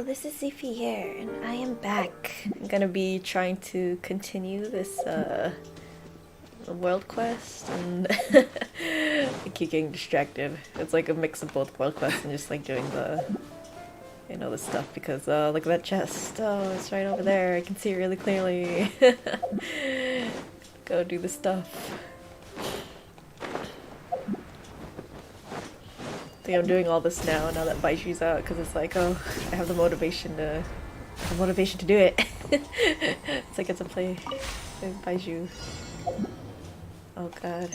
this is Ziffy here, and I am back. I'm gonna be trying to continue this world quest, and I keep getting distracted. It's like a mix of both world quests and just like doing the, you know, the stuff, because look at that chest. Oh, it's right over there. I can see it really clearly. Go do the stuff. I think I'm doing all this now that Baiju's out, because it's like, oh, I have the motivation to do it. So I get to play with Baiju. Oh god.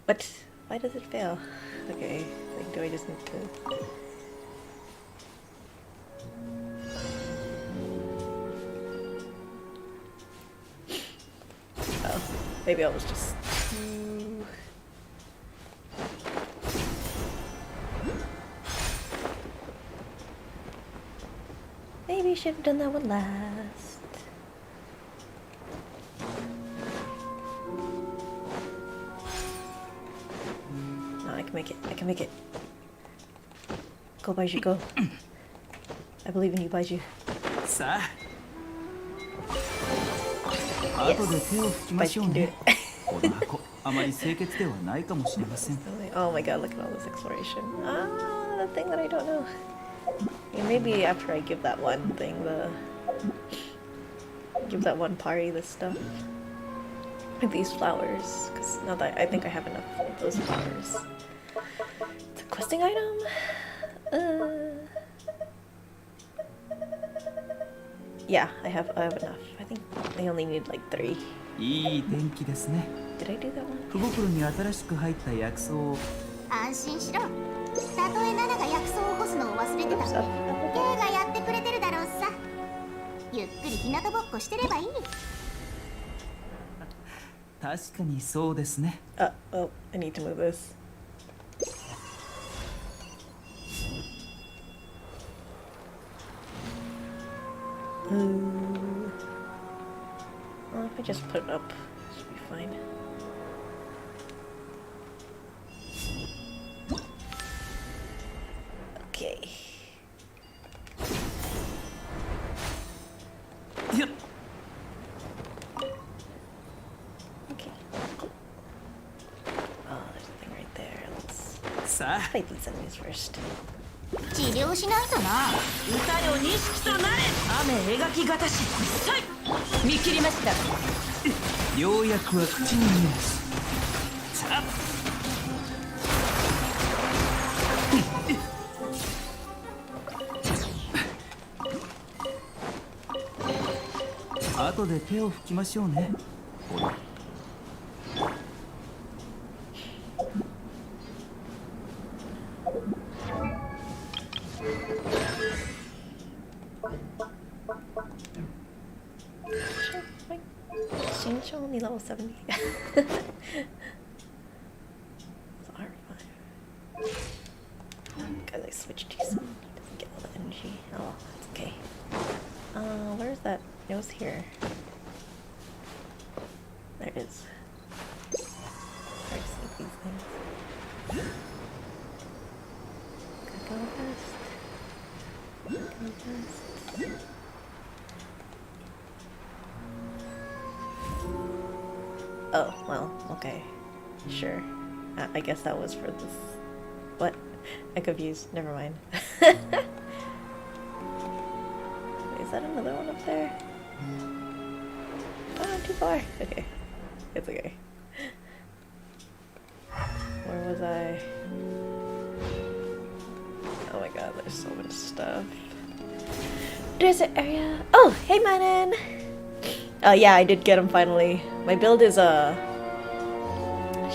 What? Why does it fail? Okay, like, do I just need to... Oh, maybe I was just... Maybe I should have done that one last. No, I can make it. I can make it. Go, Baiju, go. I believe in you, Baiju. Yes, Baiju can do it. Oh my god, look at all this exploration. Ah, the thing that I don't know. Yeah, maybe after I give that one thing, give that one Pari this stuff. Like these flowers, because now that I think I have enough of those flowers. It's a questing item? Yeah, I have enough. I think they only need like 3. Did I do that one? Oh, I need to move this. Well, if I just put it up, it should be fine. Okay. Yep. Okay. Oh, there's a thing right there. Let's fight these enemies first. She's only level 70. It's R5. Because I switched to some. He doesn't get all the energy. Oh, that's okay. Where's that? It was here. There it is. Hard to see these things. Go fast. Go fast. Oh, well, okay. Sure. I guess that was for this. What? I'm confused. Never mind. Is that another one up there? Oh, too far. Okay. It's okay. Where was I? Oh my god, there's so much stuff. Desert area. Oh, hey, Manon! Yeah, I did get him finally. My build is,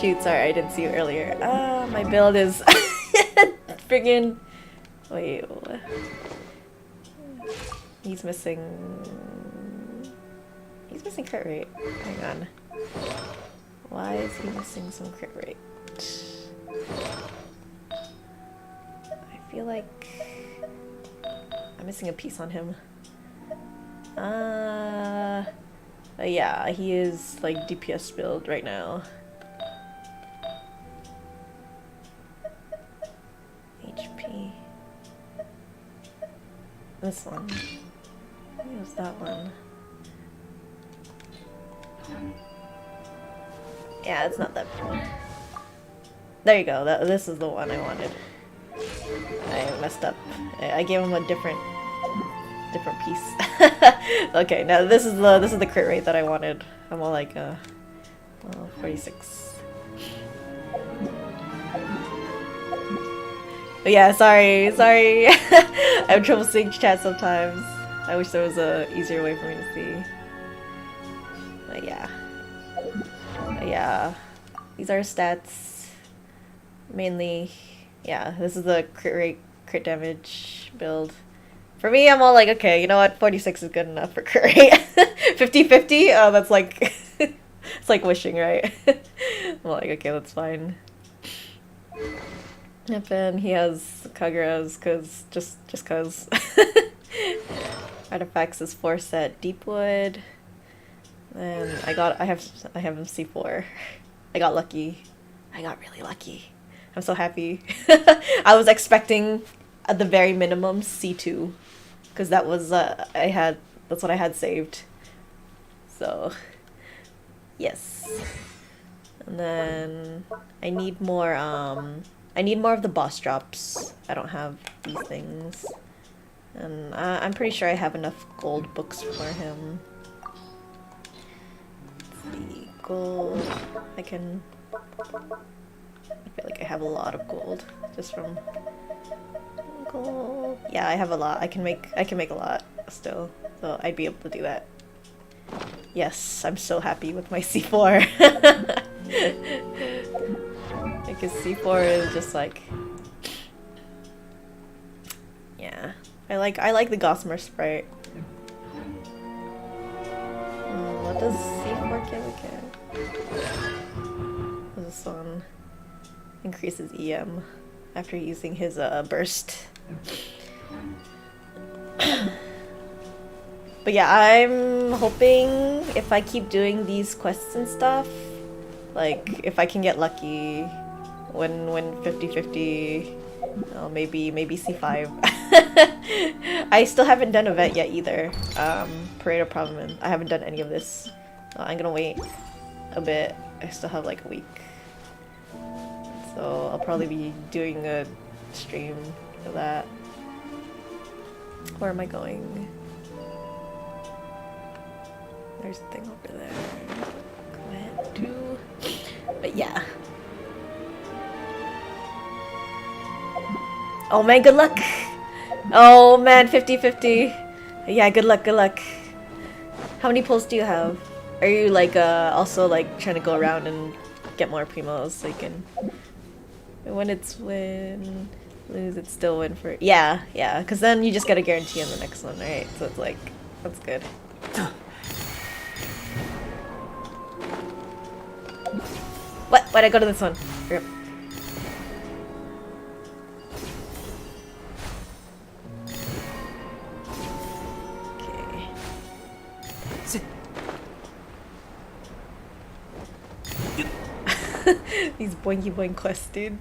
Shoot, sorry, I didn't see you earlier. My build is... friggin... Wait, what? He's missing crit rate. Hang on. Why is he missing some crit rate? I feel like I'm missing a piece on him. Yeah, he is like DPS build right now. HP. This one. What was that one? Yeah, it's not that bad. There you go. This is the one I wanted. I messed up. I gave him a different piece. Okay, now this is the crit rate that I wanted. I'm all like 46. But yeah, sorry. I have trouble seeing chat sometimes. I wish there was a easier way for me to see. But yeah. These are stats. Mainly, yeah, this is the crit rate, crit damage build. For me, I'm all like, okay, you know what, 46 is good enough for crit rate. 50-50? Oh, that's like, it's like wishing, right? I'm like, okay, that's fine. And then he has Kagura's, just cause. Artifacts is 4 set Deepwood. And I have him C4. I got lucky. I got really lucky. I'm so happy. I was expecting at the very minimum C2, because that was that's what I had saved. So yes. And then I need more of the boss drops. I don't have these things. And I'm pretty sure I have enough gold books for him. Let's see, gold. I feel like I have a lot of gold just from gold. Yeah, I have a lot. I can make a lot still, so I'd be able to do that. Yes, I'm so happy with my C4. Because C4 is just like, yeah. I like the Gossamer sprite. What does C4 kill again? This one increases EM after using his burst. But yeah, I'm hoping if I keep doing these quests and stuff, like if I can get lucky, when 50-50, maybe C5. I still haven't done event yet either. Parade of Prominence. I haven't done any of this. I'm gonna wait a bit. I still have like a week. So I'll probably be doing a stream for that. Where am I going? There's a thing over there. Go ahead too. But yeah. Oh man, good luck! Oh man, 50-50. Yeah, good luck. How many pulls do you have? Are you like also like trying to go around and get more primos so you can... When it's win, lose, it's still win for... Yeah, because then you just get a guarantee on the next one, right? So it's like, that's good. What? Why'd I go to this one? Rip. Okay. These boinky boink quests, dude.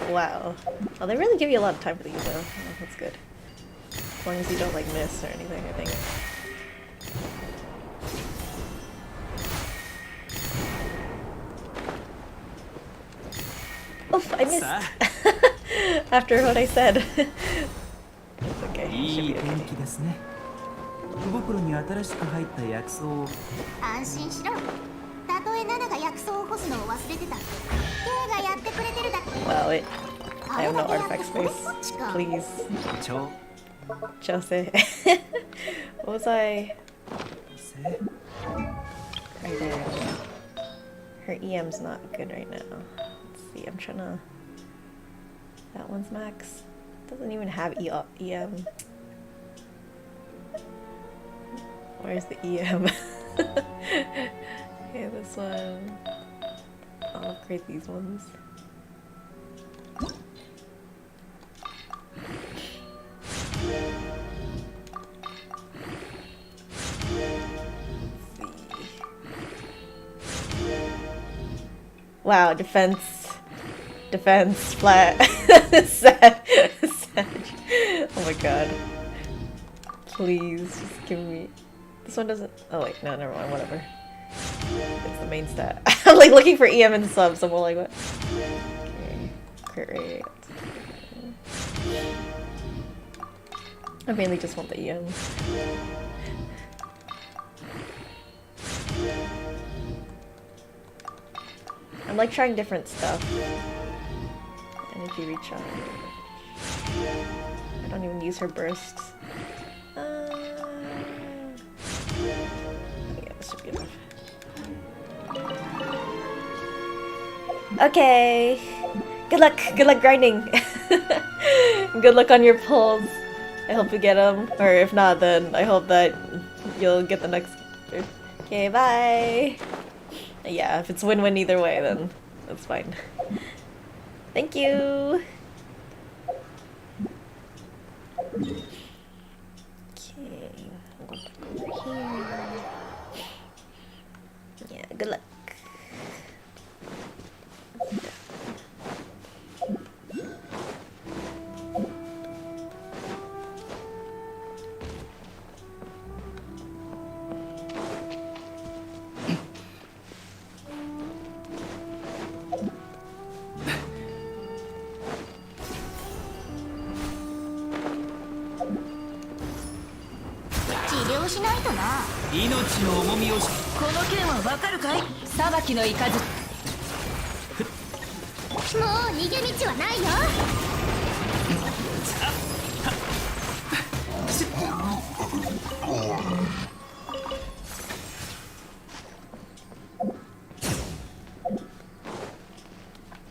Wow. Oh, they really give you a lot of time for these though. Oh, that's good. As long as you don't like miss or anything, I think. Oof, I missed! After what I said. It's okay. Should be okay. Wow, I have no artifact space. Please. Chose. What was I? Right there. Her EM's not good right now. Let's see, I'm trying to... That one's max. Doesn't even have EM. Where's the EM? Okay, this one. I'll upgrade these ones. Wow, defense, flat, sad. Oh my god. Please, just give me... This one doesn't... Oh wait, no, never mind, whatever. It's the main stat. I'm like looking for EM and subs, so I'm like, what? Okay, crit rate. I mainly just want the EM. I'm like trying different stuff. Energy recharge. I don't even use her bursts. Yeah, this should be enough. Okay. Good luck grinding. Good luck on your pulls. I hope you get them, or if not, then I hope that you'll get the next. Okay, bye. Yeah, if it's win-win either way, then that's fine. Thank you. Okay, I'll go back over here. Yeah, good luck.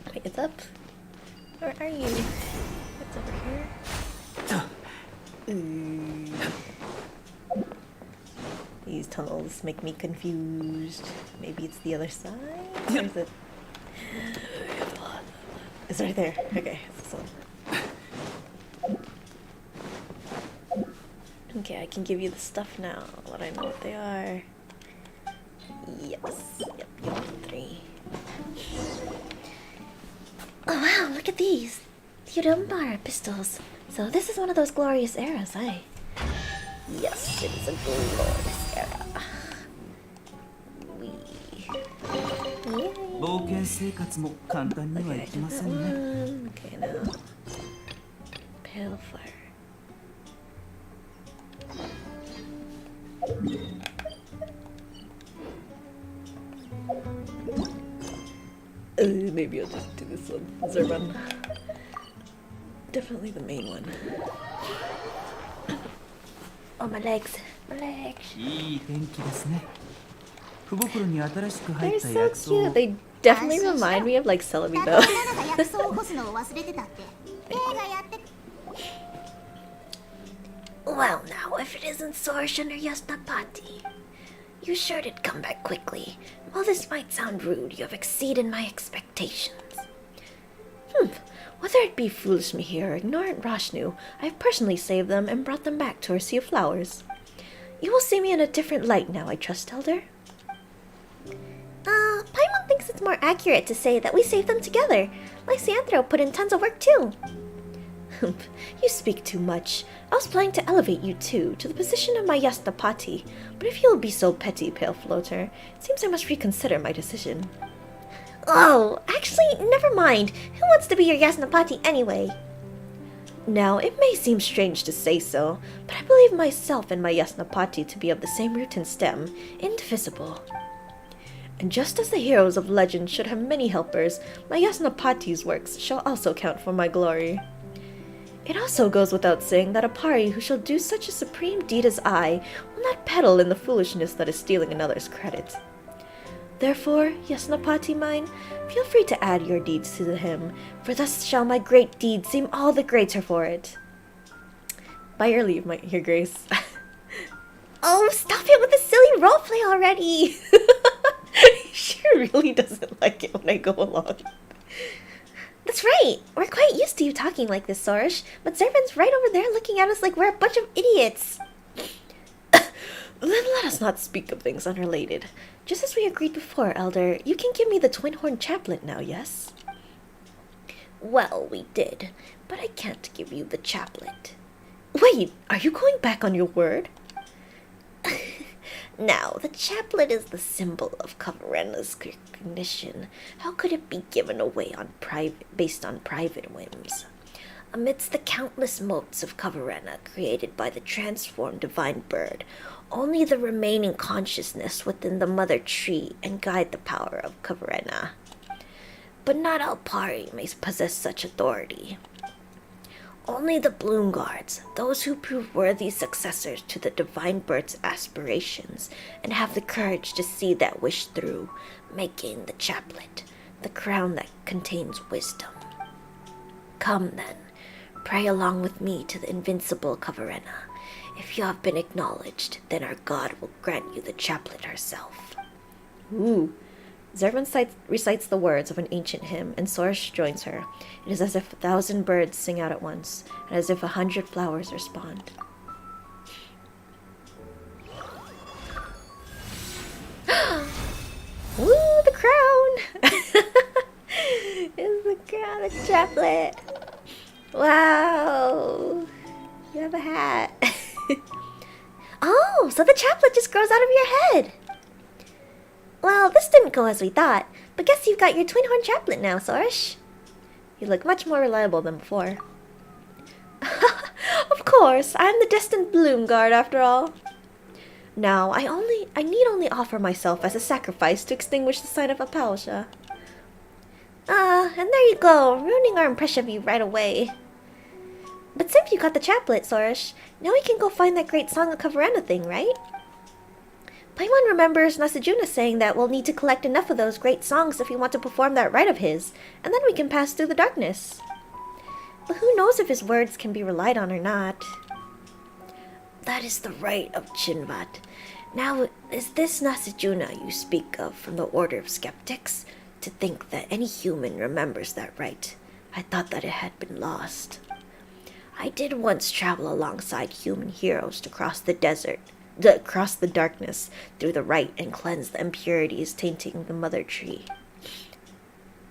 Wait, it's up? Where are you? It's over here. These tunnels make me confused. Maybe it's the other side? Or is it? It's right there. Okay, it's this one. Okay, I can give you the stuff now. Let I know what they are. Yes. Yep, you want 3. Oh wow, look at these! Yurumbar pistols. So this is one of those glorious eras, eh? Yes, it is a glorious era. Okay, now. Pale fire. Maybe I'll just do this one. Zerban. Definitely the main one. Oh, my legs. My legs. They're so cute. They definitely remind me of like Celebi though. Well now, if it isn't Sorshan or Yasnapati, you sure did come back quickly. While this might sound rude, you have exceeded my expectations. Whether it be foolish Mihir or ignorant Rashnu, I have personally saved them and brought them back to our Sea of Flowers. You will see me in a different light now, I trust, Elder. Paimon thinks it's more accurate to say that we saved them together. Lysianthro put in tons of work too. You speak too much. I was planning to elevate you too, to the position of my Yasnapati, but if you'll be so petty, Pale Floater, it seems I must reconsider my decision. Oh, actually, never mind. Who wants to be your Yasnapati anyway? Now, it may seem strange to say so, but I believe myself and my Yasnapati to be of the same root and stem, indivisible. And just as the heroes of legend should have many helpers, my Yasnapati's works shall also count for my glory. It also goes without saying that a Pari who shall do such a supreme deed as I will not peddle in the foolishness that is stealing another's credit. Therefore, Yasnapati mine, feel free to add your deeds to the hymn, for thus shall my great deed seem all the greater for it. By your leave, my Your Grace. Oh, stop it with the silly roleplay already! She really doesn't like it when I go along. That's right. We're quite used to you talking like this, Sorish. But Zervan's right over there looking at us like we're a bunch of idiots. Then let us not speak of things unrelated. Just as we agreed before, Elder, you can give me the twin-horn chaplet now, yes? Well, we did, but I can't give you the chaplet. Wait, are you going back on your word? Now, the chaplet is the symbol of Kavarena's recognition. How could it be given away based on private whims? Amidst the countless motes of Kavarena created by the transformed divine bird, only the remaining consciousness within the mother tree and guide the power of Kavarena. But not all Pari may possess such authority. Only the Bloom Guards, those who prove worthy successors to the divine bird's aspirations and have the courage to see that wish through, may gain the chaplet, the crown that contains wisdom. Come then, pray along with me to the invincible Kavarena. If you have been acknowledged, then our god will grant you the chaplet herself. Ooh. Zervan recites the words of an ancient hymn, and Sorish joins her. It is as if 1,000 birds sing out at once, and as if 100 flowers respond. Woo, the crown! It's the crown, the chaplet. Wow. You have a hat. Oh, so the chaplet just grows out of your head. Well, this didn't go as we thought, but guess you've got your twin-horn chaplet now, Sorish. You look much more reliable than before. Of course, I'm the destined Bloom Guard after all. Now, I need only offer myself as a sacrifice to extinguish the sign of Apalsha. And there you go, ruining our impression of you right away. But since you got the chaplet, Sorish, now we can go find that great Song of Kavarena thing, right? Paimon remembers Nasajuna saying that we'll need to collect enough of those great songs if we want to perform that rite of his, and then we can pass through the darkness. But who knows if his words can be relied on or not? That is the rite of Chinvat. Now, is this Nasajuna you speak of from the Order of Skeptics? To think that any human remembers that rite. I thought that it had been lost. I did once travel alongside human heroes to cross the darkness through the rite and cleanse the impurities tainting the mother tree.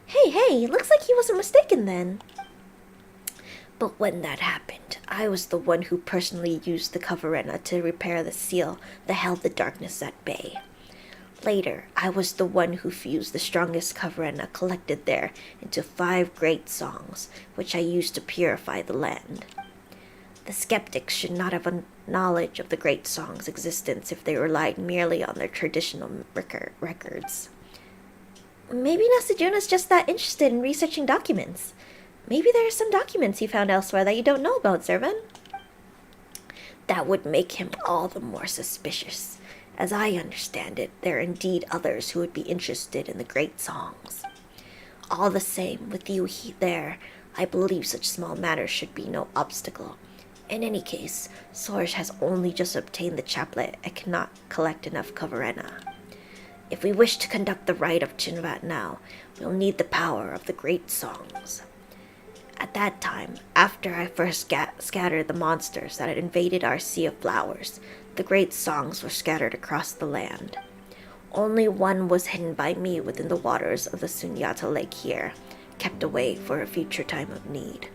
Hey, looks like he wasn't mistaken then. But when that happened, I was the one who personally used the Kavarena to repair the seal that held the darkness at bay. Later, I was the one who fused the strongest Kavarena collected there into 5 great songs, which I used to purify the land. The skeptics should not have a knowledge of the great song's existence if they relied merely on their traditional records. Maybe Nasajuna's just that interested in researching documents. Maybe there are some documents he found elsewhere that you don't know about, Zervan. That would make him all the more suspicious. As I understand it, there are indeed others who would be interested in the great songs. All the same, with you there, I believe such small matters should be no obstacle. In any case, Sorish has only just obtained the chaplet and cannot collect enough Kavarena. If we wish to conduct the rite of Chinvat now, we'll need the power of the great songs. At that time, after I first scattered the monsters that had invaded our sea of flowers, the great songs were scattered across the land. Only one was hidden by me within the waters of the Sunyata Lake here, kept away for a future time of need.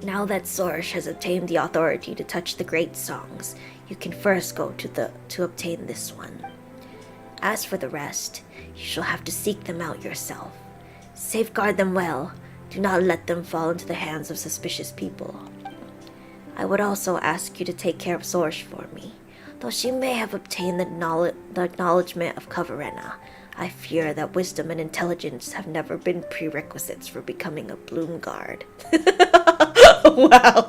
Now that Sorish has obtained the authority to touch the great songs, you can first go to obtain this one. As for the rest, you shall have to seek them out yourself. Safeguard them well. Do not let them fall into the hands of suspicious people. I would also ask you to take care of Sorish for me. Though she may have obtained the acknowledgement of Kavarena, I fear that wisdom and intelligence have never been prerequisites for becoming a Bloom Guard. Wow.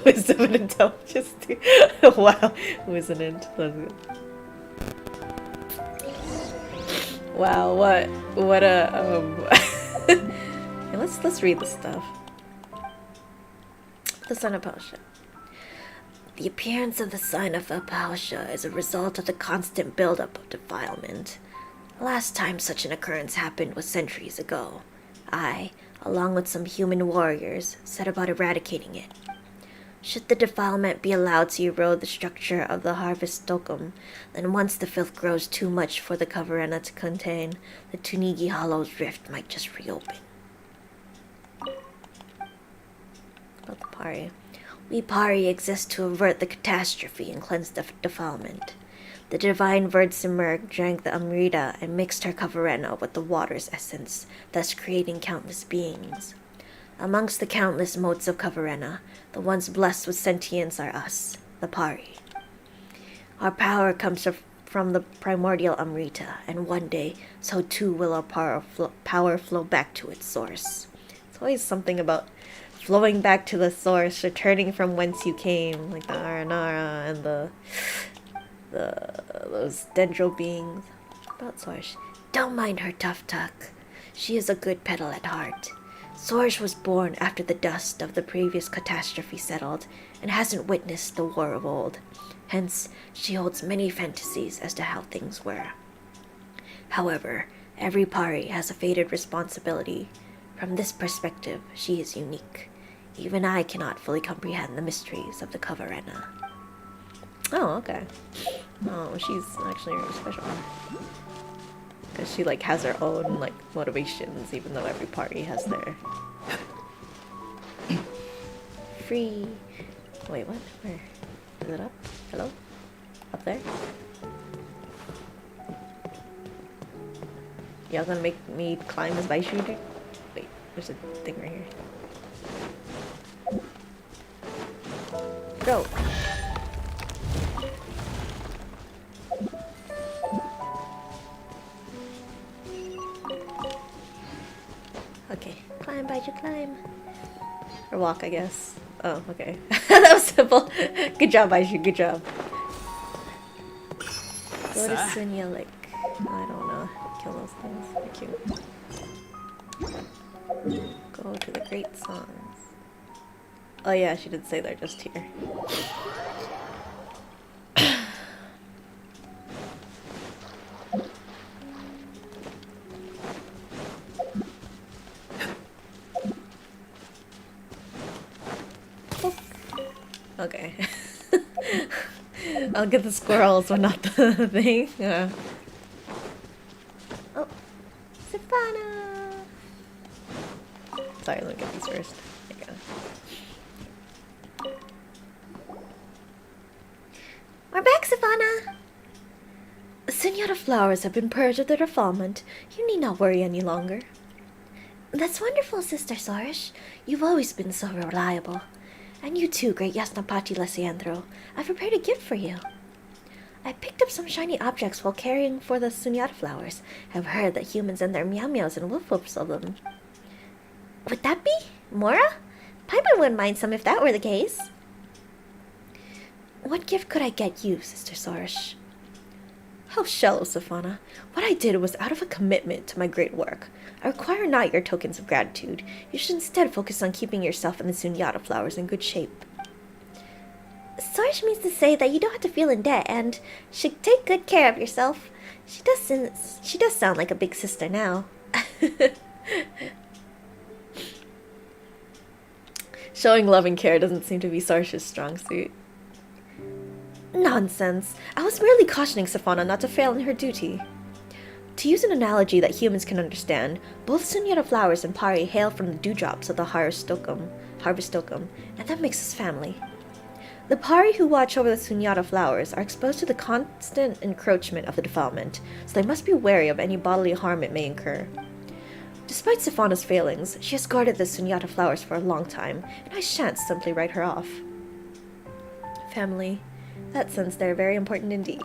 Wisdom and intelligence too. Wow. Wisdom and intelligence. Wow, what a let's read this stuff. The Sign of Apalsha. The appearance of the Sign of Apalsha is a result of the constant buildup of defilement. Last time such an occurrence happened was centuries ago. I, along with some human warriors, set about eradicating it. Should the defilement be allowed to erode the structure of the harvest stokum, then once the filth grows too much for the Kavarena to contain, the Tunigi Hollow's rift might just reopen. About the Pari. We Pari exist to avert the catastrophe and cleanse the defilement. The divine Verdsimurg drank the Amrita and mixed her Kavarena with the water's essence, thus creating countless beings. Amongst the countless modes of Kavarena, the ones blessed with sentience are us, the Pari. Our power comes from the primordial Amrita, and one day, so too will our power flow back to its source. It's always something about flowing back to the source, returning from whence you came, like the Aranara and those dendro beings. About Sorsh. Don't mind her, Tough Tuck. She is a good petal at heart. Sorge was born after the dust of the previous catastrophe settled, and hasn't witnessed the war of old. Hence, she holds many fantasies as to how things were. However, every Pari has a fated responsibility. From this perspective, she is unique. Even I cannot fully comprehend the mysteries of the Kavarena. Oh, okay. Oh, she's actually really special. Because she, like, has her own, like, motivations, even though every party has their... Free... Wait, what? Where? Is it up? Hello? Up there? Y'all gonna make me climb this bike shooter? Wait, there's a thing right here. Go! Okay, climb, Baiju, climb. Or walk, I guess. Oh, okay. That was simple. Good job, Baiju, good job. Go to Sunya, like, I don't know. Kill those things. They're cute. Go to the great songs. Oh yeah, she did say they're just here. Okay. I'll get the squirrels, but not the thing. Yeah. Oh, Savannah! Sorry, let me get these first. There you go. We're back, Savannah! The Sunyata flowers have been purged of their defilement. You need not worry any longer. That's wonderful, Sister Sorish. You've always been so reliable. And you too, great Yasnapati Lesiandro. I've prepared a gift for you. I picked up some shiny objects while caring for the Sunyata flowers. I've heard that humans and their meow meows and woof woofs of them. Would that be? Mora? Paimon wouldn't mind some if that were the case. What gift could I get you, Sister Sorish? How shallow, Safana. What I did was out of a commitment to my great work. I require not your tokens of gratitude. You should instead focus on keeping yourself and the Sunyata flowers in good shape. Sorish means to say that you don't have to feel in debt and should take good care of yourself. She does sound like a big sister now. Showing love and care doesn't seem to be Sorsh's strong suit. Nonsense. I was merely cautioning Safana not to fail in her duty. To use an analogy that humans can understand, both Sunyata flowers and Pari hail from the dewdrops of the harvest stokum, and that makes us family. The Pari who watch over the Sunyata flowers are exposed to the constant encroachment of the defilement, so they must be wary of any bodily harm it may incur. Despite Safana's failings, she has guarded the Sunyata flowers for a long time, and I shan't simply write her off. Family. That sense they're very important indeed.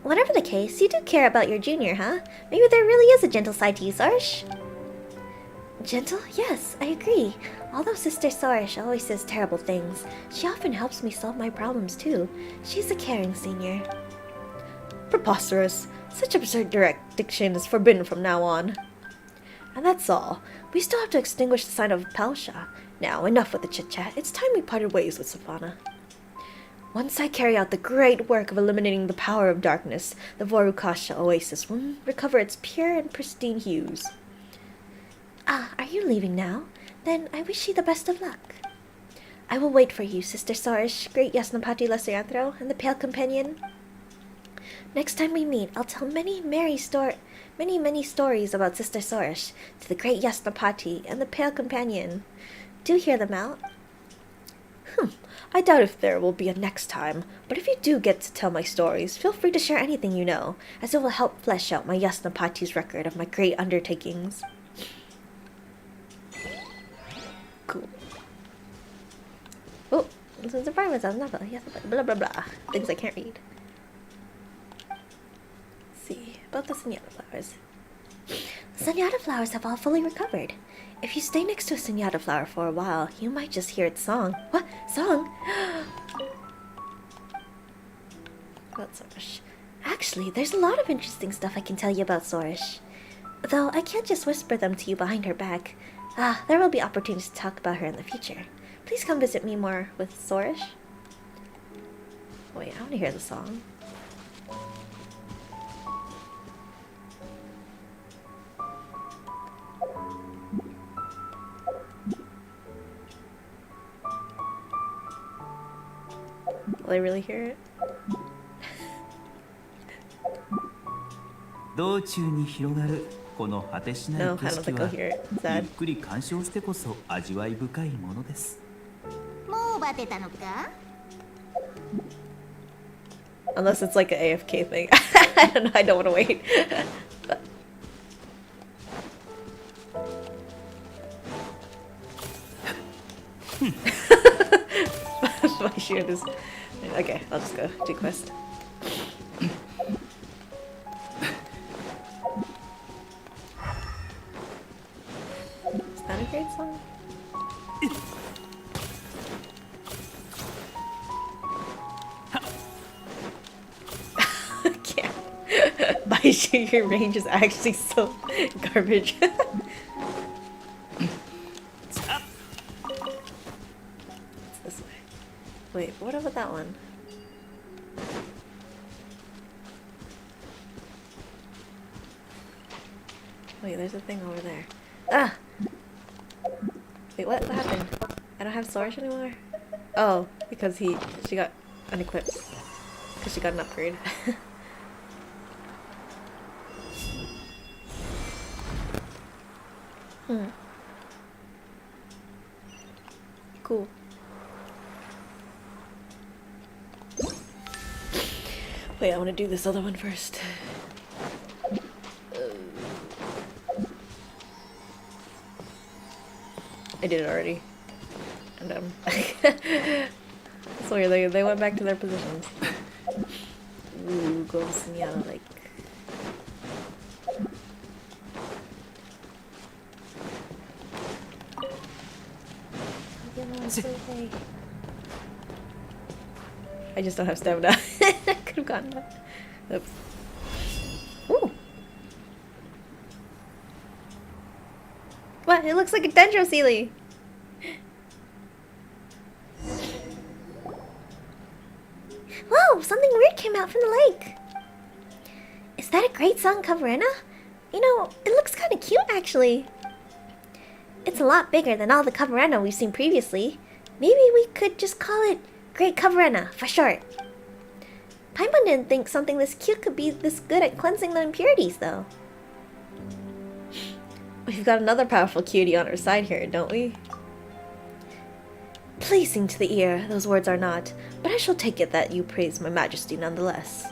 Whatever the case, you do care about your junior, huh? Maybe there really is a gentle side to you, Sorish. Gentle? Yes, I agree. Although Sister Sorish always says terrible things, she often helps me solve my problems too. She's a caring senior. Preposterous. Such absurd direct diction is forbidden from now on. And that's all. We still have to extinguish the sign of Palsha. Now, enough with the chit-chat. It's time we parted ways with Safana. Once I carry out the great work of eliminating the power of darkness, the Vorukasha oasis will recover its pure and pristine hues. Ah, are you leaving now? Then I wish you the best of luck. I will wait for you, Sister Sarish, Great Yasnapati Lasyantro, and the Pale Companion. Next time we meet, I'll tell many stories about Sister Sarish to the Great Yasnapati and the Pale Companion. Do hear them out. I doubt if there will be a next time, but if you do get to tell my stories, feel free to share anything you know, as it will help flesh out my Yasnapati's record of my great undertakings. Cool. Oh, this is a private novel. Yes, blah blah blah. Things I can't read. Let's see about the Senyata flowers. The Senyata flowers have all fully recovered. If you stay next to a Senyata flower for a while, you might just hear its song. What? Song? About Sorish. Actually, there's a lot of interesting stuff I can tell you about Sorish. Though I can't just whisper them to you behind her back. There will be opportunities to talk about her in the future. Please come visit me more with Sorish. Wait, I want to hear the song. Will I really hear it? 道中に広がるこの果てしない No, 景 I don't 色 think は I'll hear it. ゆっ Sad. くり鑑賞してこそ味わい深いものです。もうバテたのか？ Unless it's like an AFK thing. I don't know, I don't want to wait. But... My shield is... Okay, I'll just go do quest. Is that a great song? I can't. My sugar range is actually so garbage. It's this way. Wait, what about that one? Wait, there's a thing over there. Ah! Wait, what happened? I don't have Sorish anymore? Oh, because she got unequipped. Because she got an upgrade. Cool. Wait, I want to do this other one first. I did it already. And it's weird, they went back to their positions. Ooh, go Senyata Lake. I just don't have stamina. I could have gotten that. Oops. Ooh. What? It looks like a Dendrosealy. Whoa! Something weird came out from the lake. Is that a great song, Kavarena? You know, it looks kind of cute, actually. It's a lot bigger than all the Kavarena we've seen previously. Maybe we could just call it Great Kavarena, for short. Paimon didn't think something this cute could be this good at cleansing the impurities, though. We've got another powerful cutie on our side here, don't we? Pleasing to the ear, those words are not, but I shall take it that you praise my majesty nonetheless.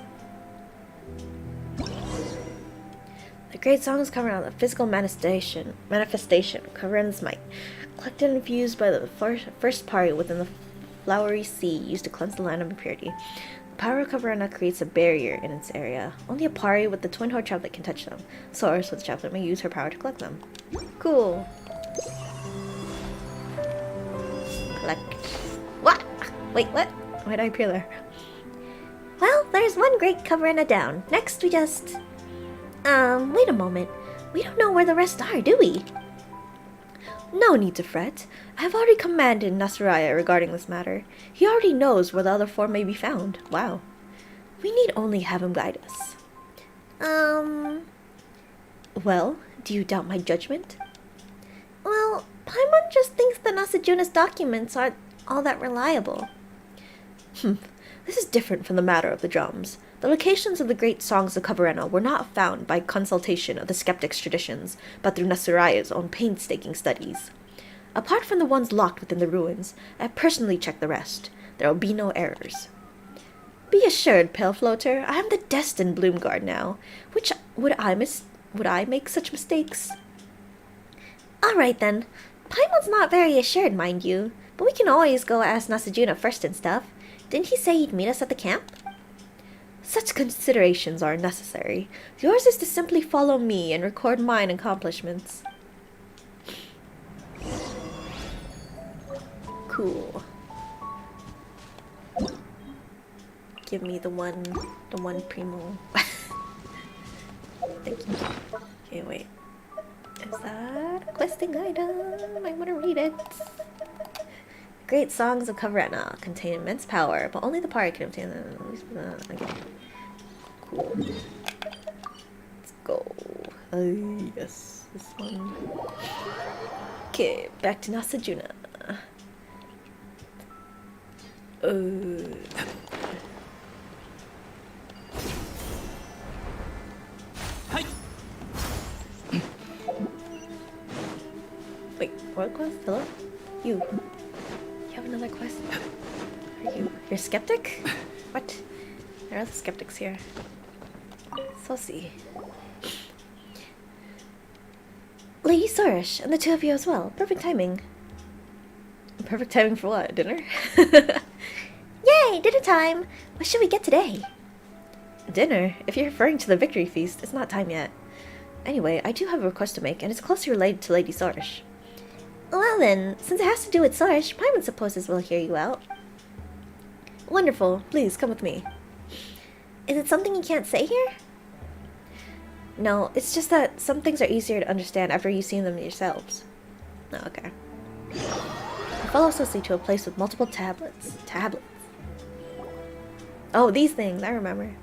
The great song is covering the physical manifestation of Karen's might, collected and infused by the first Pari within the flowery sea used to cleanse the land of impurity. The power of Kavarena creates a barrier in its area. Only a Pari with the twin Horde chaplet can touch them. Source with the chaplet may use her power to collect them. Cool. Collect. What? Wait, what? Why did I appear there? Well, there's one great Kavarena down. Next we just... wait a moment. We don't know where the rest are, do we? No need to fret. I have already commanded Nasraya regarding this matter. He already knows where the other four may be found. Wow. We need only have him guide us. Well, do you doubt my judgment? Well, Paimon just thinks that Nasajuna's documents aren't all that reliable. This is different from the matter of the drums. The locations of the great songs of Kavarena were not found by consultation of the skeptics' traditions, but through Nasuraya's own painstaking studies. Apart from the ones locked within the ruins, I have personally checked the rest. There will be no errors. Be assured, Pale Floater, I am the destined Bloomguard now. Would I make such mistakes? Alright then. Paimon's not very assured, mind you, but we can always go ask Nasajuna first and stuff. Didn't he say he'd meet us at the camp? Such considerations are necessary. Yours is to simply follow me and record mine accomplishments. Cool. Give me the one primo. Thank you. Okay, wait. Is that a questing item? I want to read it. Great songs of Kavarena contain immense power, but only the Pari can obtain them. Okay. Cool. Let's go. Yes, this one. Okay, back to Nasajuna. Wait, what quest? Hello? You have another quest? Are you're a skeptic? What? There are other skeptics here. Saucy. Lady Sorish, and the two of you as well. Perfect timing. Perfect timing for what? Dinner? Yay! Dinner time! What should we get today? Dinner? If you're referring to the victory feast, it's not time yet. Anyway, I do have a request to make, and it's closely related to Lady Sorish. Well then, since it has to do with Sorish, Paimon supposes we'll hear you out. Wonderful. Please, come with me. Is it something you can't say here? No, it's just that some things are easier to understand after you've seen them yourselves. Oh, okay. Follow Susie to a place with multiple tablets. Oh, these things, I remember.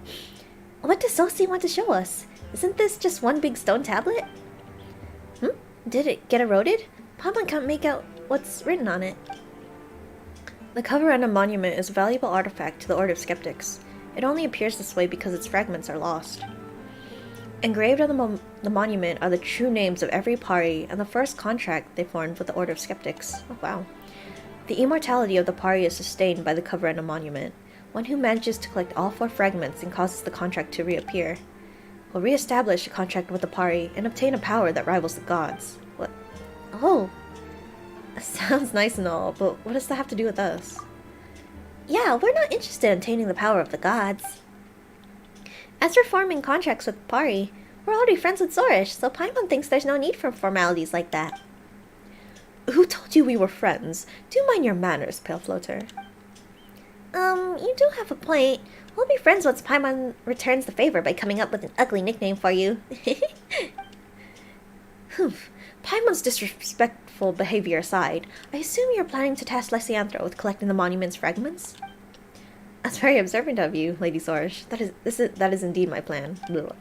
What does Sosi want to show us? Isn't this just one big stone tablet? Did it get eroded? Paimon can't make out what's written on it. The Kavarena monument is a valuable artifact to the Order of Skeptics. It only appears this way because its fragments are lost. Engraved on the monument are the true names of every Pari and the first contract they formed with the Order of Skeptics. Oh, wow. The immortality of the Pari is sustained by the Kavarena monument. One who manages to collect all 4 fragments and causes the contract to reappear will re-establish a contract with the Pari and obtain a power that rivals the gods. What? Oh. Sounds nice and all, but what does that have to do with us? Yeah, we're not interested in obtaining the power of the gods. As for forming contracts with Pari, we're already friends with Zorish, so Paimon thinks there's no need for formalities like that. Who told you we were friends? Do mind your manners, Pale Floater. You do have a point. We'll be friends once Paimon returns the favor by coming up with an ugly nickname for you. Humph. Paimon's disrespectful behavior aside, I assume you're planning to task Lesianthro with collecting the monument's fragments? That's very observant of you, Lady Sorish. That is indeed my plan. Blah.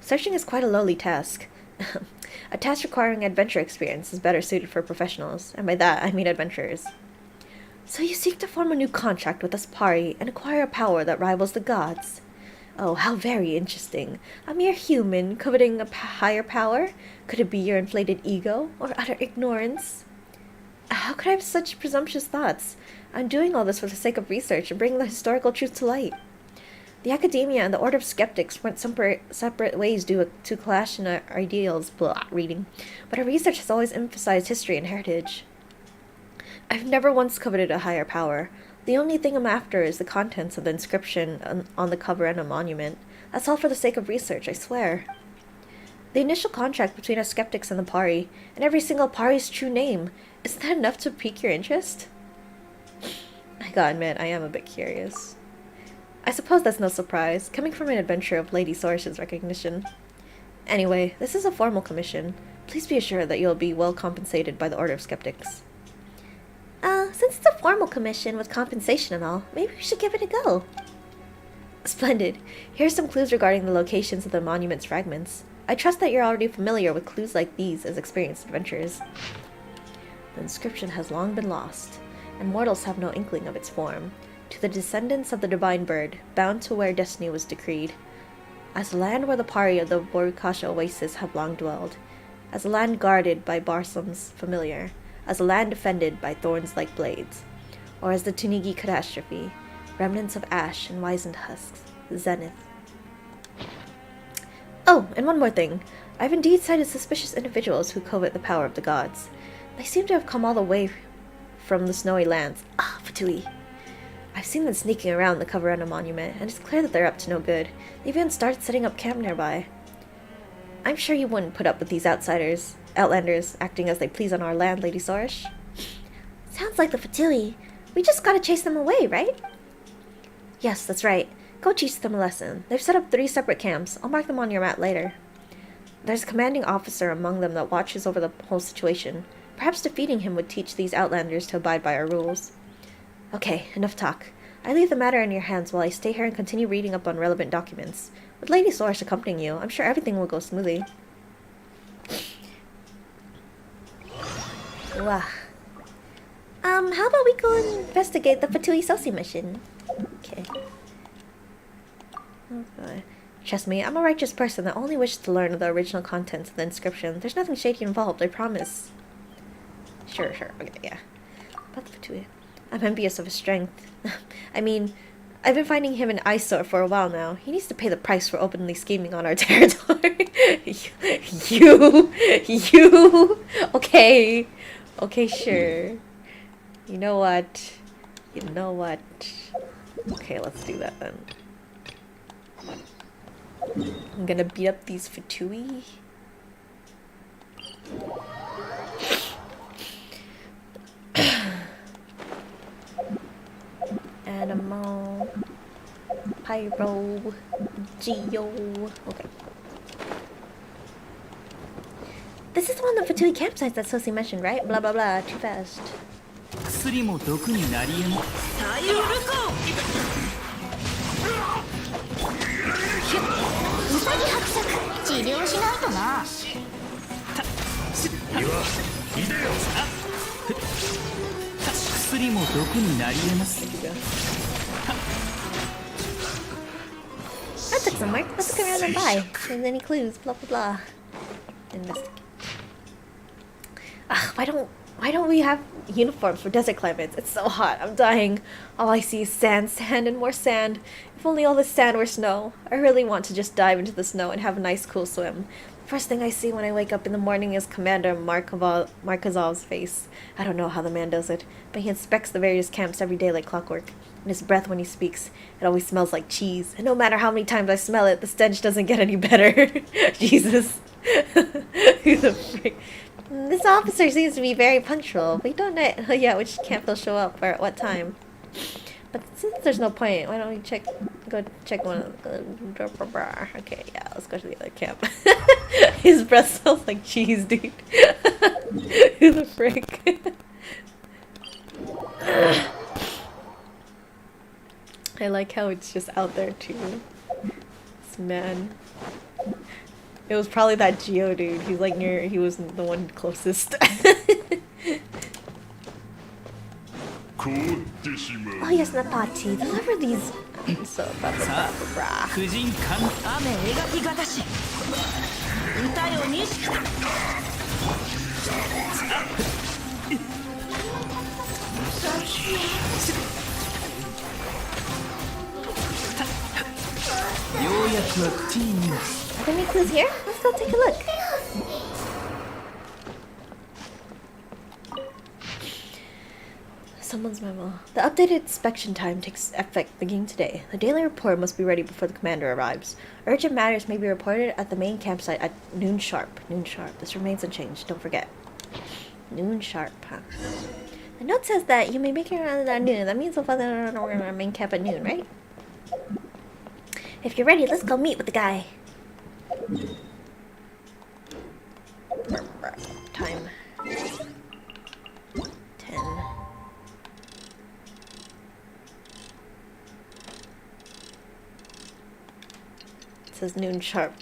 Searching is quite a lowly task. A task requiring adventure experience is better suited for professionals, and by that I mean adventurers. So you seek to form a new contract with us Pari and acquire a power that rivals the gods. Oh, how very interesting. A mere human coveting a higher power? Could it be your inflated ego or utter ignorance? How could I have such presumptuous thoughts? I'm doing all this for the sake of research and bringing the historical truth to light. The academia and the Order of Skeptics went separate ways due to clash in our ideals, reading, but our research has always emphasized history and heritage. I've never once coveted a higher power. The only thing I'm after is the contents of the inscription on the Kavarena monument. That's all for the sake of research, I swear. The initial contract between us skeptics and the Pari, and every single Pari's true name, isn't that enough to pique your interest? I gotta admit, I am a bit curious. I suppose that's no surprise, coming from an adventurer of Lady Sorish's recognition. Anyway, this is a formal commission. Please be assured that you'll be well compensated by the Order of Skeptics. Since it's a formal commission with compensation and all, maybe we should give it a go. Splendid. Here are some clues regarding the locations of the monument's fragments. I trust that you're already familiar with clues like these as experienced adventurers. The inscription has long been lost, and mortals have no inkling of its form. To the descendants of the divine bird, bound to where destiny was decreed, as the land where the Pari of the Borukasha oasis have long dwelled, as a land guarded by Barsoom's familiar, as a land defended by thorns like blades, or as the Tunigi catastrophe, remnants of ash and wizened husks, the zenith. Oh, and one more thing. I've indeed sighted suspicious individuals who covet the power of the gods. They seem to have come all the way from the snowy lands. Ah, Fatui. I've seen them sneaking around the Kavarena monument, and it's clear that they're up to no good. They even started setting up camp nearby. I'm sure you wouldn't put up with these outlanders, acting as they please on our land, Lady Sorish. Sounds like the Fatui. We just gotta chase them away, right? Yes, that's right. Go teach them a lesson. They've set up 3 separate camps. I'll mark them on your map later. There's a commanding officer among them that watches over the whole situation. Perhaps defeating him would teach these outlanders to abide by our rules. Okay, enough talk. I leave the matter in your hands while I stay here and continue reading up on relevant documents. With Lady Sorish accompanying you, I'm sure everything will go smoothly. Wow. How about we go and investigate the Fatui Sosi mission? Okay. Okay. Trust me, I'm a righteous person that only wishes to learn of the original contents of the inscription. There's nothing shady involved, I promise. Sure, okay, yeah. About the Fatui. I'm envious of his strength. I mean, I've been finding him an eyesore for a while now. He needs to pay the price for openly scheming on our territory. you! Okay. Okay, sure. You know what? Okay, let's do that then. I'm gonna beat up these Fatui. Animal. Pyro. Geo. Okay. This is one of the Fatui campsites that Sosi mentioned, right? Blah blah blah, too fast. 薬も毒になりえもさよるかウサギ伯爵治療しないとな薬も毒になりえます That took some work. Let's look around and buy. If there's any clues, blah blah blah. Investigate. Ugh, why don't we have uniforms for desert climates? It's so hot. I'm dying. All I see is sand, and more sand. If only all this sand were snow. I really want to just dive into the snow and have a nice cool swim. First thing I see when I wake up in the morning is Commander Markozov's face. I don't know how the man does it, but he inspects the various camps every day like clockwork. And his breath when he speaks, it always smells like cheese. And no matter how many times I smell it, the stench doesn't get any better. Jesus. Who the frick? This officer seems to be very punctual. We don't know which camp they'll show up or at what time. But since there's no point, why don't we go check one of the... Okay, yeah, let's go to the other camp. His breath smells like cheese, dude. Who the frick? I like how it's just out there too. This man. It was probably that Geo dude. He's like he was the one closest. Oh yes, Napati, deliver these. So, blah, blah, blah, blah, blah. 婦人艦雨描きがたし歌よにしようやくは口に Are there any clues here? Let's go take a look. Someone's memo. The updated inspection time takes effect beginning today. The daily report must be ready before the commander arrives. Urgent matters may be reported at the main campsite at noon sharp. Noon sharp. This remains unchanged. Don't forget. Noon sharp, huh? The note says that you may make your round at noon. That means we'll find our main camp at noon, right? If you're ready, let's go meet with the guy. Time. 10. It says noon sharp,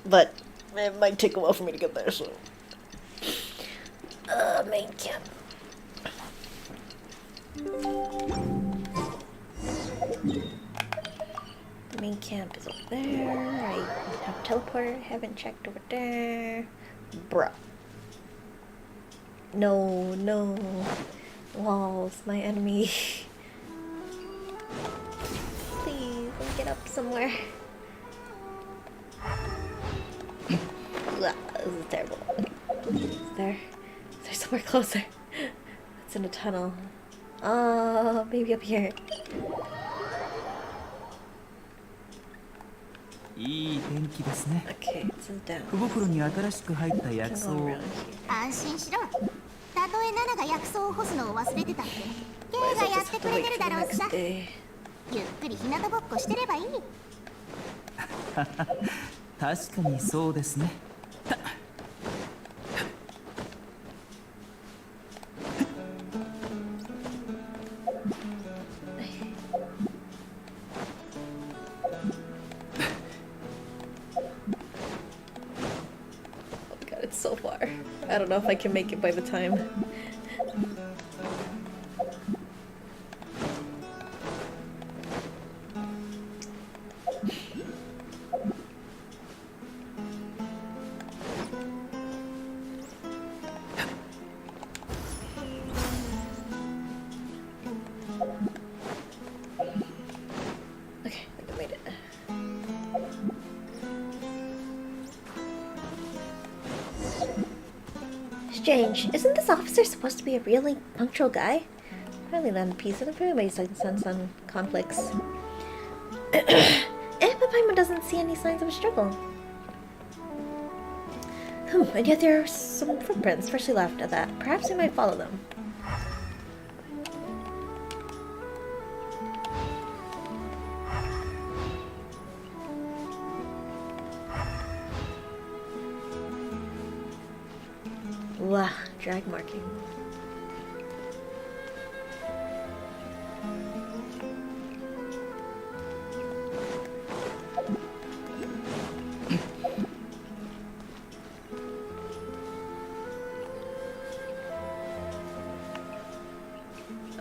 but it might take a while for me to get there, so. Main camp. The main camp is over there. I have a teleporter. Haven't checked over there. Bruh. No, no. Walls, my enemy. Please, let me get up somewhere. Ugh, this is terrible. Is there somewhere closer? It's in a tunnel. Oh, maybe up here. いい天気ですね。 Okay, this is down. 小袋に新しく入った I 薬 can 草 go を around here. 安心しろ。たとえナナが薬草を干すのを忘れてたって K Why が does it やっ just て have く to れ wait てる for だ the ろうし next さ。 day? ゆっくり日向ぼっこしてればいい。確かにそうですね。 Oh god, it's so far. I don't know if I can make it by the time. Okay, I think I made it. Strange. Isn't this officer supposed to be a really punctual guy? Finally land a piece of the everybody's sense on conflicts. But Paimon doesn't see any signs of a struggle. And yet there are some footprints freshly left at that. Perhaps we might follow them. Wow, drag marking.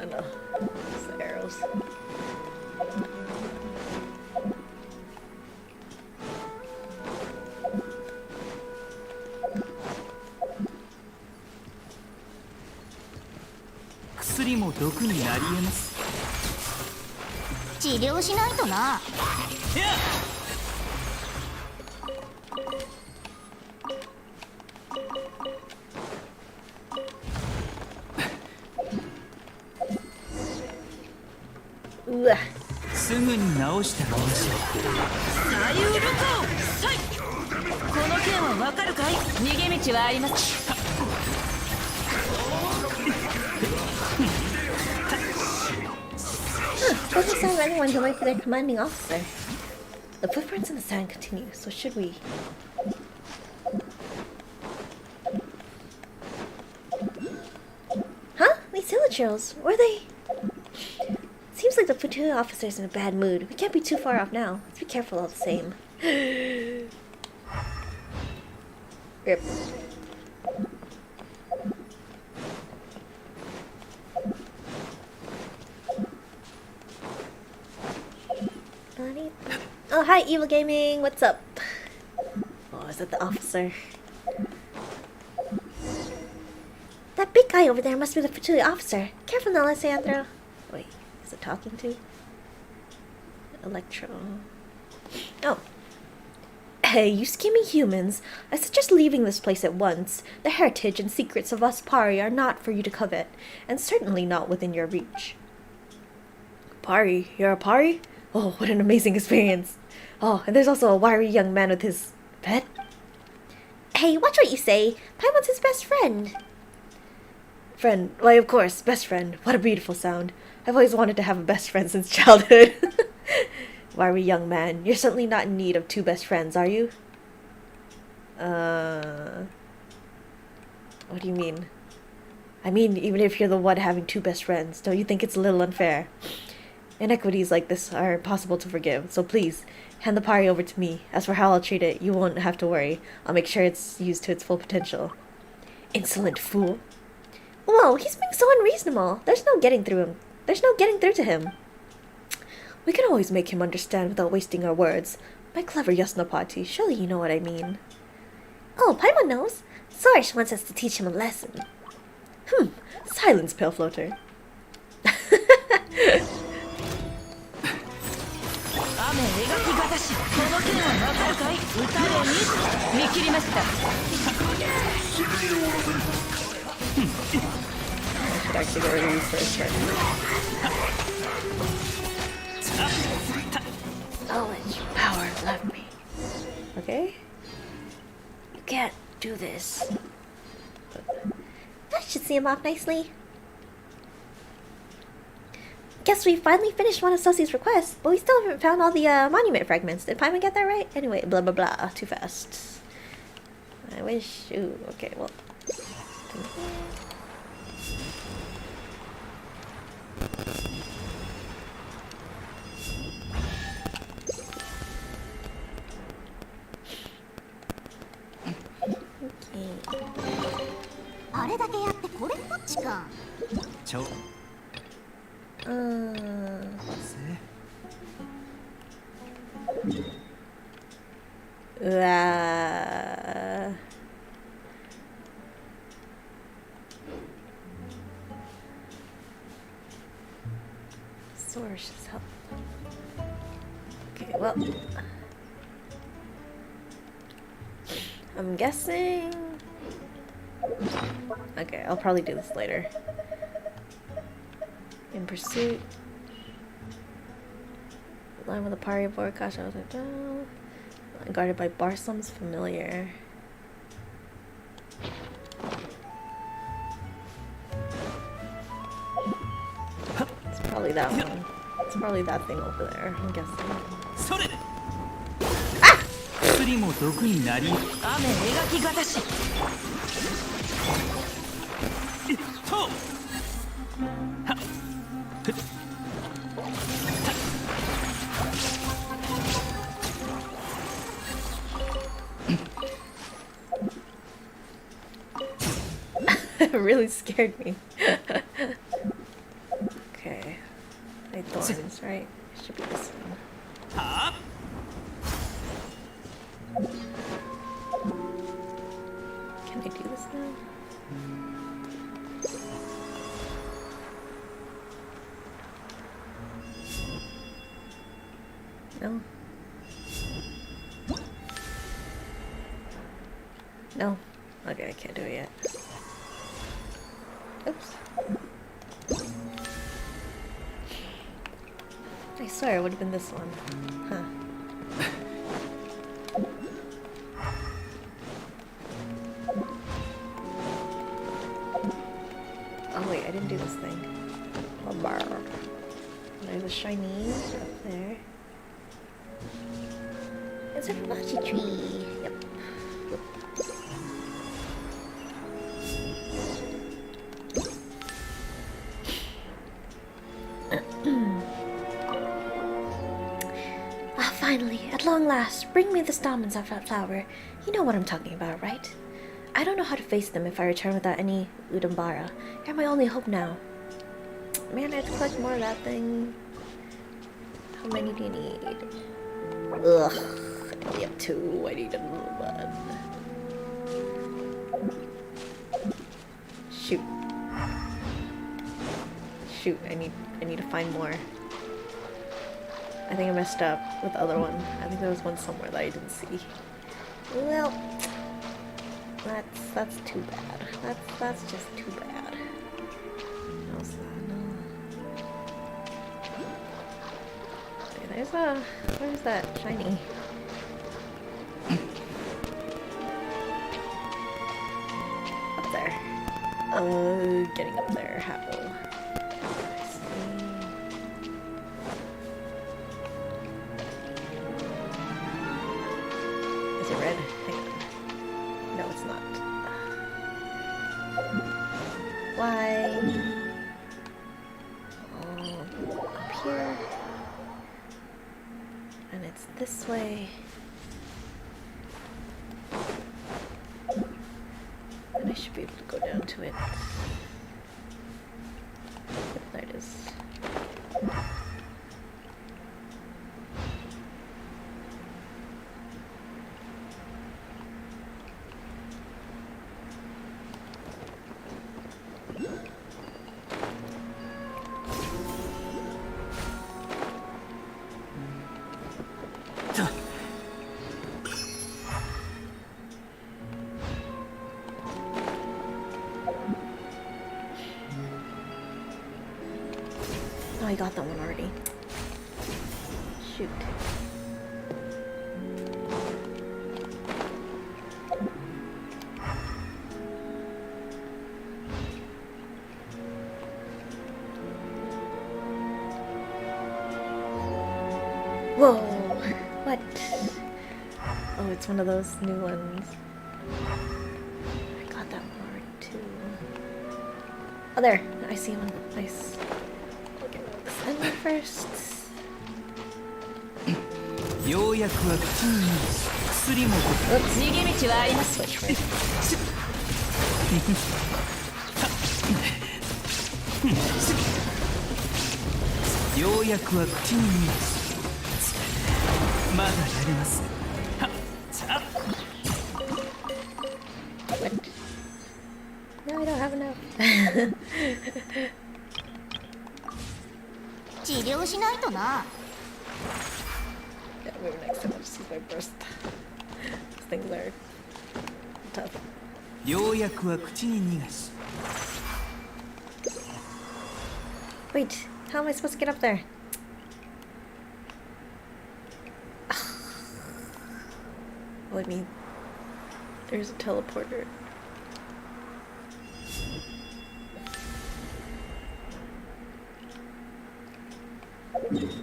I know. It's the arrows. "薬も毒になり得ます」 治療しないとな。 Ugh. すぐに治してあげましょう。 左右武功さい。この剣はわかるかい。逃げ道はあります。 Doesn't sound like anyone to wait for their commanding officer. The footprints in the sand continue, so should we? Huh? These hilichurls, were they? Seems like the platoon officer's in a bad mood. We can't be too far off now. Let's be careful all the same. Rip. Oh, hi, Evil Gaming. What's up? Oh, is that the officer? That big guy over there must be the platoon officer. Careful now, Alessandro. Wait, is it talking to? Electro. Oh. Hey, you scheming humans. I suggest leaving this place at once. The heritage and secrets of us Pari are not for you to covet, and certainly not within your reach. Pari? You're a Pari? Oh, what an amazing experience. Oh, and there's also a wiry young man with his pet. Hey, watch what you say. Paimon's his best friend. Friend. Why, of course, best friend. What a beautiful sound. I've always wanted to have a best friend since childhood. Wiry young man. You're certainly not in need of two best friends, are you? What do you mean? I mean, even if you're the one having two best friends, don't you think it's a little unfair? Inequities like this are impossible to forgive, so please, hand the Pari over to me. As for how I'll treat it, you won't have to worry. I'll make sure it's used to its full potential. Insolent fool. Whoa, he's being so unreasonable. There's no getting through him. There's no getting through to him. We can always make him understand without wasting our words. My clever Yasnapati, surely you know what I mean. Oh, Paimon knows. Sorash wants us to teach him a lesson. Silence, pale floater. 雨描きがたし、この剣はわかるかい？歌で見切りました。I should actually go to research right now. Knowledge, power left me. Okay? You can't do this. That should see him off nicely. Guess we finally finished one of Susie's requests, but we still haven't found all the monument fragments. Did Paimon get that right? Anyway, blah blah blah. Too fast. I wish. Ooh, okay, well. Okay. あれだけやってこれっぽっちか。ちょ Source is help. Okay, well. I'm guessing. Okay, I'll probably do this later. In pursuit. Line with a Pari of Borakash. I was like, oh. Guarded by Barsum's familiar. It's probably that one. It's probably that thing over there, I'm guessing. それ薬も毒になり雨描きがたし。とはっ It really scared me. Okay. My thorns, right? It should be this one. はっ Can I do this now? No. No. Okay, I can't do it yet. Oops. I swear it would have been this one. Huh. Oh wait, I didn't do this thing. Oh, bar. There's a shiny up there. It's a Fibonacci tree. Yep. Finally, at long last, bring me the stamens of that flower. You know what I'm talking about, right? I don't know how to face them if I return without any Udambara. You're my only hope now. Man, I have to collect more of that thing. How many do you need? Ugh. I only have 2. I need another one. Shoot. Shoot, I need to find more. I think I messed up with the other one. I think there was one somewhere that I didn't see. Well, that's too bad. That's just too bad. How's that? No. Okay, there's a. Where's that shiny? Up there. Getting up there. How? Is it red? Hang on. No, it's not. Why? Oh, up here. And it's this way. And I should be able to go down to it. There it is. Oh, I got that one already. Shoot. Whoa! What? Oh, it's one of those new ones. I got that one already too. Oh, there! I see one. Nice. This end first. ようやくは口に薬も逃げ道はあります。 Switch right. ようやくは口にまだやれますはっさ What? No, I don't have enough. 治療しないとな。 Yeah, maybe next time I'll just use my burst. These things are tough. ようやくは口に逃がし Wait, how am I supposed to get up there? Well, I mean, there's a teleporter. It's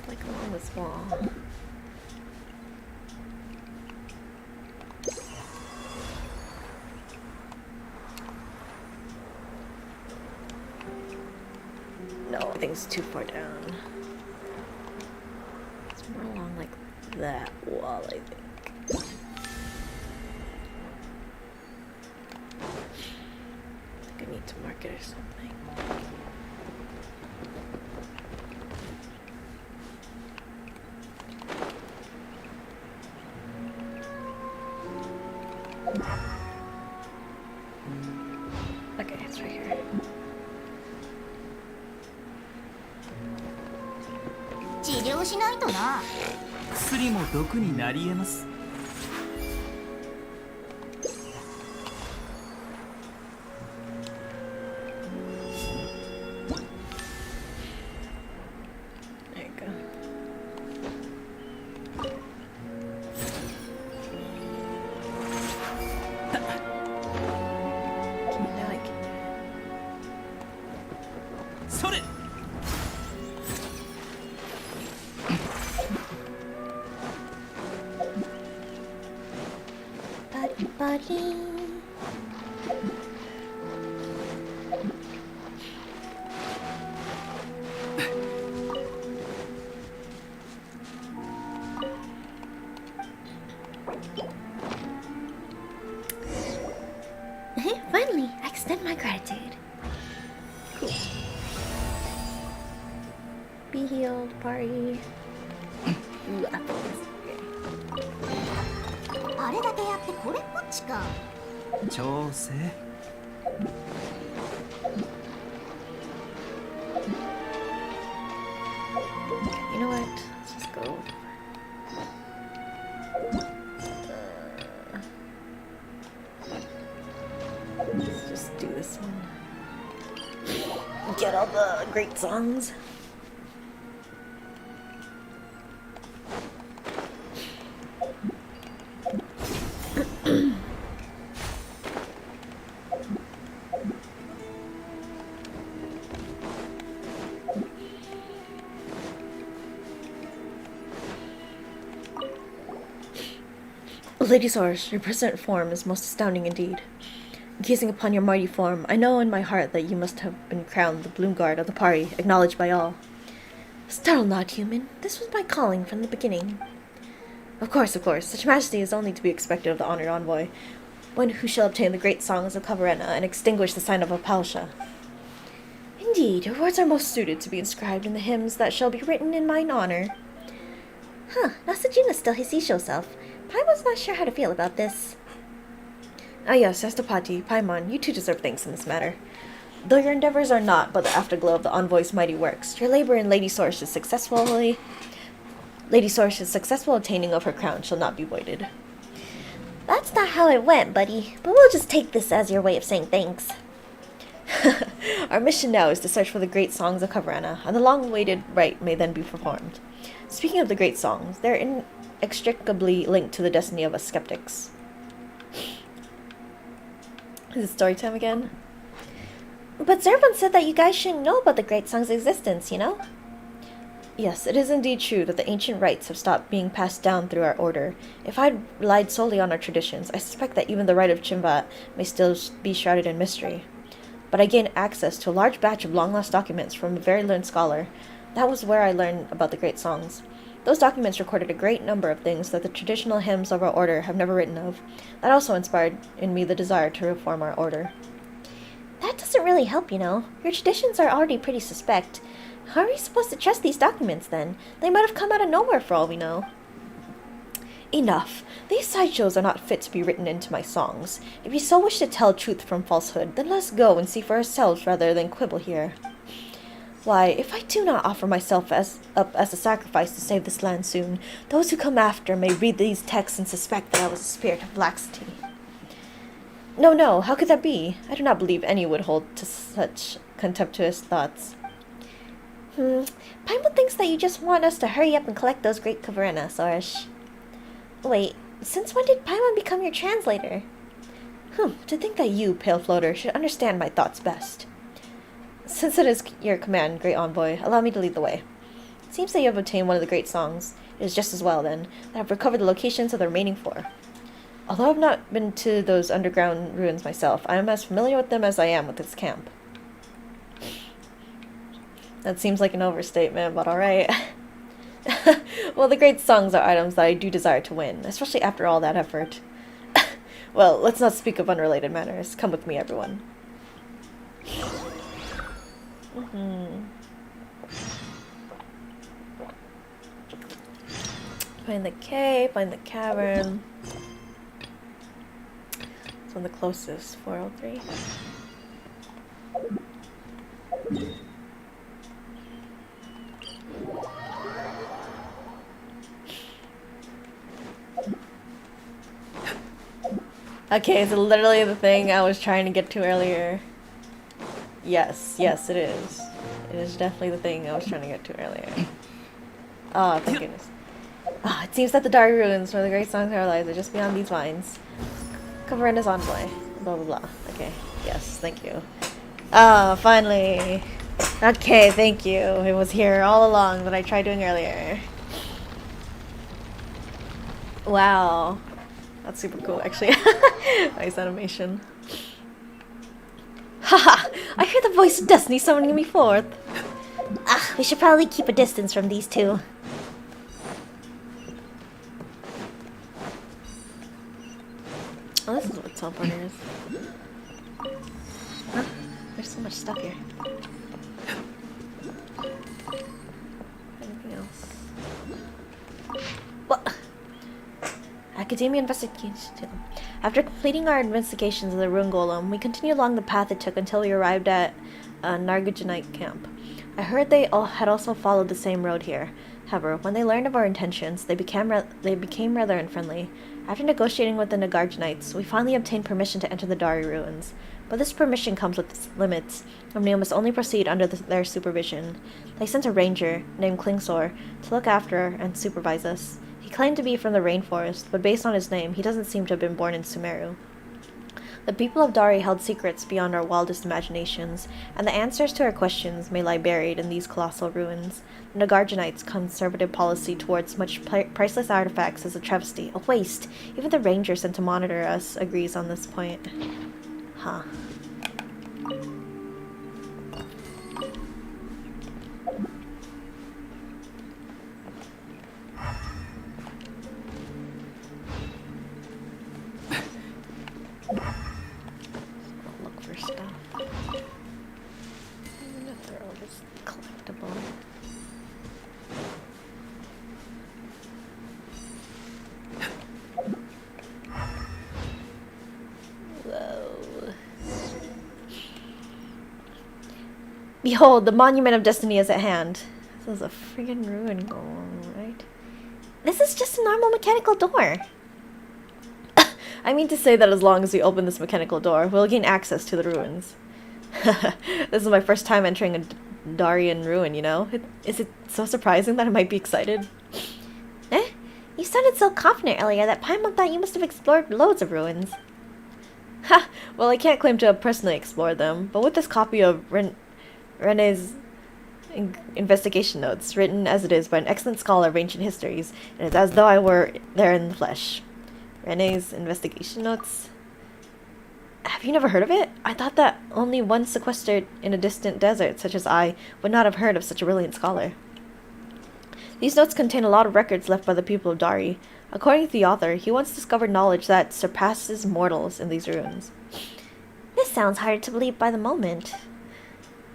like along this wall. No, I think it's too far down. It's more along like that wall, I think. I think I need to mark it or something. Okay, it's right here. 治療しないとな。薬も毒になり得ます There you go. Okay, now I can. それ Pari Pari. Finally, I extend my gratitude. Cool. Be healed, Pari. Ooh, apples. Okay. あれだけやってこれっぽっちか。調整 You know what? Let's just go. Let's just do this one. Get all the great songs. Lady Source, your present form is most astounding indeed. Gazing upon your mighty form, I know in my heart that you must have been crowned the Bloom Guard of the Pari, acknowledged by all. Startle not, human. This was my calling from the beginning. Of course, such majesty is only to be expected of the honored envoy, one who shall obtain the great songs of Cavarena and extinguish the sign of Apalsha. Indeed, your words are most suited to be inscribed in the hymns that shall be written in mine honor. Nasajina's still his Isho self. Paimon's not sure how to feel about this. Ah yes, Astapati, Paimon, you too deserve thanks in this matter. Though your endeavors are not but the afterglow of the envoy's mighty works, your labor in Lady Source's successful obtaining of her crown shall not be voided. That's not how it went, buddy, but we'll just take this as your way of saying thanks. Our mission now is to search for the great songs of Cavarena, and the long-awaited rite may then be performed. Speaking of the great songs, they're inextricably linked to the destiny of us skeptics. Is it story time again? But Zervan said that you guys shouldn't know about the great song's existence, you know? Yes, it is indeed true that the ancient rites have stopped being passed down through our order. If I'd relied solely on our traditions, I suspect that even the rite of Chimvat may still be shrouded in mystery. But I gained access to a large batch of long-lost documents from a very learned scholar. That was where I learned about the great songs. Those documents recorded a great number of things that the traditional hymns of our order have never written of. That also inspired in me the desire to reform our order. That doesn't really help, you know. Your traditions are already pretty suspect. How are we supposed to trust these documents, then? They might have come out of nowhere for all we know. Enough. These sideshows are not fit to be written into my songs. If you so wish to tell truth from falsehood, then let us go and see for ourselves rather than quibble here. Why, if I do not offer myself up as a sacrifice to save this land soon, those who come after may read these texts and suspect that I was a spirit of laxity. No, how could that be? I do not believe any would hold to such contemptuous thoughts. Paimon thinks that you just want us to hurry up and collect those great Cavarena, Sorish. Wait, since when did Paimon become your translator? To think that you, Pale Floater, should understand my thoughts best. Since it is your command, Great Envoy, allow me to lead the way. It seems that you have obtained one of the great songs. It is just as well, then, that I have recovered the locations of the remaining 4. Although I have not been to those underground ruins myself, I am as familiar with them as I am with this camp. That seems like an overstatement, but alright. Well, the great songs are items that I do desire to win, especially after all that effort. Well, let's not speak of unrelated matters. Come with me, everyone. Find the cave, find the cavern. It's one the closest, 403. Okay, it's literally the thing I was trying to get to earlier. Yes, it is. It is definitely the thing I was trying to get to earlier. Oh, thank goodness. Oh, it seems that the Dari Ruins, where the great songs of our lives, are just beyond these vines. Cavarena's envoy. Blah, blah, blah. Okay, yes, thank you. Ah, finally. Okay, thank you. It was here all along that I tried doing earlier. Wow. That's super cool, actually. Nice animation. Haha! I hear the voice of destiny summoning me forth. We should probably keep a distance from these two. Oh, this is what teleporter is. Huh? There's so much stuff here. Anything else? What? Academia investigation. After completing our investigations of the Ruin Golem, we continued along the path it took until we arrived at Nargajanite camp. I heard they all had also followed the same road here. However, when they learned of our intentions, they became rather unfriendly. After negotiating with the Nagarjanites, we finally obtained permission to enter the Dari ruins. But this permission comes with its limits, and we must only proceed under their supervision. They sent a ranger, named Klingsor, to look after and supervise us. He claimed to be from the rainforest, but based on his name, he doesn't seem to have been born in Sumeru. The people of Dari held secrets beyond our wildest imaginations, and the answers to our questions may lie buried in these colossal ruins. The Nagarjanites' conservative policy towards such priceless artifacts is a travesty, a waste. Even the ranger sent to monitor us agrees on this point. Huh. Look for stuff. I'm gonna throw this collectible. Whoa. Behold, the Monument of Destiny is at hand. This is a friggin' ruin golem, right? This is just a normal mechanical door. I mean to say that as long as we open this mechanical door, we'll gain access to the ruins. This is my first time entering a Darian ruin, you know? Is it so surprising that I might be excited? Eh? You sounded so confident earlier that Paimon thought you must have explored loads of ruins. Ha! Well, I can't claim to have personally explored them, but with this copy of Rene's investigation notes, written as it is by an excellent scholar of ancient histories, and it's as though I were there in the flesh. Rene's investigation notes? Have you never heard of it? I thought that only one sequestered in a distant desert such as I would not have heard of such a brilliant scholar. These notes contain a lot of records left by the people of Dari. According to the author, he once discovered knowledge that surpasses mortals in these ruins. This sounds hard to believe by the moment.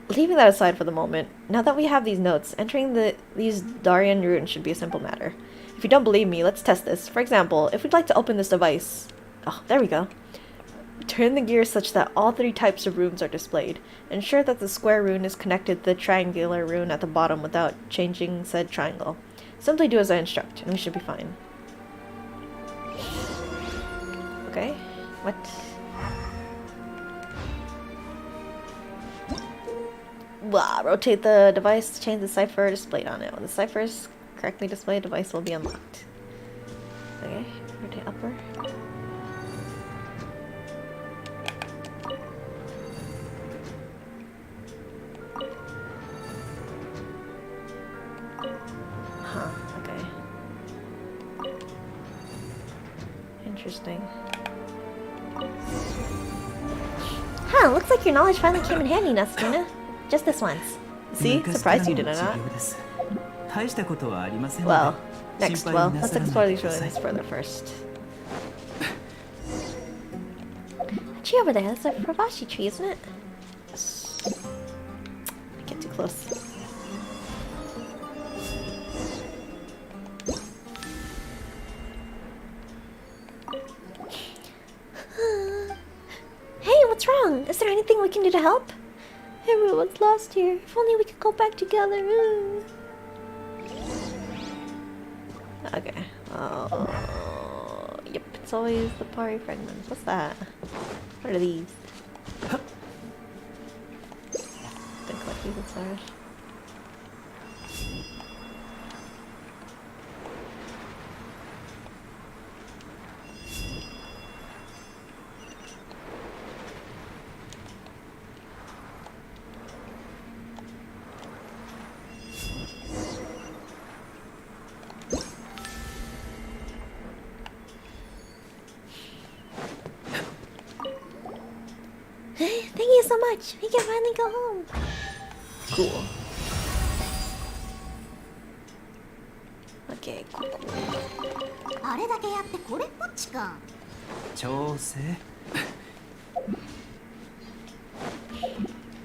Leaving that aside for the moment, now that we have these notes, entering these Darian ruins should be a simple matter. If you don't believe me, let's test this. For example, if we'd like to open this device... Oh, there we go. Turn the gear such that all three types of runes are displayed. Ensure that the square rune is connected to the triangular rune at the bottom without changing said triangle. Simply do as I instruct, and we should be fine. Okay. What? Wow, rotate the device to change the cipher displayed on it. When the cipher is correctly displayed, the device will be unlocked. Okay, rotate upward. Huh, okay. Interesting. Huh, looks like your knowledge finally came in handy, Nasuna. Just this once. See? Surprised you did or not? Well, next, let's explore these ruins further first. That tree over there, that's a Fravashi tree, isn't it? I get too close. Hey, what's wrong? Is there anything we can do to help? Everyone's lost here. If only we could go back together. Okay. Oh, yep, it's always the Pari fragments. What's that? What are these? Don't collect these, it's ours. Thank you so much. We can finally go home. Cool. Okay, cool. あれだけやってこれっぽっちか。調整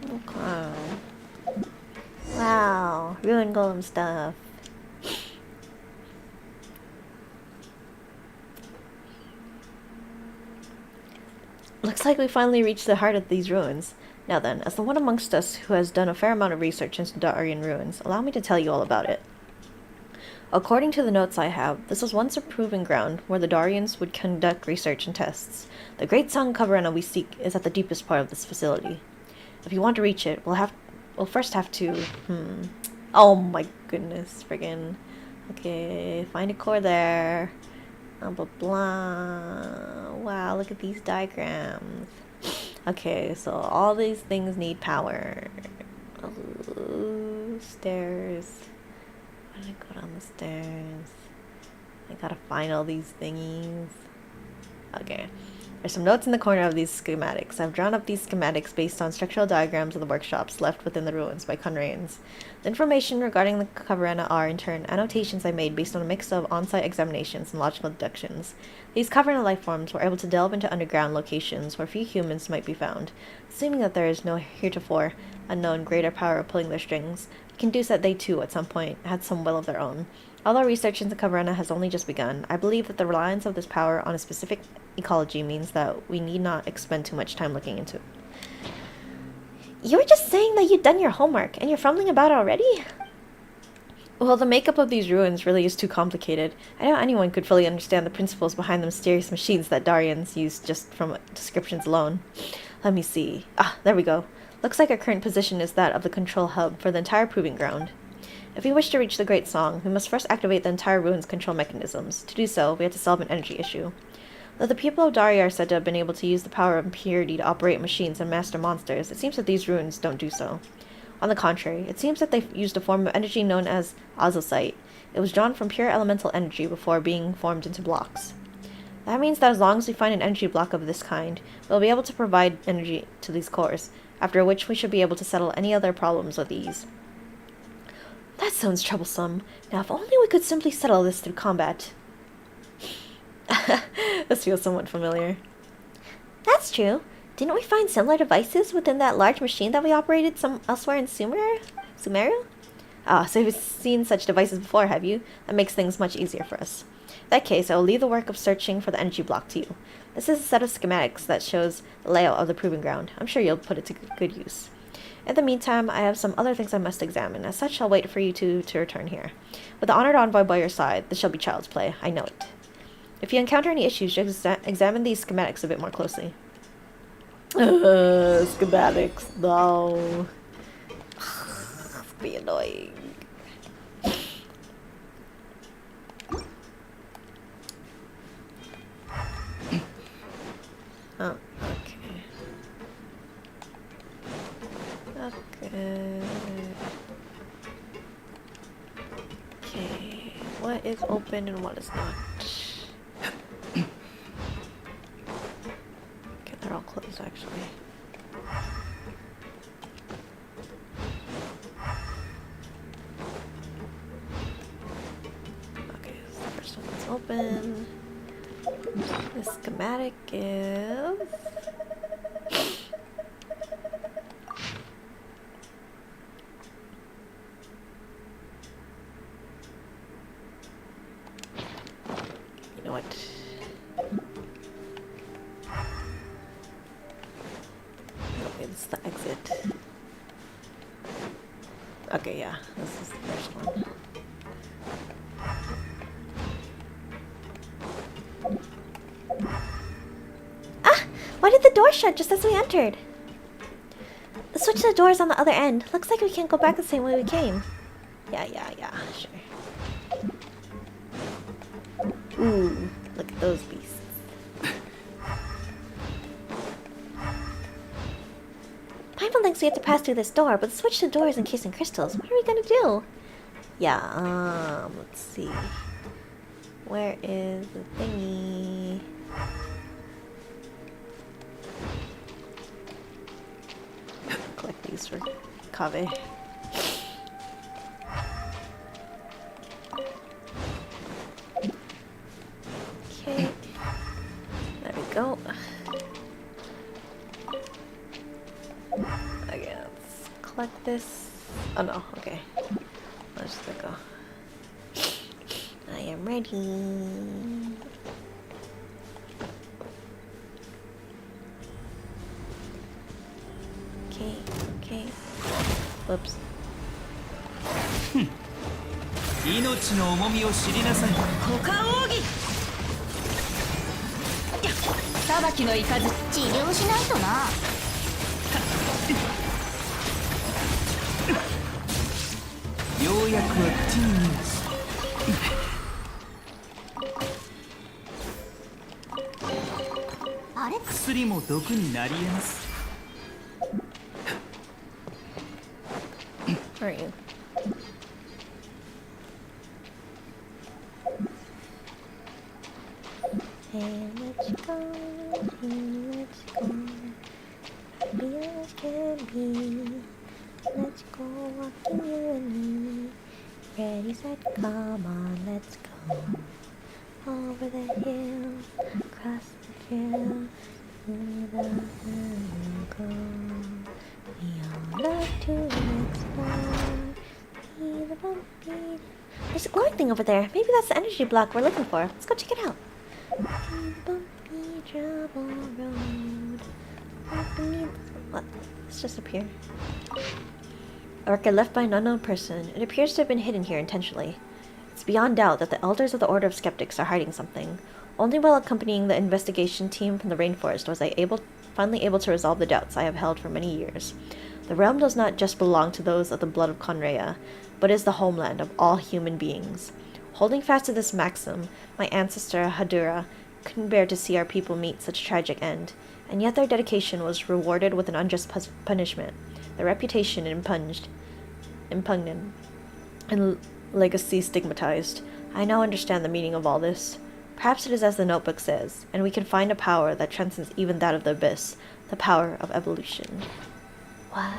Okay. Wow, ruin golem stuff. Looks like we finally reached the heart of these ruins. Now then, as the one amongst us who has done a fair amount of research into Darian ruins, allow me to tell you all about it. According to the notes I have, this was once a proving ground where the Darians would conduct research and tests. The great Sun Coverena we seek is at the deepest part of this facility. If you want to reach it, we'll first have to... Oh my goodness, friggin'. Okay, find a core there. Blah blah blah. Wow, look at these diagrams. Okay, so all these things need power. Oh, stairs. How do I go down the stairs? I gotta find all these thingies. Okay. There's some notes in the corner of these schematics. I've drawn up these schematics based on structural diagrams of the workshops left within the ruins by Conrains. The information regarding the Caverna are, in turn, annotations I made based on a mix of on-site examinations and logical deductions. These Caverna lifeforms were able to delve into underground locations where few humans might be found. Assuming that there is no heretofore unknown greater power of pulling their strings, I can deduce that they too, at some point, had some will of their own. Although research into Caverna has only just begun, I believe that the reliance of this power on a specific ecology means that we need not expend too much time looking into it. You were just saying that you'd done your homework, and you're fumbling about already? Well, the makeup of these ruins really is too complicated. I doubt anyone could fully understand the principles behind the mysterious machines that Darians use just from descriptions alone. Let me see. Ah, there we go. Looks like our current position is that of the control hub for the entire proving ground. If we wish to reach the Great Song, we must first activate the entire ruin's control mechanisms. To do so, we have to solve an energy issue. Though the people of Daria are said to have been able to use the power of impurity to operate machines and master monsters, it seems that these ruins don't do so. On the contrary, it seems that they used a form of energy known as azosite. It was drawn from pure elemental energy before being formed into blocks. That means that as long as we find an energy block of this kind, we'll be able to provide energy to these cores, after which we should be able to settle any other problems with ease. That sounds troublesome. Now, if only we could simply settle this through combat. This feels somewhat familiar. That's true. Didn't we find similar devices within that large machine that we operated elsewhere in Sumeru? Ah, so you've seen such devices before, have you? That makes things much easier for us. In that case, I will leave the work of searching for the energy block to you. This is a set of schematics that shows the layout of the proving ground. I'm sure you'll put it to good use. In the meantime, I have some other things I must examine. As such, I'll wait for you to return here. With the honored envoy by your side, this shall be child's play. I know it. If you encounter any issues, just examine these schematics a bit more closely. Schematics, no. It's be annoying. Oh, okay. Okay. Okay. What is open and what is not? Okay, they're all closed actually. Okay, so the first one's open. The schematic is... You know what? Okay, this is the exit. Okay, yeah, this is the first one. Why did the door shut just as we entered? The switch to the door is on the other end. Looks like we can't go back the same way we came. Yeah, sure. Ooh, look at those beasts. Paimon thinks we have to pass through this door, but the switch to the door is encased in crystals. What are we gonna do? Yeah, let's see. Where is the thingy? Collect these for Kave. Okay. There we go. Okay, let's collect this. Oh no, okay. Let's just go. I am ready. Okay. Whoops. 命の重みを知りなさい。股間奥義裁きのいかず治療しないとな。ようやくは口に入る。薬も毒になり得ます。 Where are you? Hey, let's go. Hey, let's go. Be as can be. Let's go walking you and me. Ready, set, come on, let's go. Over the hill, across the trail, through the go. We all love to explore. Be the bumpy. There's a glowing thing over there. Maybe that's the energy block we're looking for. Let's go check it out. Be the bumpy trouble road. What? Let's just appear. A record left by an unknown person. It appears to have been hidden here intentionally. It's beyond doubt that the elders of the Order of Skeptics are hiding something. Only while accompanying the investigation team from the rainforest was I finally able to resolve the doubts I have held for many years. The realm does not just belong to those of the blood of Conrea, but is the homeland of all human beings. Holding fast to this maxim, my ancestor Hadura couldn't bear to see our people meet such a tragic end, and yet their dedication was rewarded with an unjust punishment. Their reputation impugned, and legacy stigmatized. I now understand the meaning of all this. Perhaps it is as the notebook says, and we can find a power that transcends even that of the abyss, the power of evolution. What,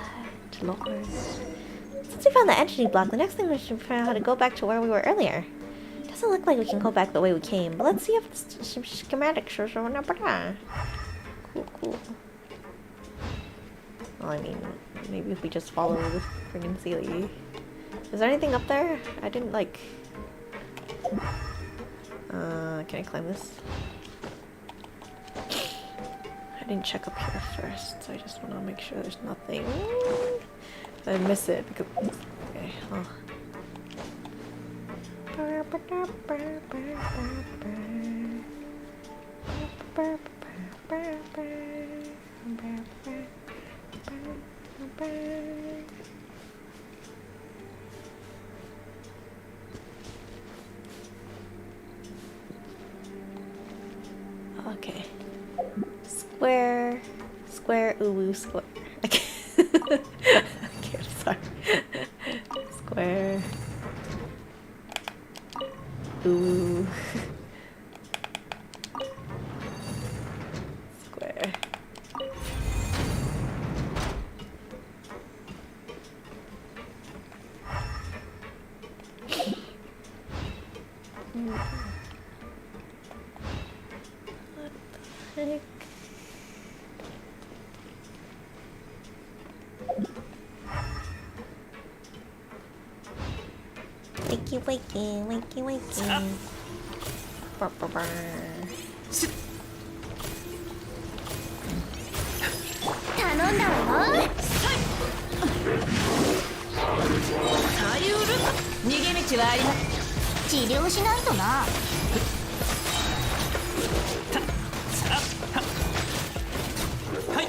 Lord? Since we found the energy block, the next thing we should figure out how to go back to where we were earlier. It doesn't look like we can go back the way we came, but let's see if some schematic shows or whatever. Cool. Well, I mean, maybe if we just follow the friggin' Sealy. Is there anything up there? I didn't like... can I climb this? I didn't check up here first, so I just want to make sure there's nothing. If I miss it, because... Okay, oh. Okay. Square, ooh, square. Okay, sorry. Square. Ooh. Square. What the heck? Wakey. Brr. 頼んだわよ。左右ルク逃げ道はあります。治療しないとな。はい。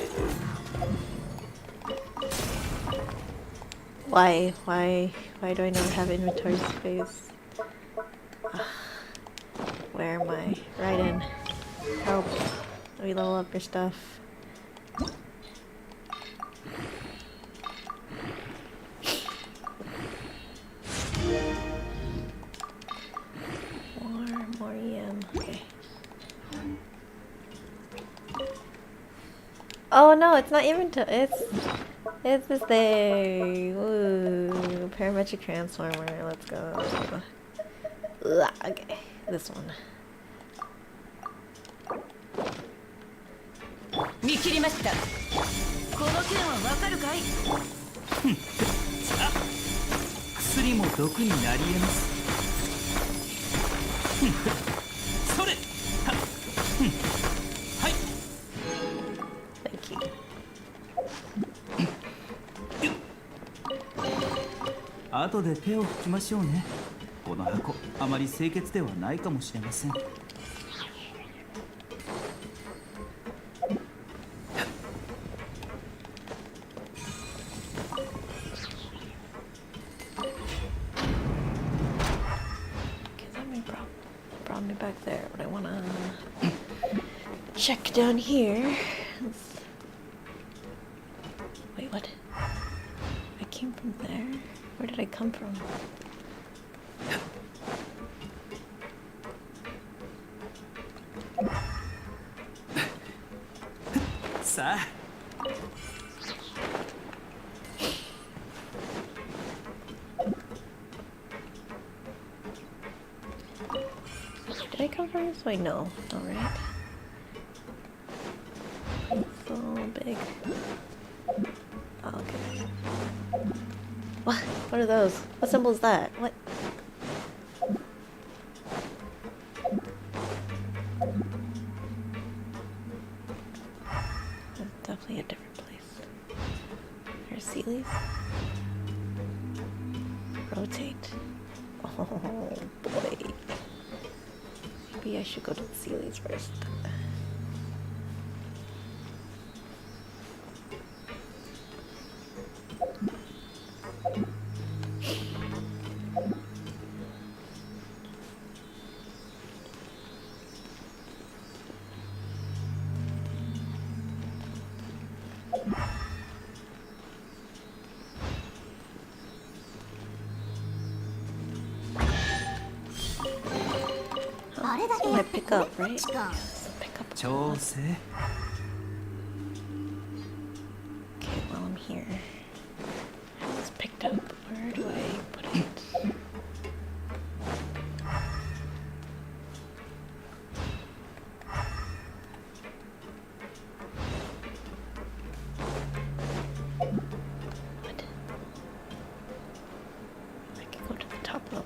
Why do I never have inventory space? Ugh. Where am I? Right in. Help. Let me level up your stuff. More EM. Okay. Oh no, it's not inventory. It's this thing. Ooh, parametric transformer. Let's go. Okay, this one. 見切りました。この件はわかるかい？薬も毒になり得ます。それ。はい。 Thank you. 後で手を拭きましょうね。この箱あまり清潔ではないかもしれません。 Brought me back there, but I wanna check down here. There? Where did I come from? Sa. Did I come from this way? No. Alright. So big. Oh, okay. What are those? What symbol is that? What? That's definitely a different place. There's Sealy's. Rotate. Oh boy. Maybe I should go to the Sealy's first. So I pick up, right? Yeah, so pick up. 調整 Okay, while I'm here. It's picked up. Where do I put it? What? I can go to the top level.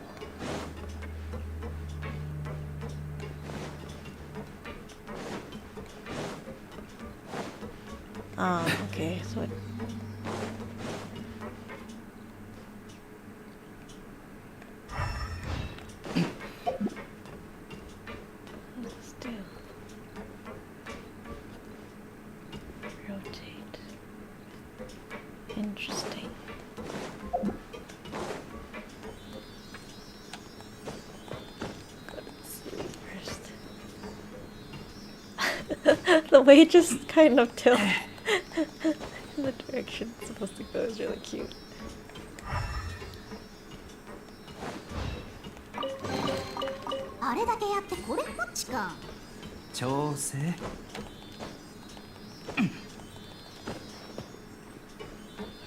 Okay, so it... What does this do? Rotate. Interesting. Go to the ceiling first. The way it just kind of tilts in the direction it's supposed to go is really cute. あれだけやってこれっぽっちか。調整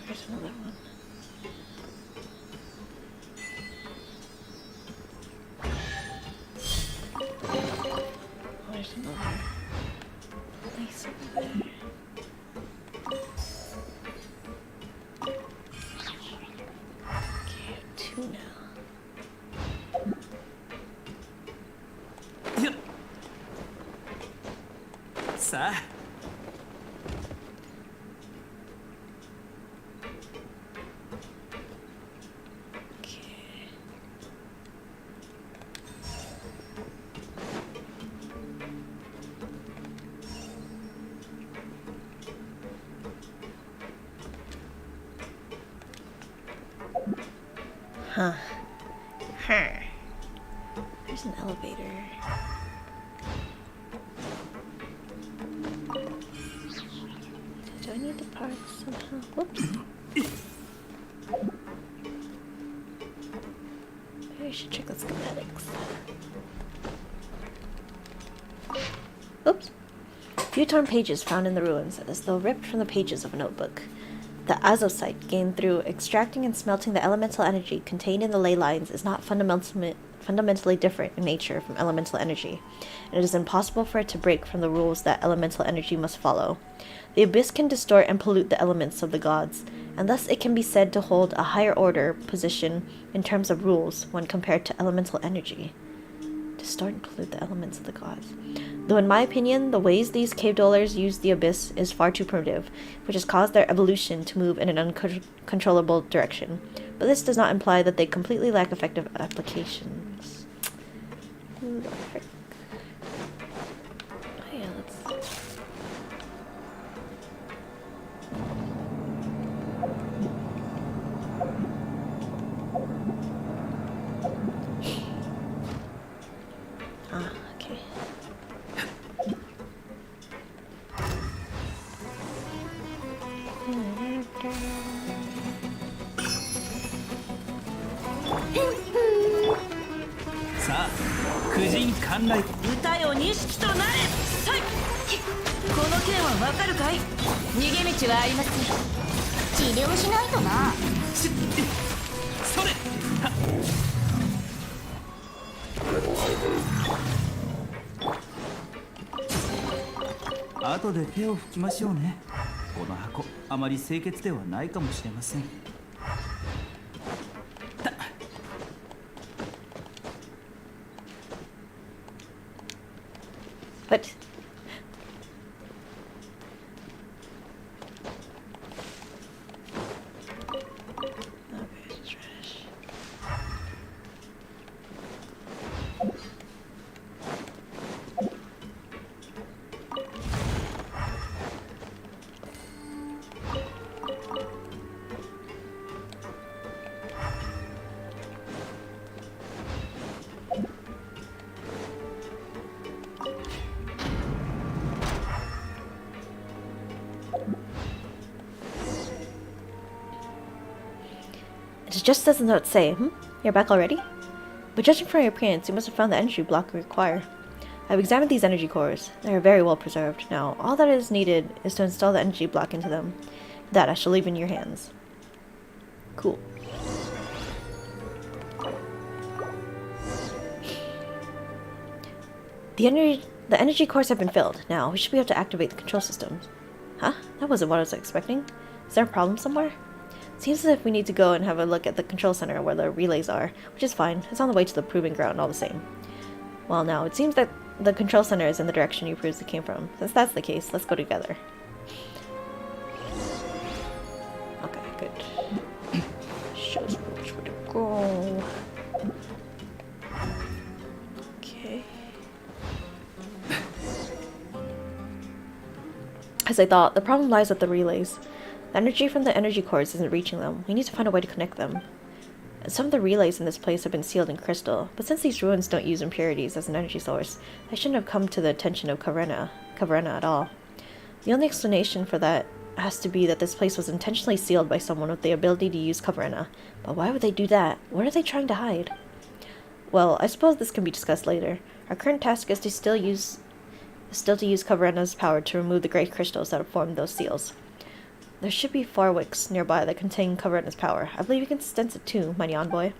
There's another one. Oh, there's another place over there. Okay, I have two now. よっさあ Okay. Huh. There's an elevator. Do I need to park somehow? Whoops. Maybe I should check the schematics. Oops. Few torn pages found in the ruins, as though ripped from the pages of a notebook. The azosite gained through extracting and smelting the elemental energy contained in the ley lines is not fundamentally different in nature from elemental energy, and it is impossible for it to break from the rules that elemental energy must follow. The abyss can distort and pollute the elements of the gods, and thus it can be said to hold a higher order position in terms of rules when compared to elemental energy. Distort and pollute the elements of the gods. Though in my opinion, the ways these cave dwellers use the abyss is far too primitive, which has caused their evolution to move in an uncontrollable direction. But this does not imply that they completely lack effective applications. Who the frick? Oh yeah, let's... Ah, okay. さあ苦尽甘来。歌よ錦となれ。さい。この剣はわかるかい。逃げ道はありません。治療しないとな。それ後で手を拭きましょうね。この箱あまり清潔ではないかもしれません。What? Okay, trash. It just as the notes say. You're back already? But judging from your appearance, you must have found the energy block you require. I've examined these energy cores. They are very well preserved. Now, all that is needed is to install the energy block into them. That I shall leave in your hands. Cool. The energy cores have been filled. Now, we should be able to activate the control systems. Huh? That wasn't what I was expecting. Is there a problem somewhere? Seems as if we need to go and have a look at the control center where the relays are, which is fine. It's on the way to the proving ground all the same. Well, now, it seems that the control center is in the direction you proved it came from. Since that's the case, let's go together. Okay, good. Shows me which way to go. Okay. As I thought, the problem lies with the relays. The energy from the energy cores isn't reaching them. We need to find a way to connect them. Some of the relays in this place have been sealed in crystal, but since these ruins don't use impurities as an energy source, they shouldn't have come to the attention of Kaverna at all. The only explanation for that has to be that this place was intentionally sealed by someone with the ability to use Kaverna. But why would they do that? What are they trying to hide? Well, I suppose this can be discussed later. Our current task is to still to use Kaverna's power to remove the great crystals that have formed those seals. There should be Farwicks nearby that contain Kaverna's power. I believe you can sense it too, mighty envoy.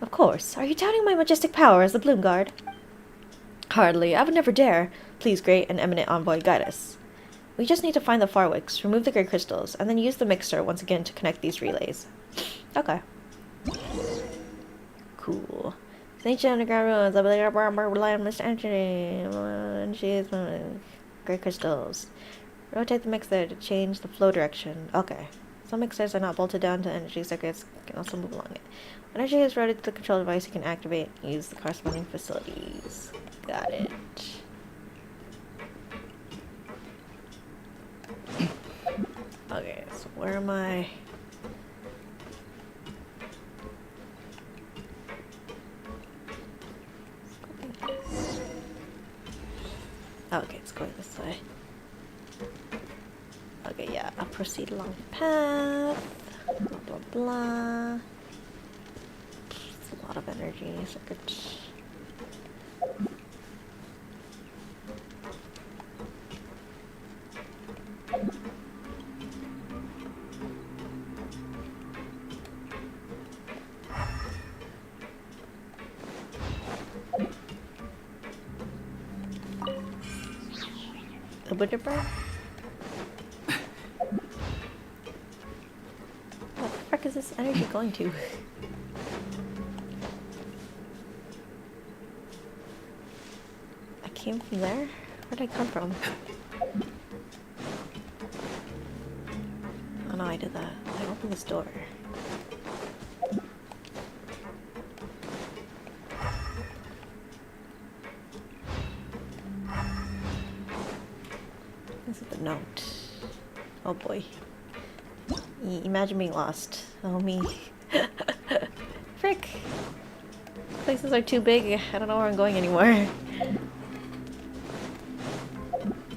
Of course. Are you doubting my majestic power as the Bloom Guard? Hardly. I would never dare. Please, great and eminent envoy, guide us. We just need to find the Farwicks, remove the great crystals, and then use the mixer once again to connect these relays. Okay. Cool. Ancient underground ruins. I believe our landless energy. Great crystals. Rotate the mixer to change the flow direction. Okay. Some mixers are not bolted down to energy circuits, can also move along it. When energy is routed to the control device, you can activate and use the corresponding facilities. Got it. Okay, so where am I? Okay, it's going this way. Okay, yeah, I'll proceed along the path. Blah, blah, blah. It's a lot of energy circuits. A butcher bird? What the frick is this energy going to? I came from there? Where'd I come from? Oh no, I did that. I opened this door. This is the note. Oh boy. Imagine being lost. Oh me. Frick! Places are too big. I don't know where I'm going anymore.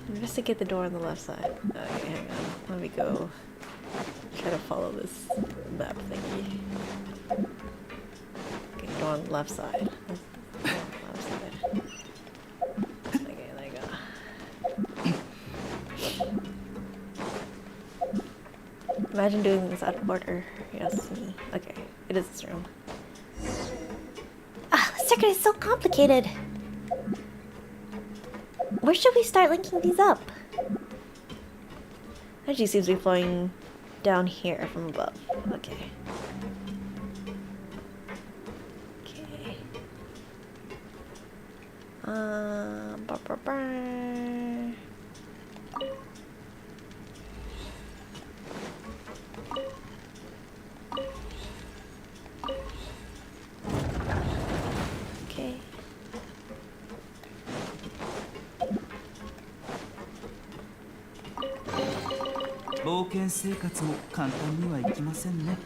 Investigate the door on the left side. Okay, hang on. Let me go try to follow this map thingy. Left side. Left side. Okay, there you go. Imagine doing this out of order. Yes, me. Okay, it is this room. Ah, the circuit is so complicated. Where should we start linking these up? Energy seems to be flowing down here from above. Okay. Okay. Ba -ba -ba. Okay. 冒険生活も簡単にはいきませんね。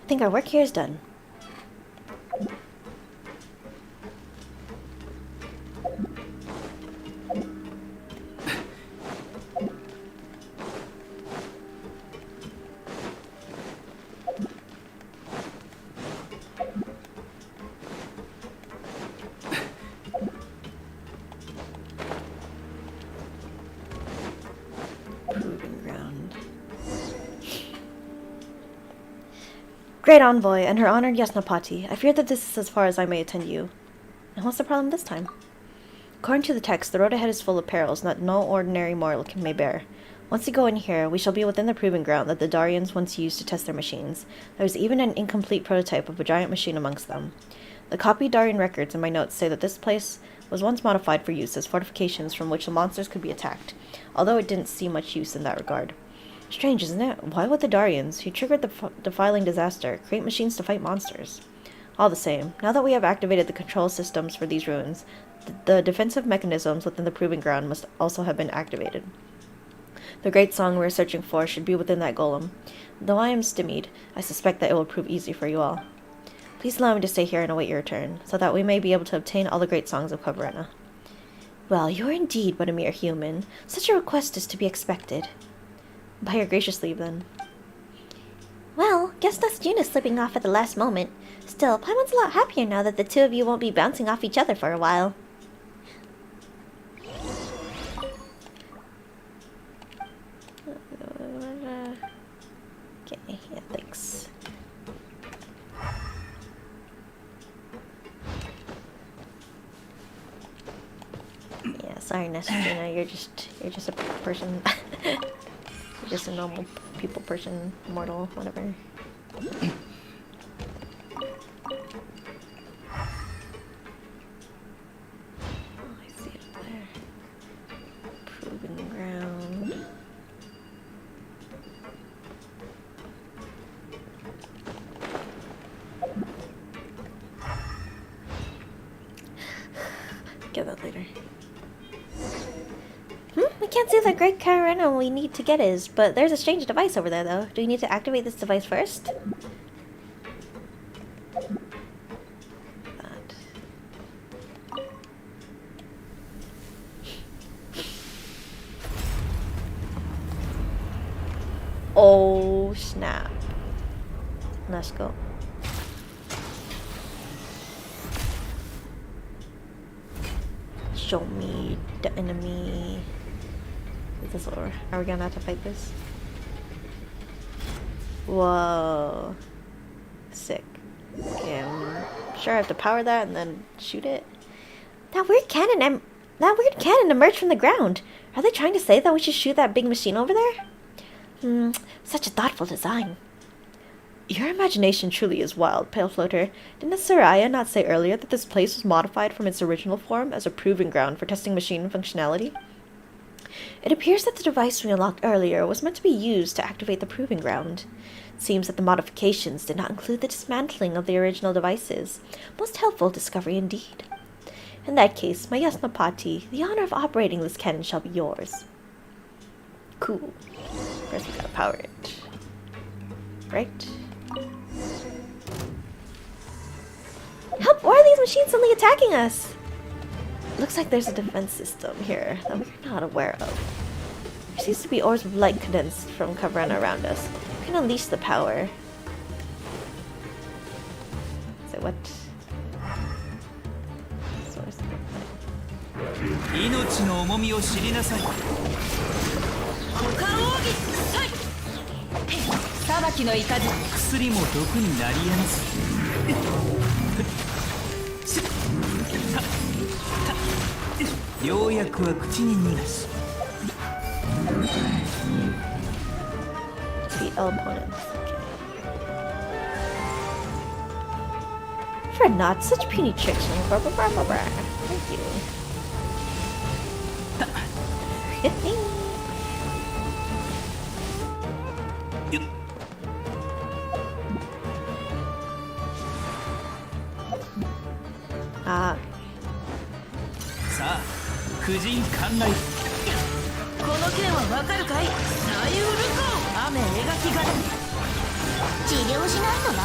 I think our work here is done. Proving ground. Great envoy and her honored Yasnapati, I fear that this is as far as I may attend you. And what's the problem this time? According to the text, the road ahead is full of perils that no ordinary mortal may bear. Once we go in here, we shall be within the proving ground that the Darians once used to test their machines. There is even an incomplete prototype of a giant machine amongst them. The copied Darian records in my notes say that this place was once modified for use as fortifications from which the monsters could be attacked, although it didn't see much use in that regard. Strange, isn't it? Why would the Darians, who triggered the defiling disaster, create machines to fight monsters? All the same, now that we have activated the control systems for these ruins, the defensive mechanisms within the proving ground must also have been activated. The great song we're searching for should be within that golem. Though I am stymied, I suspect that it will prove easy for you all. Please allow me to stay here and await your return, so that we may be able to obtain all the great songs of Kavarena. Well, you're indeed but a mere human. Such a request is to be expected. By your gracious leave, then. Well, guess that's Juna slipping off at the last moment. Still, Paimon's a lot happier now that the two of you won't be bouncing off each other for a while. Okay, yeah, thanks. Yeah, sorry, Nestorina, you're just a person. You're just a normal people person, mortal, whatever. Oh, I see it there. Proving ground. Get that later. We can't see the great Kavarena we need to get is, but there's a strange device over there, though. Do we need to activate this device first? That. Oh, snap. Let's go. Show me the enemy. Is this over? Are we gonna have to fight this? Whoa. Sick. Okay, I'm sure I have to power that and then shoot it. That weird cannon emerged from the ground. Are they trying to say that we should shoot that big machine over there? Such a thoughtful design. Your imagination truly is wild, Pale Floater. Didn't Soraya not say earlier that this place was modified from its original form as a proving ground for testing machine functionality? It appears that the device we unlocked earlier was meant to be used to activate the proving ground. It seems that the modifications did not include the dismantling of the original devices. Most helpful discovery indeed. In that case, my Yasnapati, the honor of operating this cannon shall be yours. Cool. First we gotta power it. Right? Help! Why are these machines suddenly attacking us? Looks like there's a defense system here that we're not aware of. There seems to be orbs of light condensed from Caverna around us. We can unleash the power. So what? Source. 命の重みを知りなさい。股間奥義はい裁きの雷薬も毒になり得ます。ようやくは口に逃がし。Defeat all opponents. Okay. For not such puny tricks. Thank you. Ah. さあ、婦人観来。この剣はわかるかいサイウルコ雨描きが治療しないとな。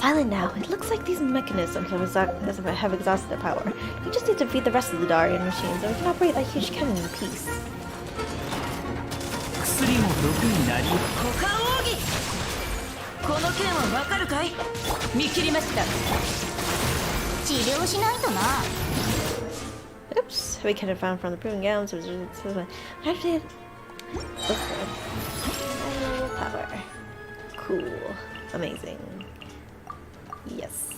Silent now. It looks like these mechanisms have exhausted their power. We just need to feed the rest of the Darian machines, and we can operate that huge cannon in peace. 薬も毒になり。股間奥義この剣はわかるかい見切りました治療しないとな。 Oops. We can have found from the proving grounds. Power. Cool. Amazing. Yes.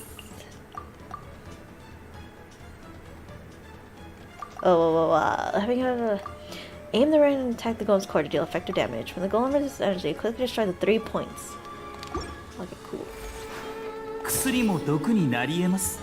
Aim the ring and attack the golem's core to deal effective damage. When the golem resists energy, quickly destroy the 3 points. Okay, cool. 薬も毒になり得ます。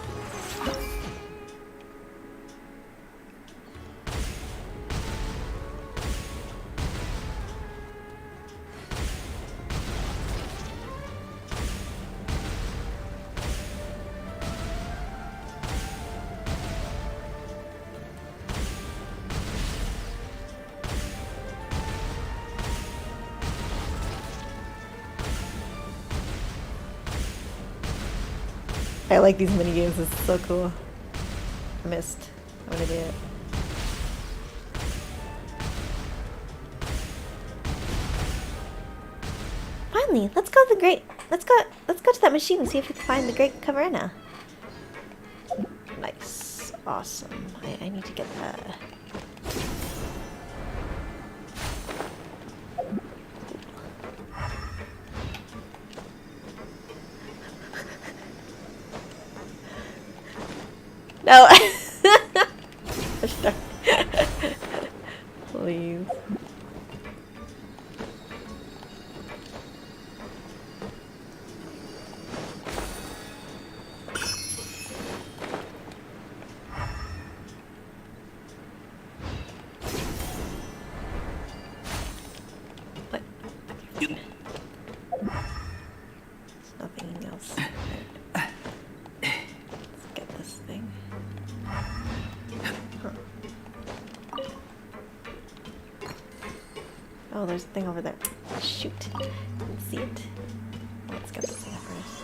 I like these mini games. This is so cool. I missed. I'm gonna do it. Finally, let's go to that machine and see if we can find the Great Caverna. Nice. Awesome. I need to get that. No. Please. Oh, there's a thing over there. Shoot. Didn't see it. Let's get this thing first.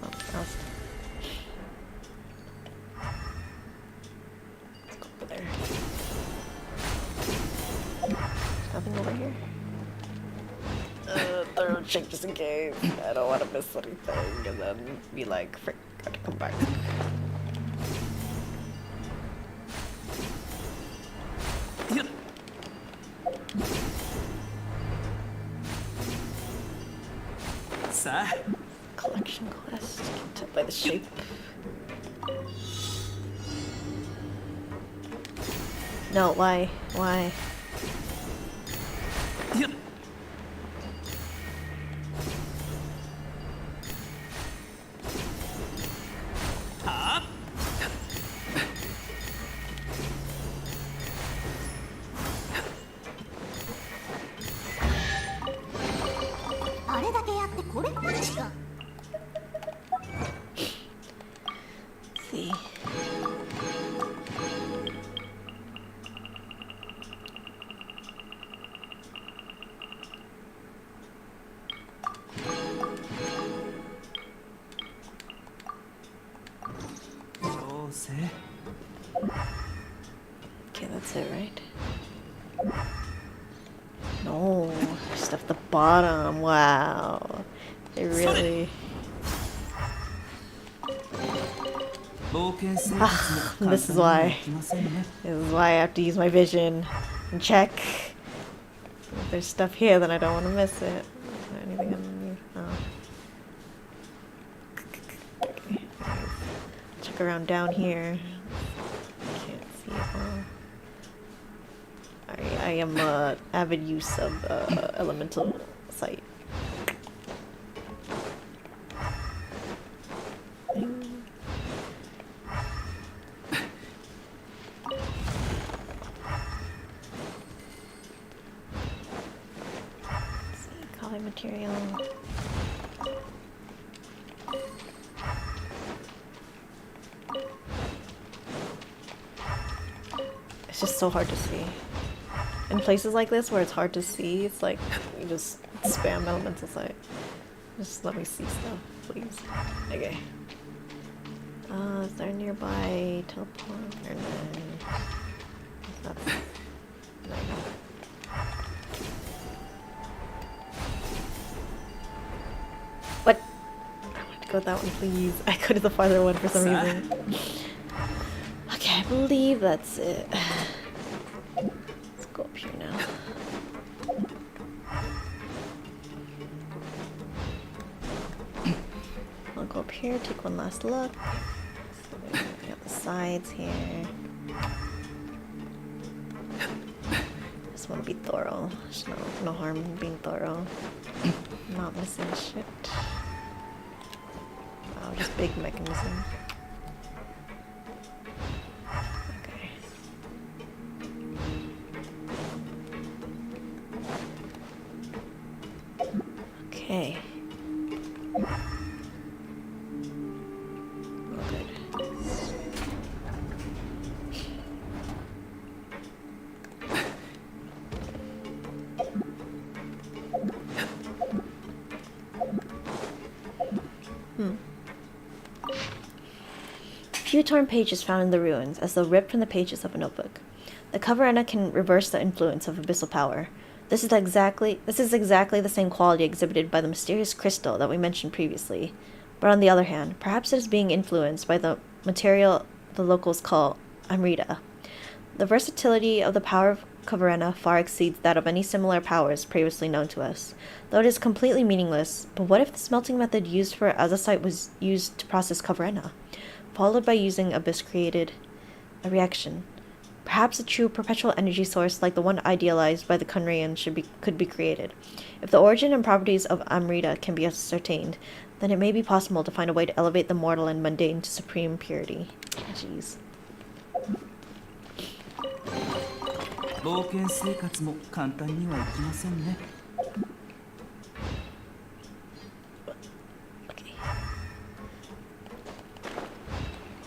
Oh, lost. Let's go over there. There's nothing over here. Third check just in case. I don't want to miss anything and then be like, frick, gotta come back. Collection quest. Can tell by the shape. No, why? Why? See. Okay, that's it, right? No, stuff at the bottom. Wow. They really. This is why. This is why I have to use my vision and check. If there's stuff here, then I don't want to miss it. Is there anything underneath? Oh. Okay. Check around down here. Can't see it well. I am avid use of elemental sight. Material. It's just so hard to see. In places like this where it's hard to see, it's like you just spam elemental sight. Just let me see stuff, please. Okay. Is there a nearby teleport? Or no? That's... No. What? I want to go with that one, please. I go to the farther one for some reason. Okay, I believe that's it. Let's go up here now. I'll go up here, take one last look. So we got the sides here. Just want to be thorough. There's no harm in being thorough. Not missing shit. Wow, just big mechanism. Okay. Okay. All good. Few torn pages found in the ruins, as though ripped from the pages of a notebook. The coverena can reverse the influence of abyssal power. This is exactly the same quality exhibited by the mysterious crystal that we mentioned previously. But on the other hand, perhaps it is being influenced by the material the locals call amrita. The versatility of the power of coverena far exceeds that of any similar powers previously known to us. Though it is completely meaningless, but what if the smelting method used for azazite was used to process coverena, followed by using abyss created a reaction? Perhaps a true perpetual energy source like the one idealized by the Kunrian could be created. If the origin and properties of amrita can be ascertained, then it may be possible to find a way to elevate the mortal and mundane to supreme purity. Jeez. 冒険生活も簡単にはいきませんね。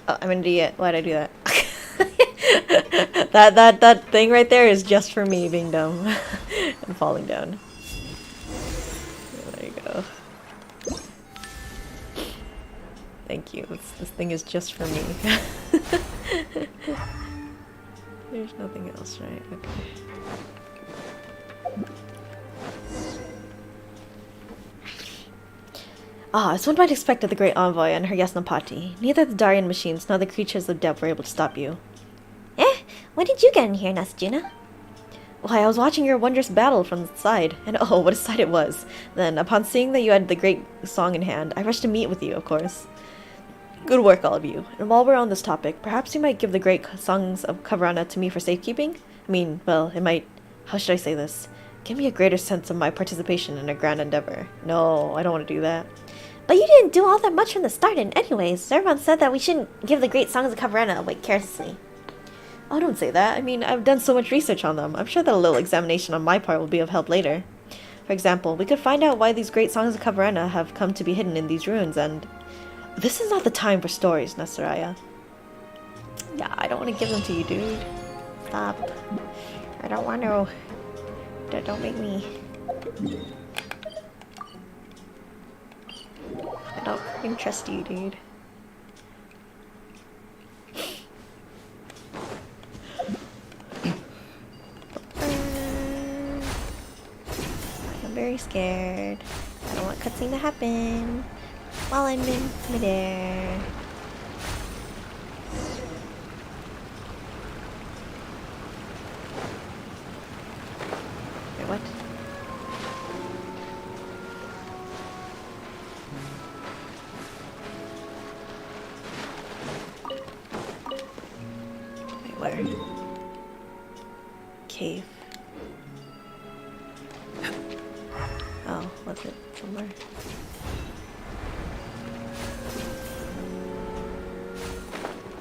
Oh, I'm an idiot. Why'd I do that? that thing right there is just for me being dumb and falling down. There you go. Thank you. This thing is just for me. There's nothing else, right? Okay. Ah, as one might expect of the Great Envoy and her Yasnapati, neither the Darien machines nor the creatures of depth were able to stop you. When did you get in here, Nasjuna? Why, I was watching your wondrous battle from the side, and oh, what a sight it was. Then, upon seeing that you had the great song in hand, I rushed to meet with you, of course. Good work, all of you. And while we're on this topic, perhaps you might give the great songs of Kavarana to me for safekeeping? I mean, well, it might... How should I say this? Give me a greater sense of my participation in a grand endeavor. No, I don't want to do that. But you didn't do all that much from the start, and anyways, everyone said that we shouldn't give the great songs of Kavarana away carelessly. Oh, don't say that. I mean, I've done so much research on them. I'm sure that a little examination on my part will be of help later. For example, we could find out why these great songs of Kavarana have come to be hidden in these ruins, and... This is not the time for stories, Nasaraya. Yeah, I don't want to give them to you, dude. Stop. I don't want to. Don't make me. I don't fucking trust you, dude. I'm very scared. I don't want cutscene to happen while I'm in midair. Wait, what? Wait, where? Cave. Oh, was it somewhere?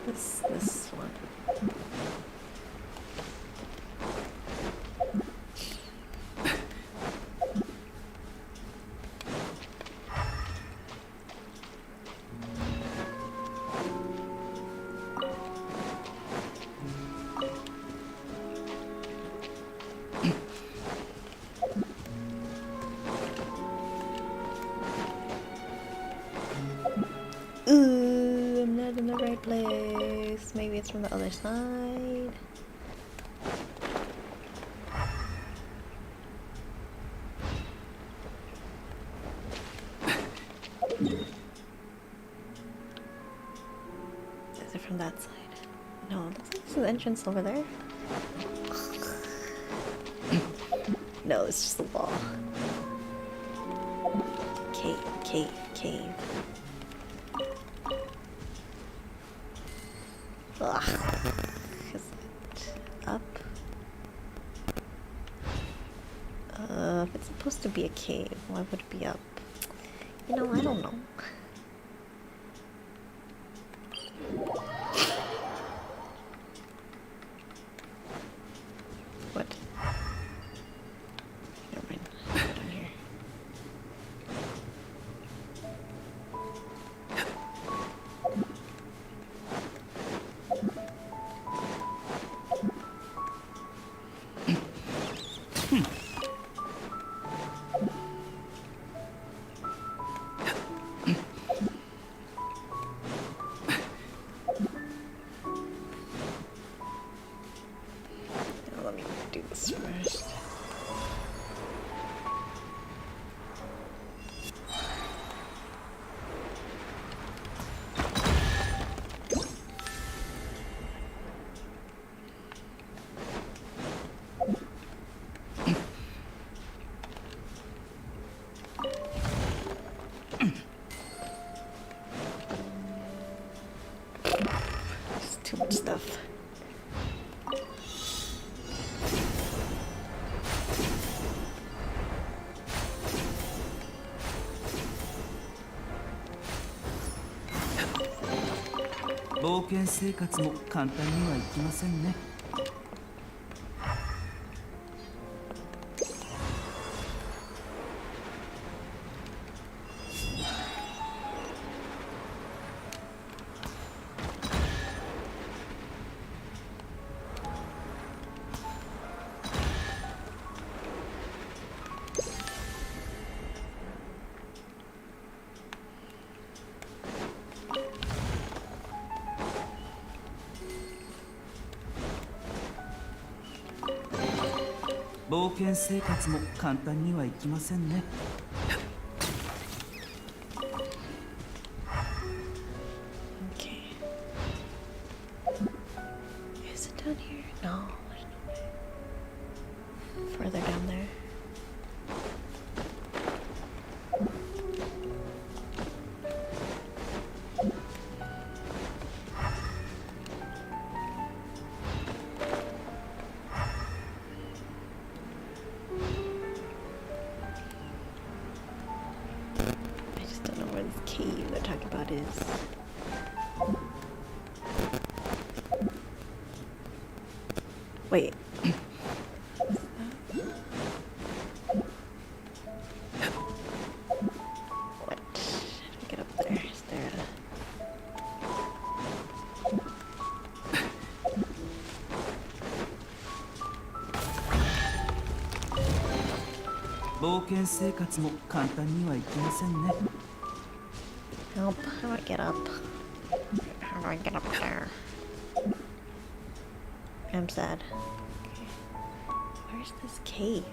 This one. Ooh, I'm not in the right place. Maybe it's from the other side. Is it from that side? No, it looks like this is the entrance over there. No, it's just the wall. Cave, cave, cave. Ugh. Is it up? If it's supposed to be a cave, why would it be up? You know, I don't know. What? Never mind. Down here. Now let me do this first. Just too much stuff.冒険生活も簡単にはいきませんね。冒険生活も簡単にはいきませんね。Okay. Is it down here? No, there's no way. Further down there. I just don't know where this cave they're talking about is. Wait. What? How do I get up there? Is there a... 冒険生活も簡単にはいきませんね。 Help, how do I get up? How do I get up there? I'm sad. Okay. Where's this cave?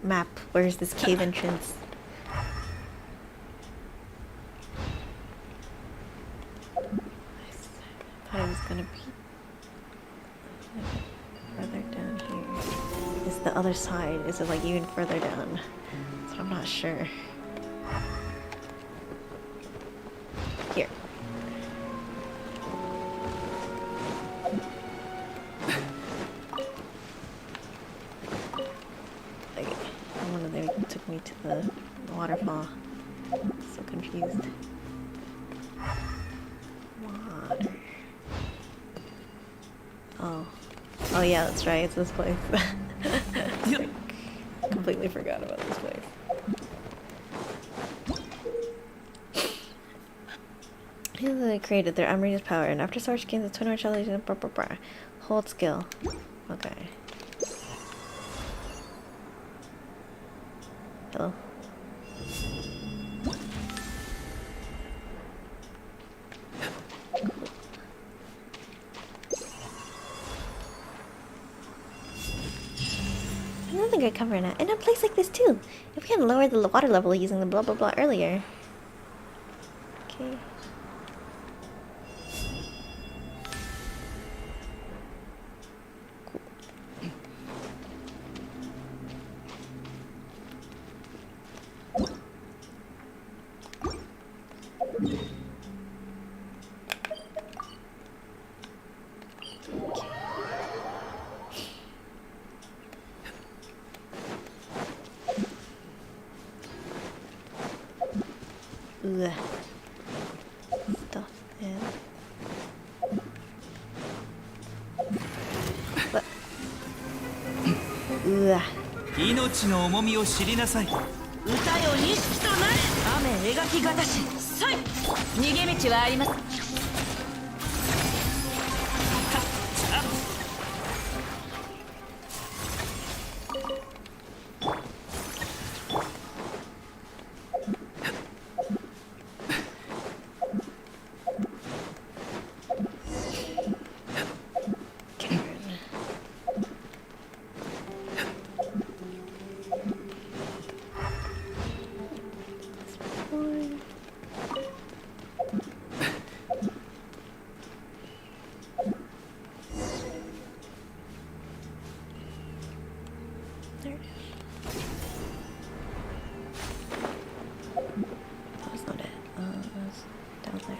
Map, where's this cave entrance? I thought it was gonna be further down here. Is the other side? Is it like even further down? So I'm not sure. Here. Like, I wonder they took me to the waterfall. So confused. Water. Oh. Oh yeah, that's right, it's this place. Like, completely forgot about this place. They created their unreadable power, and after Sarge gains the 21 challenges and blah blah blah. Hold skill. Okay. Hello. Another good cover in a place like this too. If we can lower the water level using the blah blah blah earlier. Okay. Ugh. Stuff in. What? Ugh. 命の重みを知りなさい。歌よ錦となれ雨描きがたしさい逃げ道はあります There it is. That was not it. It was down there.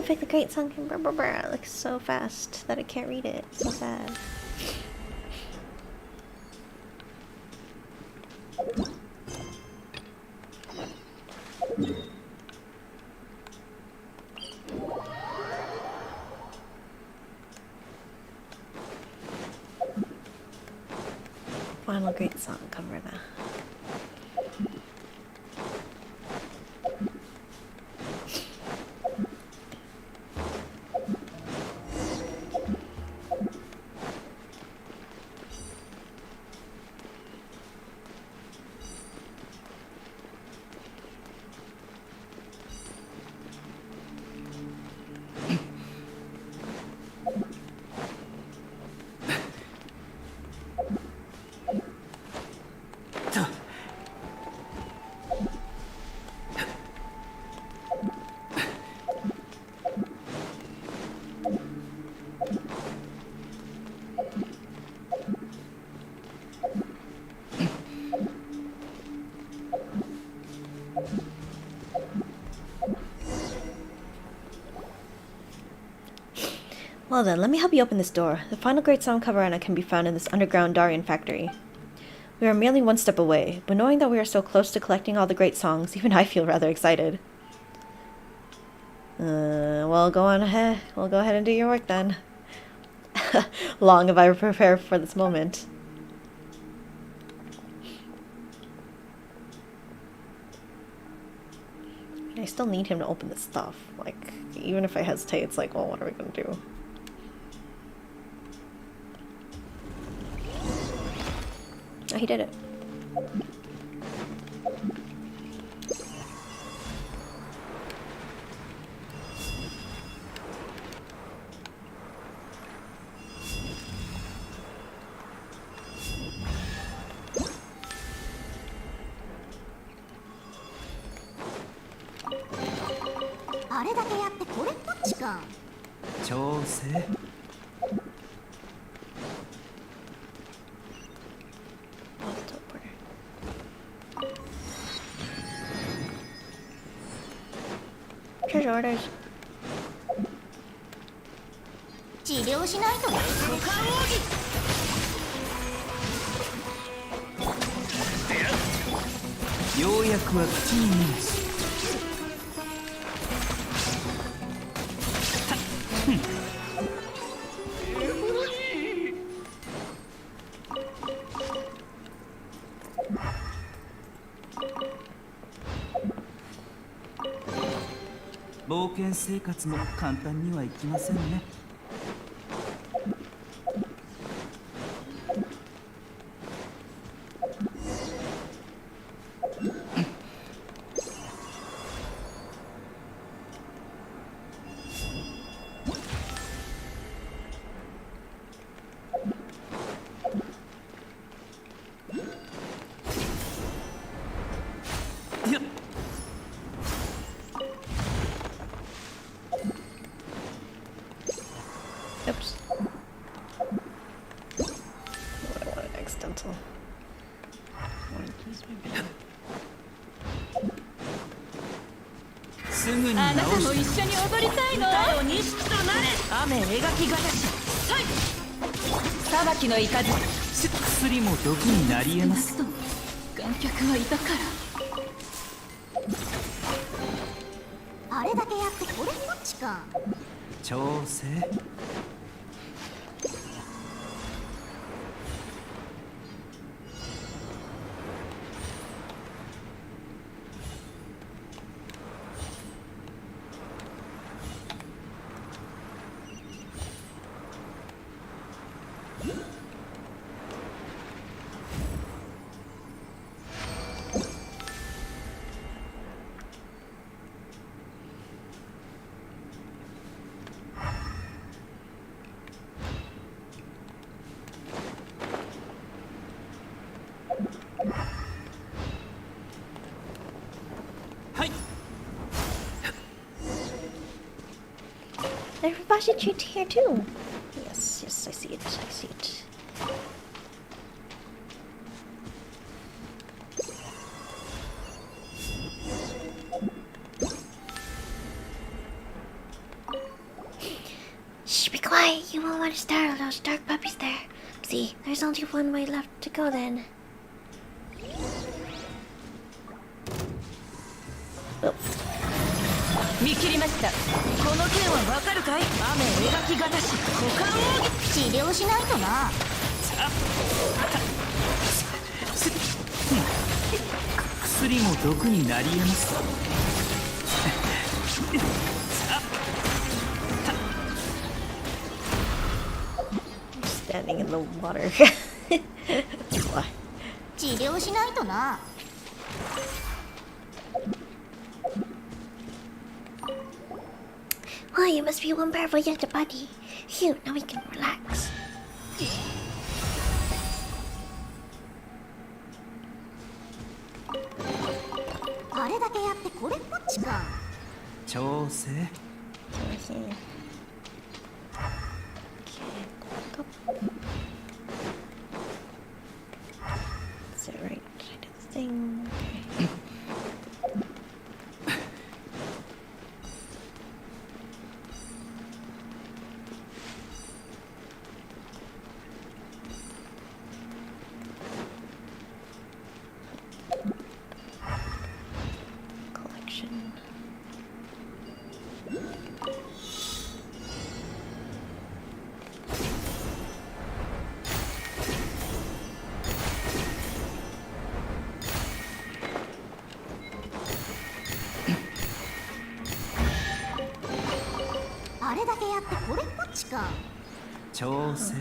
pick the great song from like so fast that I can't read it. So sad. Final great song cover now. Well then, let me help you open this door. The final great song cover Anna can be found in this underground Darien factory. We are merely one step away, but knowing that we are so close to collecting all the great songs, even I feel rather excited. Well, go on ahead. We'll go ahead and do your work then. Long have I prepared for this moment. I still need him to open this stuff. Like, even if I hesitate, it's like, well, what are we gonna do? Oh, he did it. Treasure orders. 治療しないとね。ようやくは口に見えし。冒険生活も簡単にはいきませんね。Oops. Oh, I wanted accidental. I wanted to use my video. すぐにあなた直しも一緒に踊りたいの？歌よ錦となれ。雨描きがたし。はい。裁きの雷。薬も毒になり得ます。観客はいたから。あれだけやってこれっぽっちか。調整。There's a Bashi treat here too. Yes, yes, I see it. I see it. want to startle those dark puppies there. See, there's only one way left to go then. Oh. 見切りました。この剣はわかるかい？雨描きがたし股間を治療しないとな。薬も毒になり得ます。 Standing in the water. Why? 治療しないとな。 Oh, you must be one powerful young buddy. Phew, now we can relax. あれだけやってこれっぽっちか。調整。 Is it right? Did I do this thing? Okay. Collection. Ka. 調整。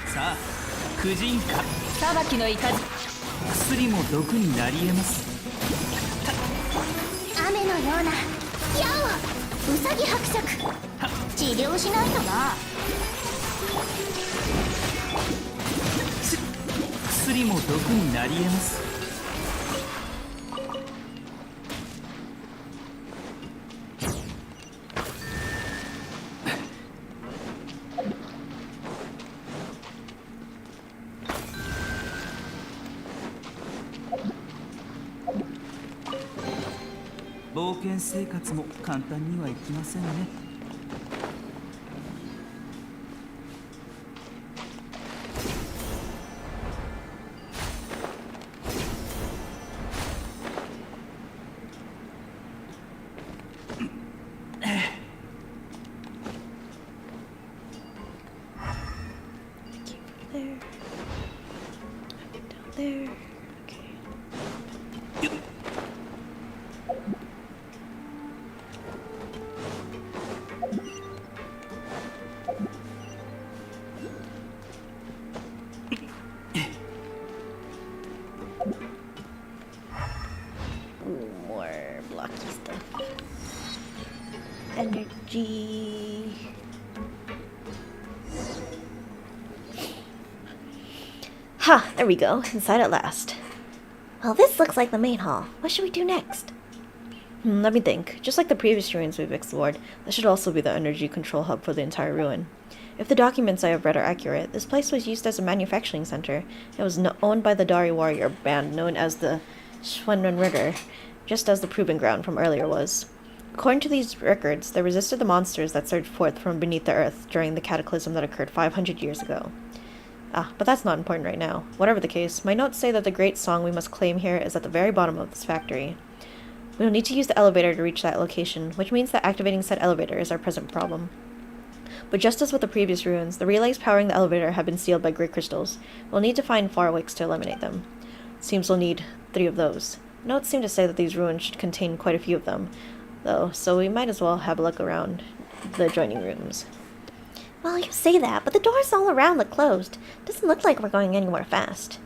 さあ、婦人科。裁きのいかず。薬も毒になり得ます。雨のような。やお、ウサギ伯爵。治療しないとな。薬も毒になり得ます。冒険生活も簡単にはいきませんね。There. Down there. More blocky stuff. Energy. Ha! There we go. Inside at last. Well, this looks like the main hall. What should we do next? Let me think. Just like the previous ruins we've explored, this should also be the energy control hub for the entire ruin. If the documents I have read are accurate, this place was used as a manufacturing center. It was owned by the Dari warrior band known as the Schwenren Ritter, just as the proving ground from earlier was. According to these records, they resisted the monsters that surged forth from beneath the earth during the cataclysm that occurred 500 years ago. Ah, but that's not important right now. Whatever the case, my notes say that the great song we must claim here is at the very bottom of this factory. We will need to use the elevator to reach that location, which means that activating said elevator is our present problem. But just as with the previous ruins, the relays powering the elevator have been sealed by great crystals. We'll need to find Farwicks to eliminate them. Seems we'll need 3 of those. Notes seem to say that these ruins should contain quite a few of them, though, so we might as well have a look around the adjoining rooms. Well, you say that, but the doors all around look closed. Doesn't look like we're going anywhere fast.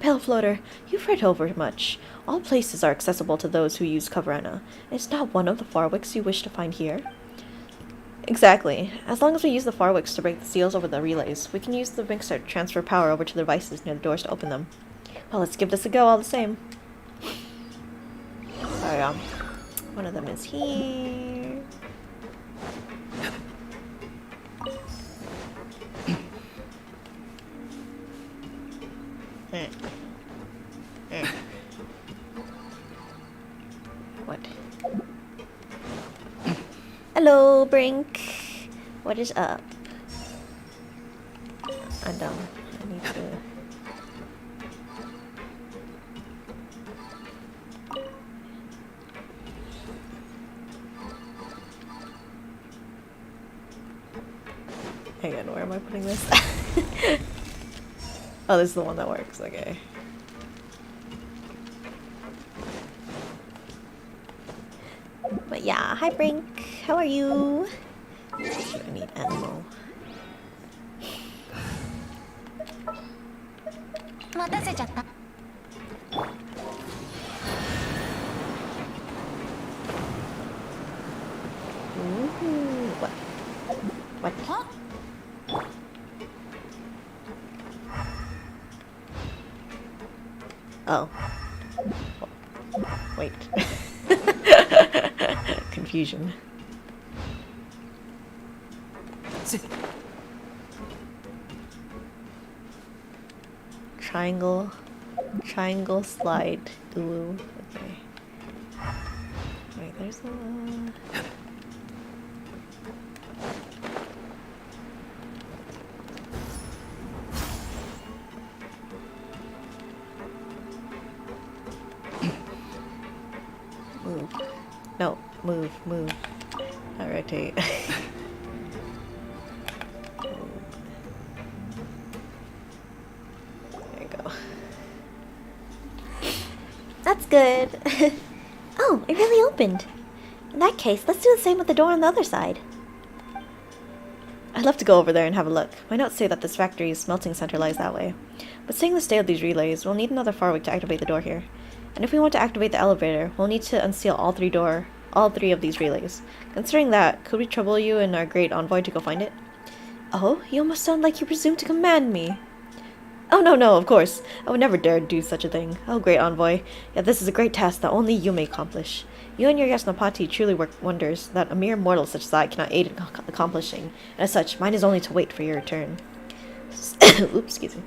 Pale Floater, you've read over much. All places are accessible to those who use Coverena. Is not one of the Farwicks you wish to find here? Exactly. As long as we use the Farwicks to break the seals over the relays, we can use the mixer to transfer power over to the devices near the doors to open them. Well, let's give this a go all the same. Sorry, one of them is here. What? Hello, Brink. What is up? I'm dumb. I need to... Hang on, where am I putting this? Oh, this is the one that works, okay. But yeah, hi Brink. How are you? I need animal. 待たせちゃった。 Ooh, what? What? Oh. Wait. Confusion. Triangle. Triangle slide. Ooh. Okay. Wait, there's a... Move. No, move, move. Not rotate. There you go. That's good. Oh, it really opened. In that case, let's do the same with the door on the other side. I'd love to go over there and have a look. My notes say that this factory's smelting center lies that way. But seeing the state of these relays, we'll need another Farwick to activate the door here. And if we want to activate the elevator, we'll need to unseal all three of these relays. Considering that, could we trouble you and our great envoy to go find it? Oh, you almost sound like you presume to command me. Oh, no, of course. I would never dare do such a thing. Oh, great envoy. Yet this is a great task that only you may accomplish. You and your Yasnapati truly work wonders that a mere mortal such as I cannot aid in accomplishing, and as such, mine is only to wait for your return. Oops, excuse me.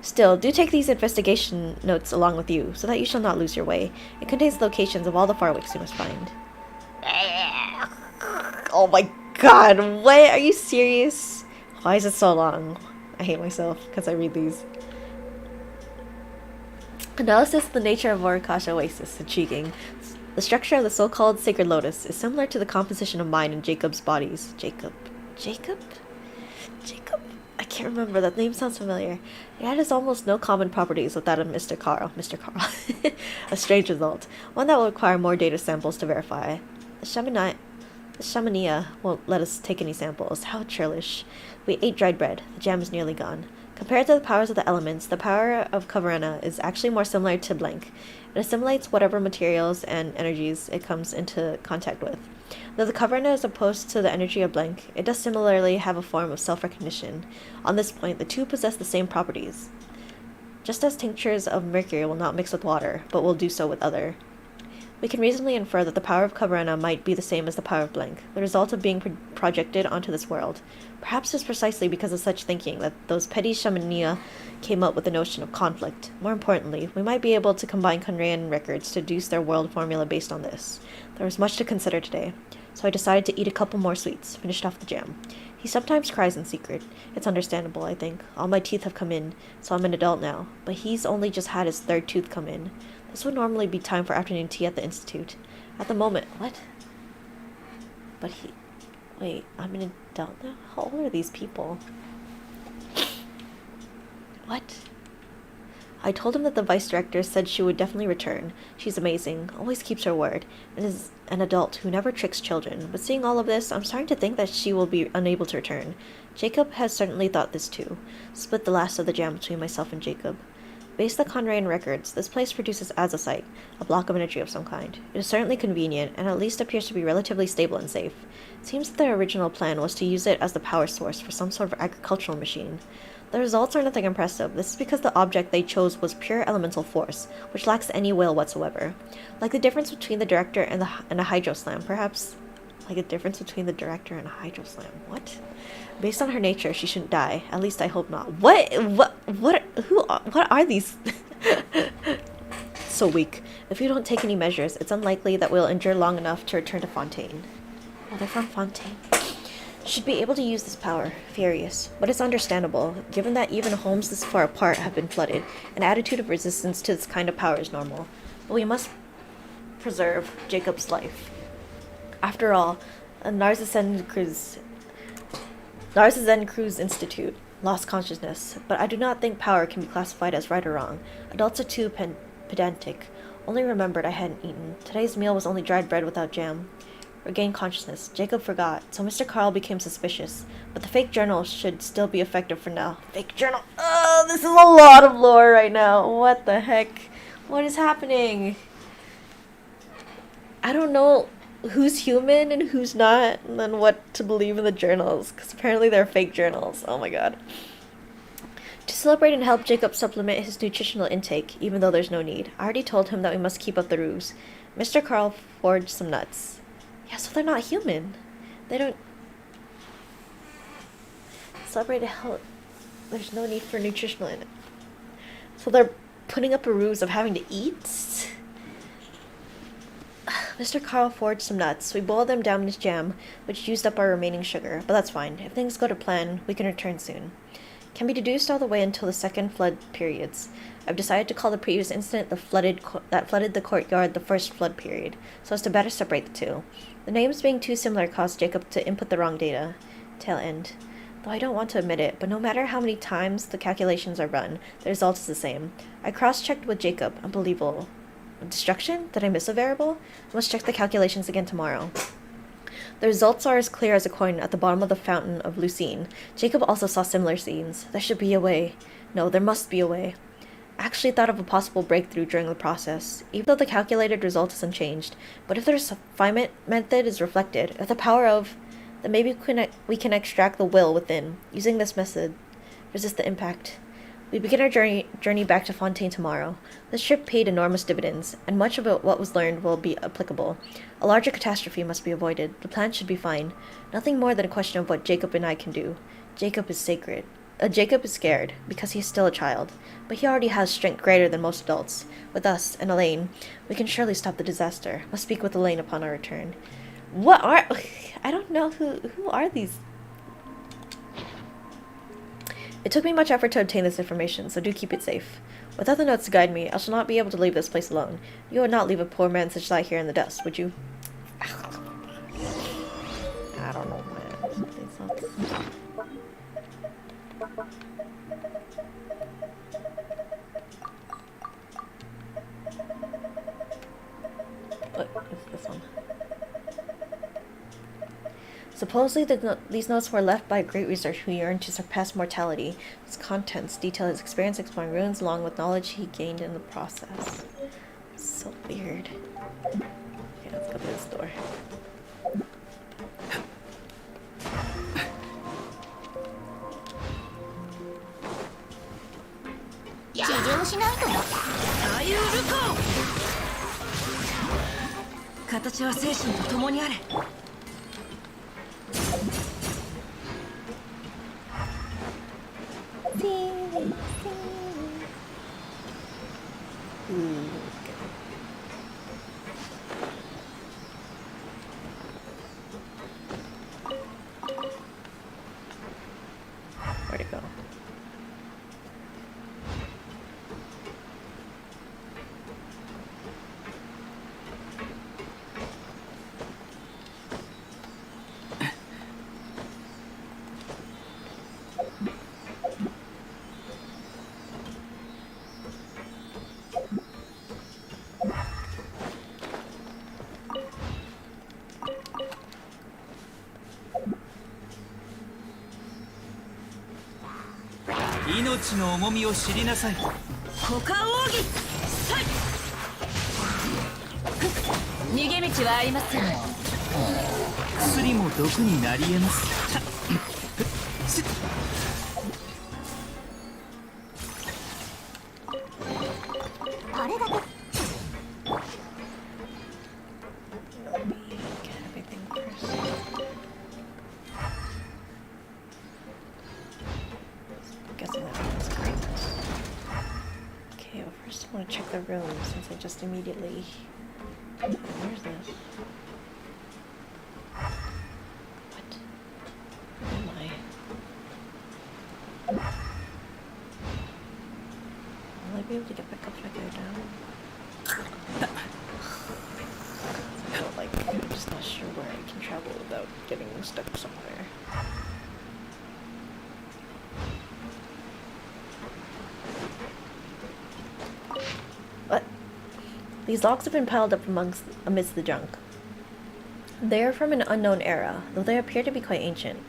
Still, do take these investigation notes along with you, so that you shall not lose your way. It contains the locations of all the Farwicks you must find. Oh my god, what? Are you serious? Why is it so long? I hate myself because I read these. Analysis of the nature of Orikasha Oasis, Intriguing. The structure of the so-called Sacred Lotus is similar to the composition of mine and Jacob's bodies. Jacob? I can't remember. That name sounds familiar. It has almost no common properties with that of Mr. Carl. A strange result. One that will require more data samples to verify. The Shamania won't let us take any samples. How churlish. We ate dried bread. The jam is nearly gone. Compared to the powers of the elements, the power of Kavarena is actually more similar to Blank. It assimilates whatever materials and energies it comes into contact with. Though the Kavarena is opposed to the energy of Blank, it does similarly have a form of self-recognition. On this point, the two possess the same properties. Just as tinctures of mercury will not mix with water, but will do so with other. We can reasonably infer that the power of Kavarena might be the same as the power of Blank, the result of being projected onto this world. Perhaps it's precisely because of such thinking that those petty Shamania came up with the notion of conflict. More importantly, we might be able to combine Kunrayan records to deduce their world formula based on this. There was much to consider today, so I decided to eat a couple more sweets, finished off the jam. He sometimes cries in secret. It's understandable, I think. All my teeth have come in, so I'm an adult now, but he's only just had his third tooth come in. This would normally be time for afternoon tea at the institute. At the moment, what? But he... Wait, I'm in don't know. How old are these people? What? I told him that the vice director said she would definitely return. She's amazing, always keeps her word, and is an adult who never tricks children. But seeing all of this, I'm starting to think that she will be unable to return. Jacob has certainly thought this too. Split the last of the jam between myself and Jacob. Based on Conrayan records, this place produces azosite, a block of energy of some kind. It is certainly convenient, and at least appears to be relatively stable and safe. It seems that their original plan was to use it as the power source for some sort of agricultural machine. The results are nothing impressive. This is because the object they chose was pure elemental force, which lacks any will whatsoever. Like the difference between the director and a hydro slam, perhaps? Like a difference between the director and a hydro slam. What? Based on her nature, she shouldn't die. At least I hope not. What are these? So weak. If we don't take any measures, it's unlikely that we'll endure long enough to return to Fontaine. Oh, they're from Fontaine. Should be able to use this power. Furious. But it's understandable, given that even homes this far apart have been flooded. An attitude of resistance to this kind of power is normal. But we must preserve Jacob's life. After all, a Narcissan Cruz Institute lost consciousness, but I do not think power can be classified as right or wrong. Adults are too pedantic. Only remembered I hadn't eaten. Today's meal was only dried bread without jam. Regained consciousness. Jacob forgot, so Mr. Carl became suspicious. But the fake journal should still be effective for now. Fake journal. Oh, this is a lot of lore right now. What the heck? What is happening? I don't know who's human and who's not, and then what to believe in the journals, because apparently they're fake journals. Oh my god. To celebrate and help Jacob supplement his nutritional intake, even though there's no need, I already told him that we must keep up the ruse. Mr. Carl forged some nuts. Yeah, so they're not human. They don't... Celebrate and help... There's no need for nutritional in it. So they're putting up a ruse of having to eat? Mr. Carl forged some nuts. We boiled them down into jam, which used up our remaining sugar, but that's fine. If things go to plan, we can return soon. Can be deduced all the way until the second flood periods. I've decided to call the previous incident that flooded the courtyard the first flood period, so as to better separate the two. The names being too similar caused Jacob to input the wrong data. Tail end. Though I don't want to admit it, but no matter how many times the calculations are run, the result is the same. I cross-checked with Jacob. Unbelievable. Destruction? Did I miss a variable? I must check the calculations again tomorrow. The results are as clear as a coin at the bottom of the fountain of Lucine. Jacob also saw similar scenes. There should be a way. No, there must be a way. I actually thought of a possible breakthrough during the process, even though the calculated result is unchanged. But if the refinement method is reflected, if the power of, then maybe we can extract the will within. Using this method, resist the impact. We begin our journey back to Fontaine tomorrow. This trip paid enormous dividends, and much of what was learned will be applicable. A larger catastrophe must be avoided. The plan should be fine. Nothing more than a question of what Jacob and I can do. Jacob is sacred. Jacob is scared, because he is still a child, but he already has strength greater than most adults. With us, and Elaine, we can surely stop the disaster. Must speak with Elaine upon our return. I don't know who are these? It took me much effort to obtain this information, so do keep it safe. Without the notes to guide me, I shall not be able to leave this place alone. You would not leave a poor man such lie here in the dust, would you? I don't know, man. These notes. What is this one? Supposedly, these notes were left by a great researcher who yearned to surpass mortality. Its contents detail his experience exploring ruins along with knowledge he gained in the process. So weird. Okay, let's go to this door. Where'd it go? 地の重みを知りなさい。股間奥義さい。逃げ道はありません。薬も毒になり得ます。あれだけ Get everything first. I'm guessing that one's great. Okay, well first I want to check the room since I just immediately... Where's this? What? Where am I? Will I be able to get back up if I go down? I feel like I'm just not sure where I can travel without getting stuck somewhere. What? These logs have been piled up amidst the junk. They are from an unknown era, though they appear to be quite ancient.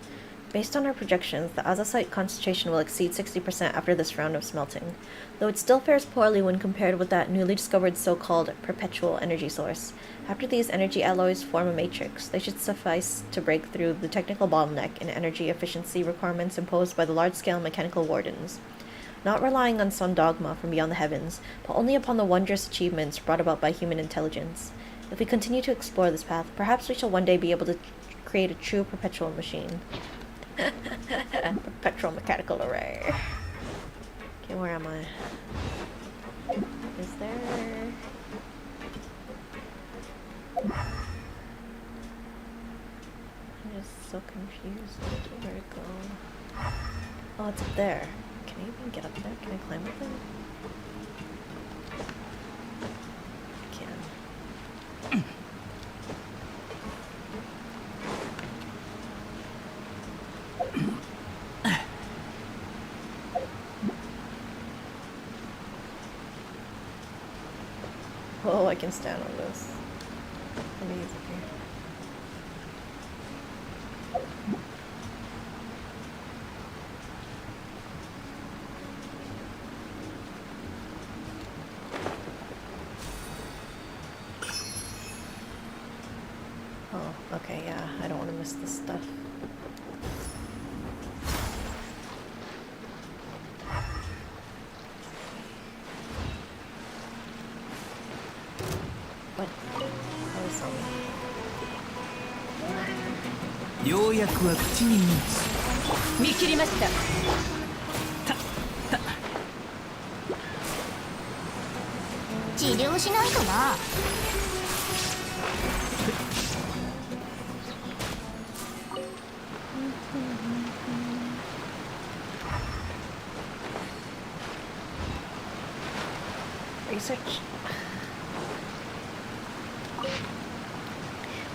Based on our projections, the azazite concentration will exceed 60% after this round of smelting, though it still fares poorly when compared with that newly discovered so-called perpetual energy source. After these energy alloys form a matrix, they should suffice to break through the technical bottleneck in energy efficiency requirements imposed by the large-scale mechanical wardens. Not relying on some dogma from beyond the heavens, but only upon the wondrous achievements brought about by human intelligence. If we continue to explore this path, perhaps we shall one day be able to create a true perpetual machine. Perpetual mechanical array. Okay, where am I? Is there... I'm just so confused as to where to go. Oh, it's up there. Can I even get up there? Can I climb up there? I can. Oh, I can stand on this. Amazing. Oh, okay, yeah, I don't want to miss this stuff. What? Oh, something. ようやくは口に見切りました。治療しないとな。Research.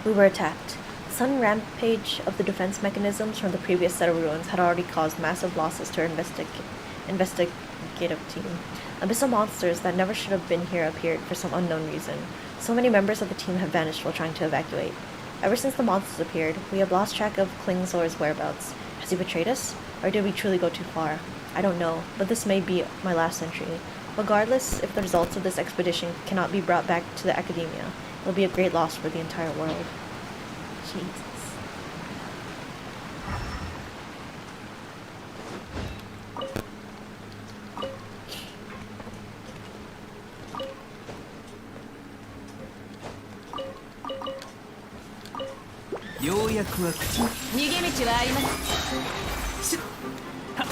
We were attacked. The sudden rampage of the defense mechanisms from the previous set of ruins had already caused massive losses to our investigative team. Abyssal monsters that never should have been here appeared for some unknown reason. So many members of the team have vanished while trying to evacuate. Ever since the monsters appeared, we have lost track of Klingsor's whereabouts. Has he betrayed us? Or did we truly go too far? I don't know, but this may be my last entry. Regardless, if the results of this expedition cannot be brought back to the academia, it will be a great loss for the entire world. Jesus. ようやくは口に逃げ道はあります。しっはっ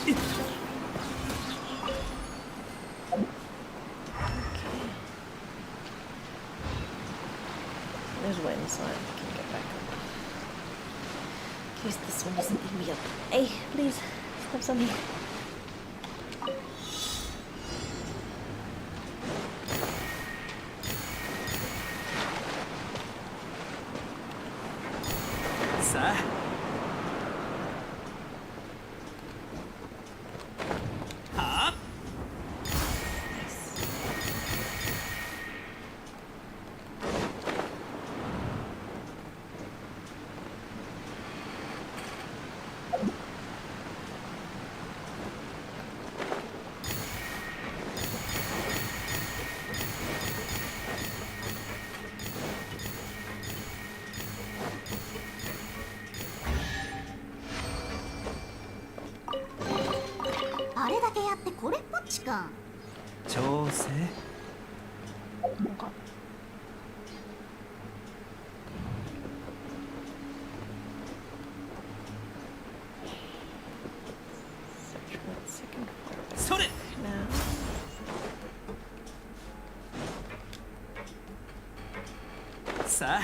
いっ There's wind, so I can get back up. In case this one doesn't leave me up. Hey, please, stop something. Sa. Ha. Nice. これっぽっちか。調整 뭔가. Search for the second floor それ now. Sa.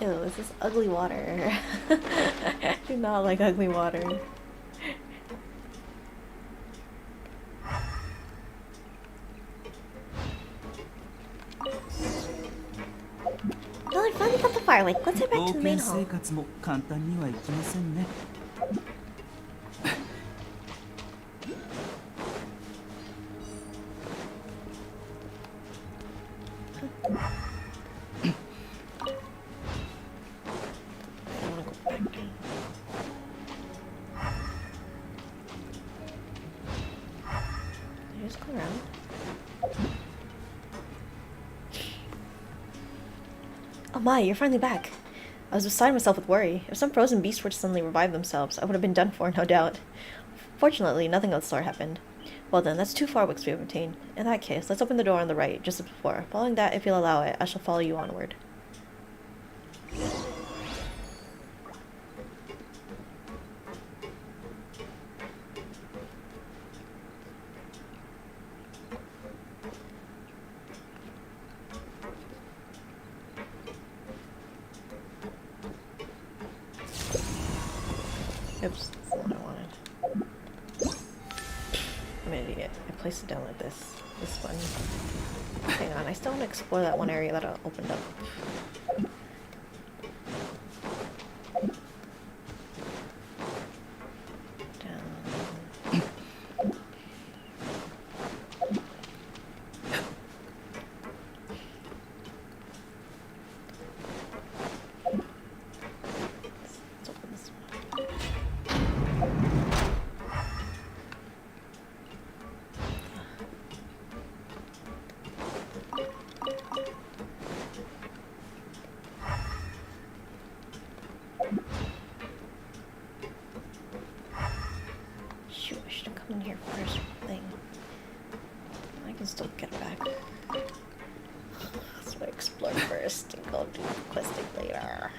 Ew, is this ugly water? I do not like ugly water. Well, I finally got the fire link. Let's head back 冒 to the main 険 hall. 生活も簡単にはいきませんね I don't want to go back down. Did you just go around? Oh my, you're finally back. I was beside myself with worry. If some frozen beasts were to suddenly revive themselves, I would have been done for, no doubt. Fortunately, nothing of the sort happened. Well then, that's 2 far wicks we have obtained. In that case, let's open the door on the right, just as before. Following that, if you'll allow it, I shall follow you onward. Oops, that's not what I wanted. I'm an idiot. I placed it down like this. This one. Hang on, I still want to explore that one area that I opened up. Down. Let's open this one. Shoot, I should have come in here first thing. I can still get back. So I explore first and go do questing later.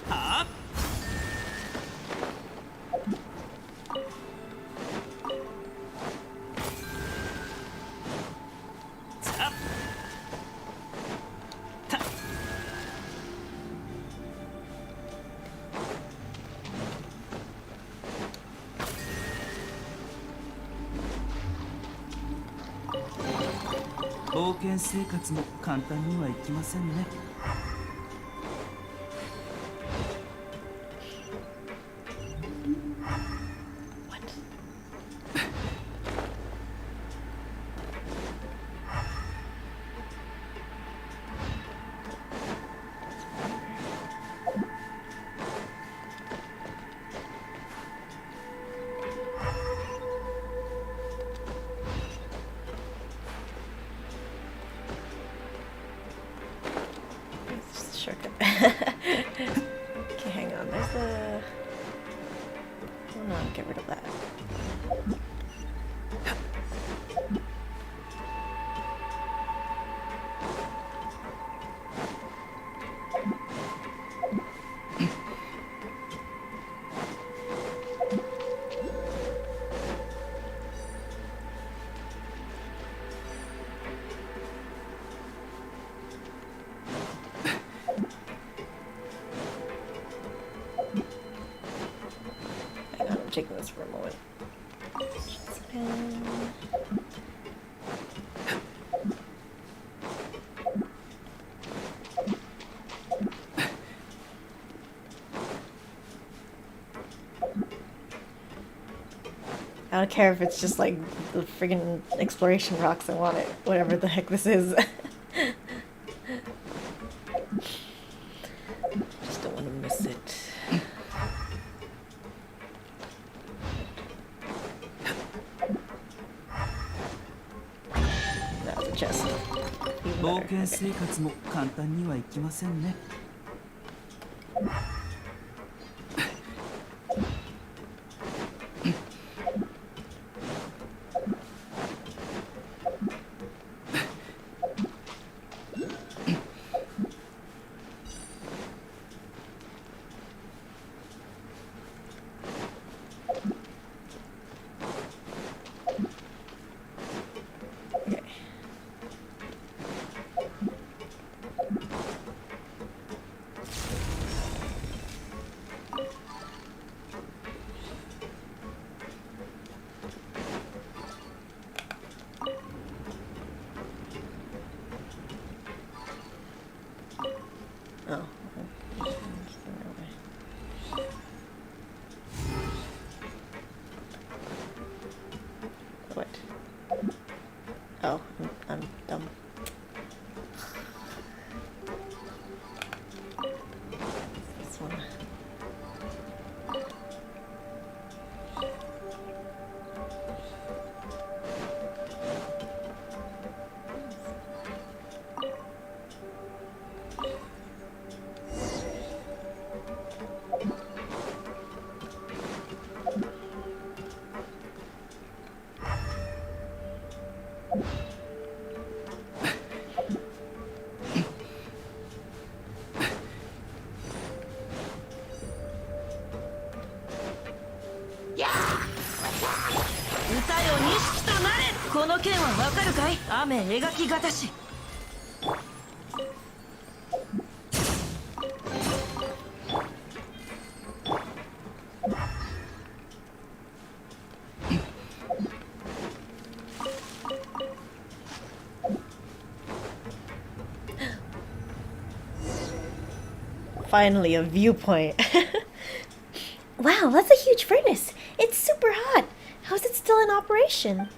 はあ さあた 冒険生活も簡単にはいきませんね What? It's just a shortcut. Okay, hang on. There's a. Oh no, get rid of that. Hang on, I'm checking this for a moment. I don't care if it's just like the friggin' exploration rocks. I want it. Whatever the heck this is. Just don't want to miss it. 冒 better. 険 Okay. 生活も簡単にはいきませんね。Oh. What? Oh, I'm dumb. This one. Yeah! 歌よ錦となれ。この剣はわかるかい？雨描きがたし。Finally, a viewpoint. Wow, that's a huge furnace. It's super hot. How is it still in operation?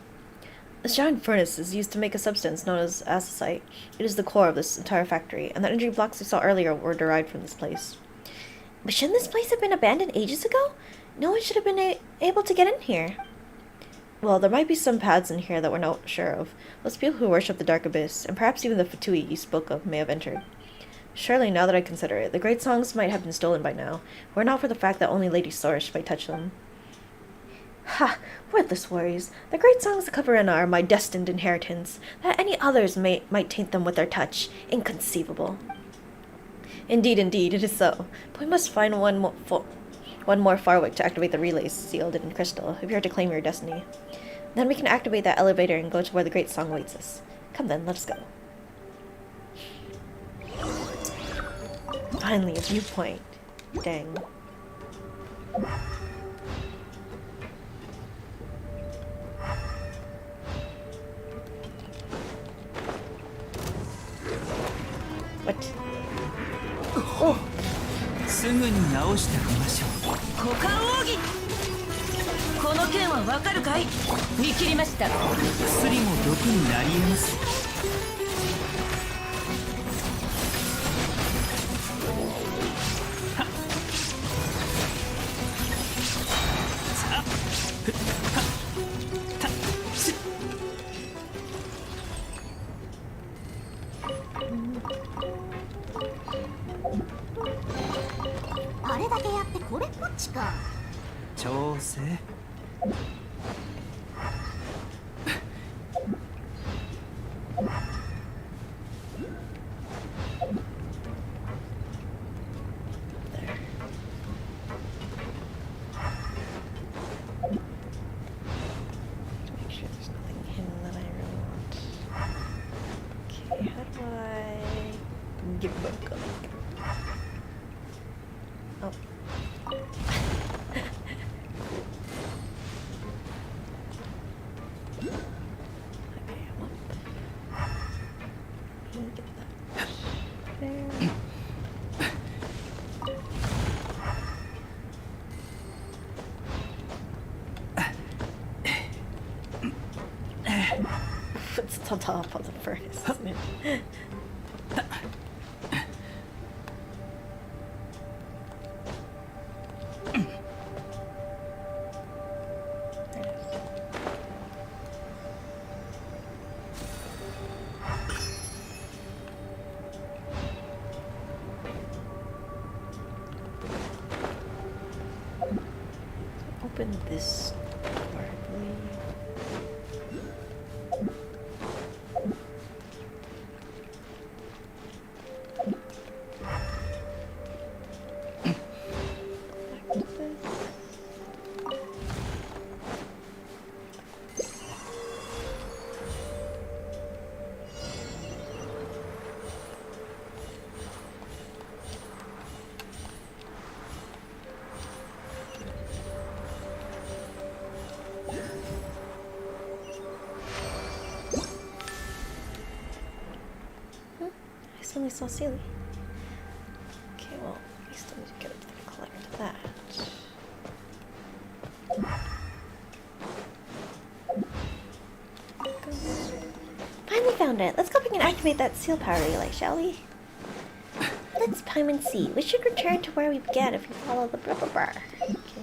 This giant furnace is used to make a substance known as azesite. It is the core of this entire factory, and the energy blocks we saw earlier were derived from this place. But shouldn't this place have been abandoned ages ago? No one should have been able to get in here. Well, there might be some paths in here that we're not sure of. Those people who worship the Dark Abyss, and perhaps even the Fatui you spoke of, may have entered. Surely, now that I consider it, the great songs might have been stolen by now, were it not for the fact that only Lady Sorish might touch them. Ha! Worthless worries. The great songs of Kavarena are my destined inheritance. That any others might taint them with their touch. Inconceivable. Indeed, it is so. But we must find one more Farwick to activate the relays sealed in crystal, if you are to claim your destiny. Then we can activate that elevator and go to where the great song awaits us. Come then, let us go. Finally, a viewpoint. Dang. What? Oh! すぐに直してあげましょう。股間奥義。この剣はわかるかい？見切りました。薬も毒になり得ます。あれだけやってこれっぽっちか。調整。Make sure there's nothing hidden that I really want. Okay, how do I get back up? Oh. Okay, I'm up. Let me get that. There. It's on top of the furnace, isn't it? There it is. open this door, I believe. I suddenly saw Sealy. Okay, well, we still need to get up to the collect that. Finally found it. Let's go back and activate that seal power relay, shall we? Let's Paimon see. We should return to where we began if we follow the rubber bar. Okay.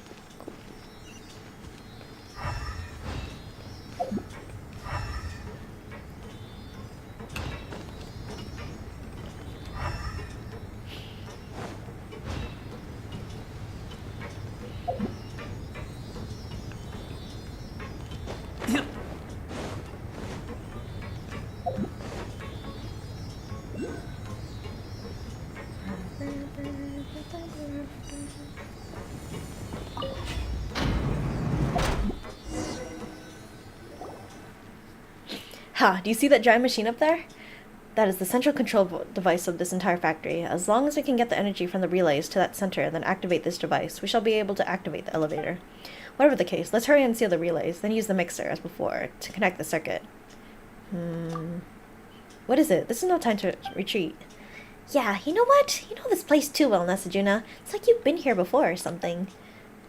Ha! Do you see that giant machine up there? That is the central control device of this entire factory. As long as we can get the energy from the relays to that center and then activate this device, we shall be able to activate the elevator. Whatever the case, let's hurry and seal the relays, then use the mixer, as before, to connect the circuit. What is it? This is no time to retreat. Yeah, you know what? You know this place too well, Nasajuna. It's like you've been here before or something.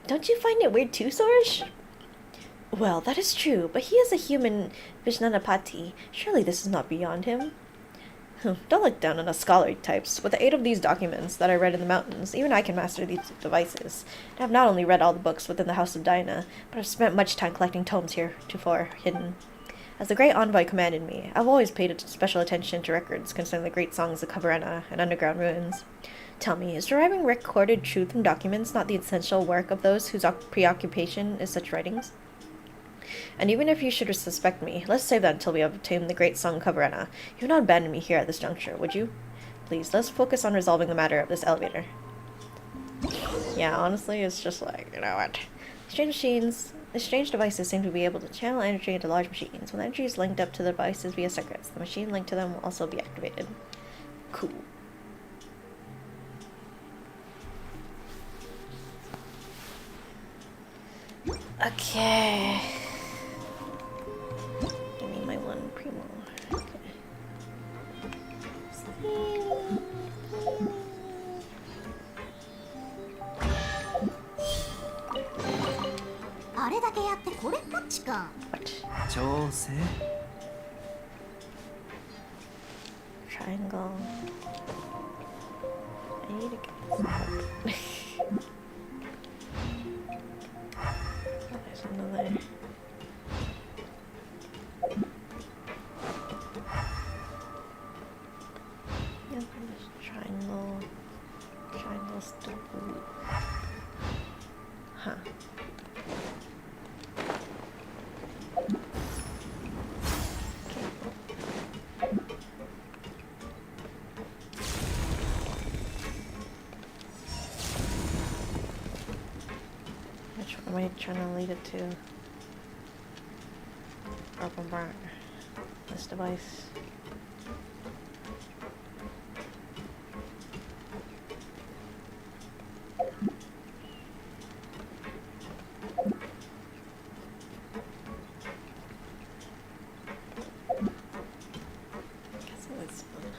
Don't you find it weird too, Sorge? Well, that is true, but he is a human Vishnanapati. Surely this is not beyond him. Don't look down on us scholarly types. With the aid of these documents that I read in the mountains, even I can master these devices. I have not only read all the books within the House of Dinah, but I've spent much time collecting tomes heretofore hidden. As the great envoy commanded me, I've always paid special attention to records concerning the great songs of Kavarena and underground ruins. Tell me, is deriving recorded truth from documents not the essential work of those whose preoccupation is such writings? And even if you should suspect me, let's save that until we have obtained the great song Kavarena. You would not abandon me here at this juncture, would you? Please, let's focus on resolving the matter of this elevator. Yeah, honestly, it's just like, you know what? Strange devices seem to be able to channel energy into large machines. When energy is linked up to the devices via circuits, the machine linked to them will also be activated. Cool. Okay. Give me my one primo. Okay. あれだけやってこれっぽっちか。 調整 Triangle. I need to get this out. Oh, there's another. Yep, there's triangle. Triangle's the root. Huh. Which one am I trying to lead it to? Open bar. This device. Guessing this one.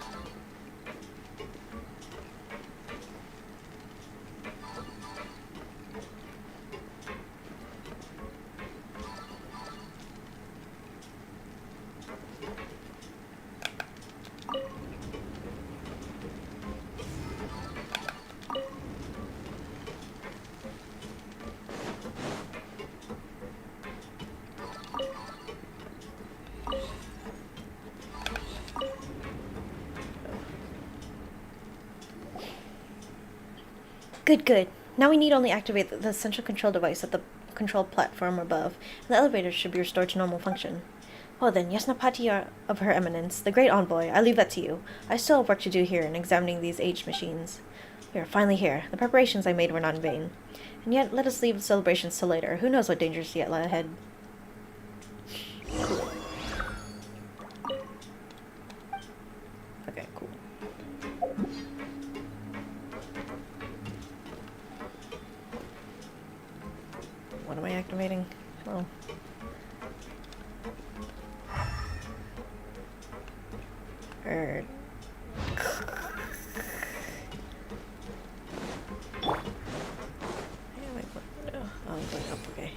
Good, good. Now we need only activate the central control device at the control platform above, and the elevator should be restored to normal function. Well then, Yasnapati of Her Eminence, the great envoy, I leave that to you. I still have work to do here in examining these aged machines. We are finally here. The preparations I made were not in vain. And yet, let us leave the celebrations till later. Who knows what dangers yet lie ahead. Okay, cool. What am I activating? Oh. Er. No. Oh, I'm going up, okay.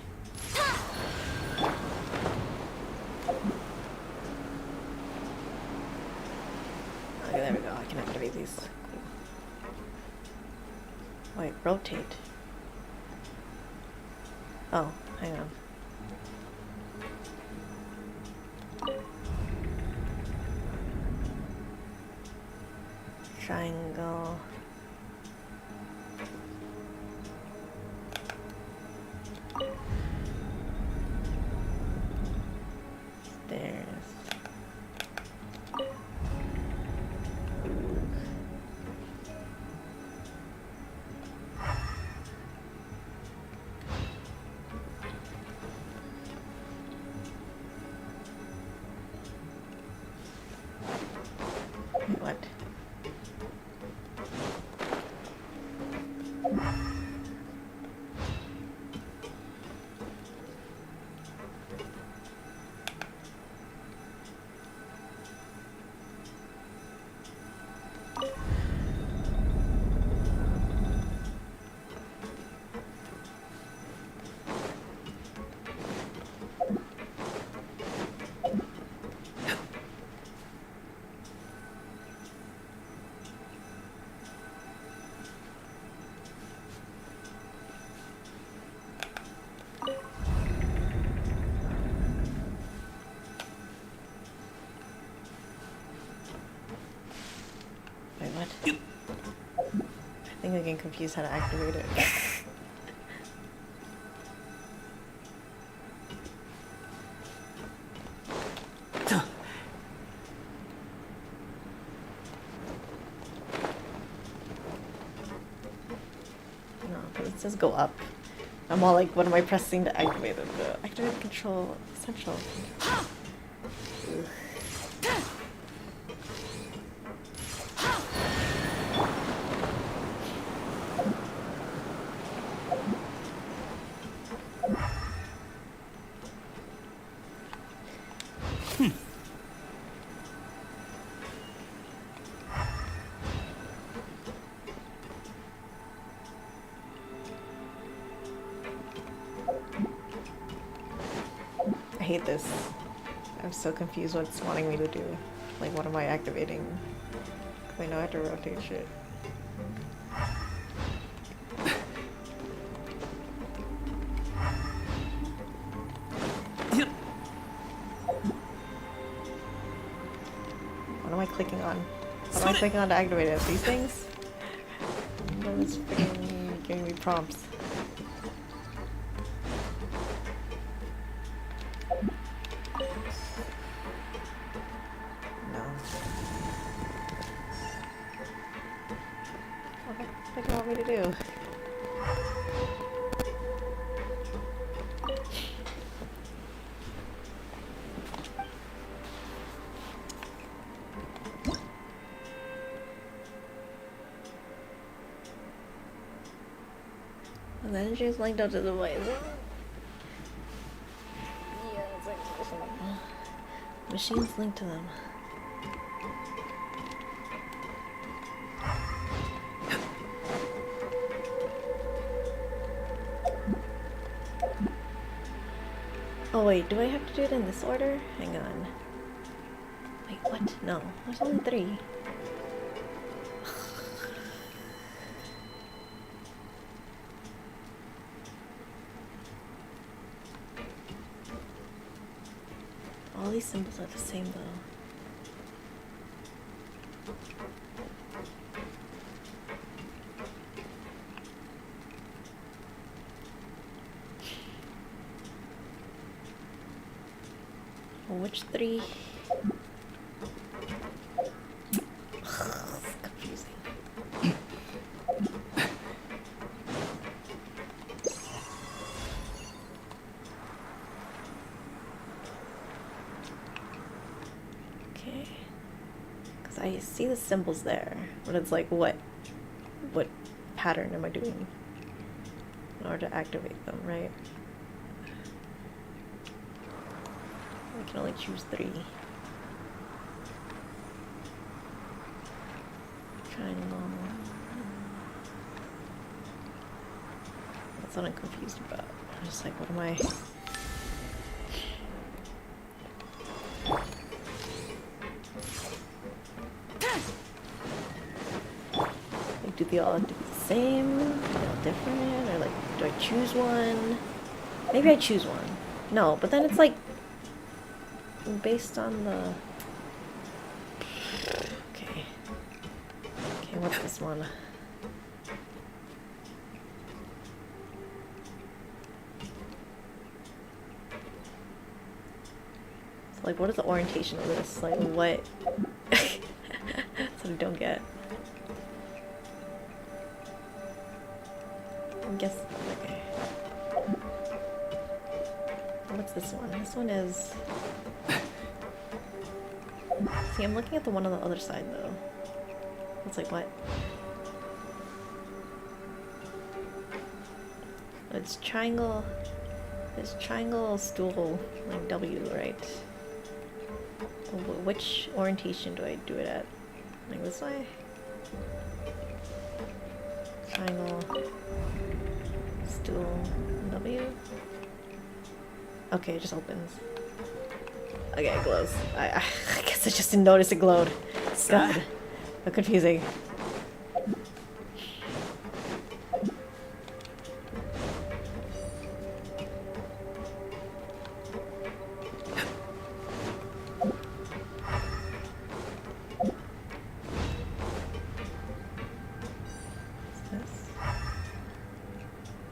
Okay, there we go. I can activate these. Cool. Wait, rotate. Oh, hang on. Triangle. Stairs. What? Wait, what? I think I get confused how to activate it. No, because it says go up. I'm all like, what am I pressing to activate it? Activate control essential. Ugh. I hate this. I'm so confused what it's wanting me to do. Like, what am I activating? 'Cause I know I have to rotate shit. What am I clicking on? What am I clicking on to activate it? These things? No, it's freaking giving me prompts. No. What do you want me to do? The energy is linked up to the device. Yeah, it's like machines linked to them. Oh wait, do I have to do it in this order? Hang on. Wait, what? No, there's only 3. All these symbols are the same though. which 3? It's confusing. Okay. Because I see the symbols there, but it's like, what pattern am I doing in order to activate them, right? I can only choose 3. Triangle. That's what I'm confused about. I'm just like, what am I? Like, do they all do the same? Are they all different? Or like, do I choose one? Maybe I choose one. No, but then it's like based on the. Okay. Okay, what's this one? So like, what is the orientation of this? Like, what? That's what I don't get. I guess. Okay. What's this one? This one is. See, I'm looking at the one on the other side though. It's like, what? It's triangle. It's triangle stool, like W, right? Which orientation do I do it at? Like this way? Triangle. Stool. W? Okay, it just opens. Okay, it glows. I guess I just didn't notice it glowed. God. So confusing.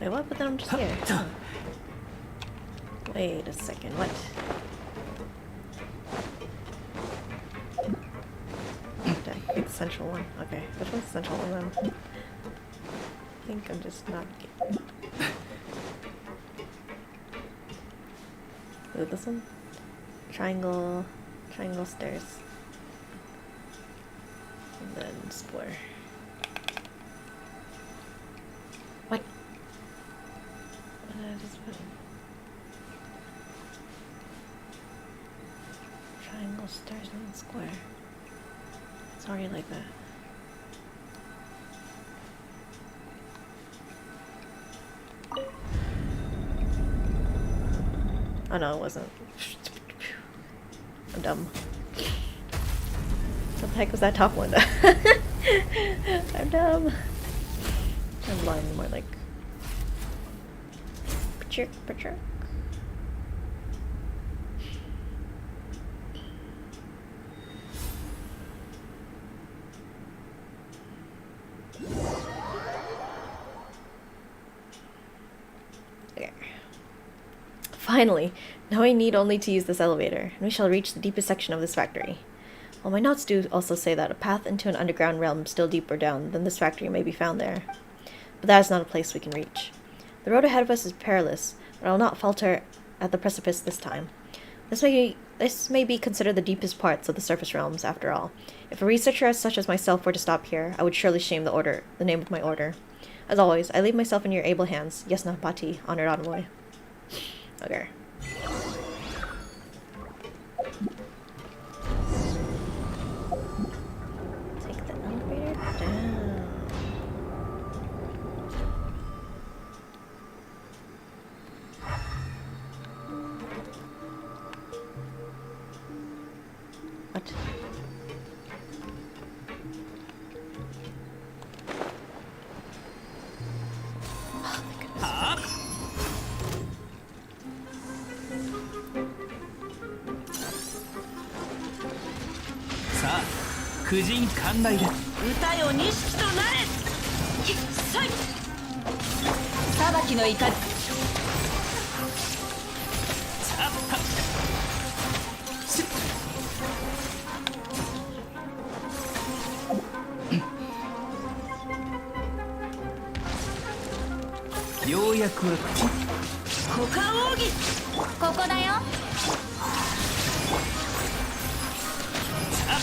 Wait, what? But then I'm just here. Huh. Wait a second, what? Pick the central one. Okay, which one's the central one then? I think I'm just not getting. Is it this one? Triangle stairs. And then square. What? What did I just put in? Triangle stairs and then square. It's already like that. Oh no, it wasn't. I'm dumb. What the heck was that top one? I'm dumb. I'm blind, more like. Pachirk, pachirk. Finally, now I need only to use this elevator, and we shall reach the deepest section of this factory. While my notes do also say that a path into an underground realm still deeper down than this factory may be found there. But that is not a place we can reach. The road ahead of us is perilous, but I will not falter at the precipice this time. This may be considered the deepest parts of the surface realms, after all. If a researcher such as myself were to stop here, I would surely shame the name of my order. As always, I leave myself in your able hands. Yes, Pati, honored envoy. Okay. Take the elevator down. What? Oh my goodness. 婦人館内で歌よ錦となれさい裁きの怒りうやくは口股間奥義。ここだよ。さあ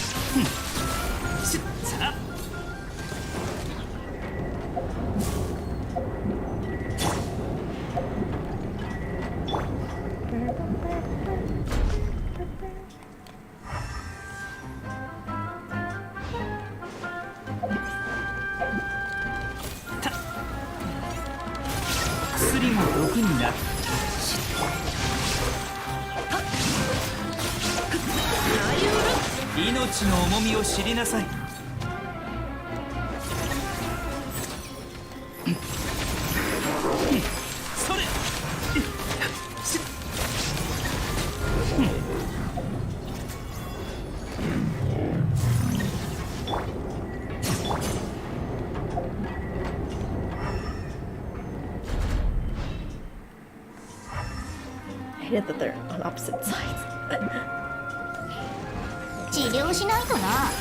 薬も毒になる命の重みを知りなさいそれI hate that they're on opposite sides. 治療しないとな。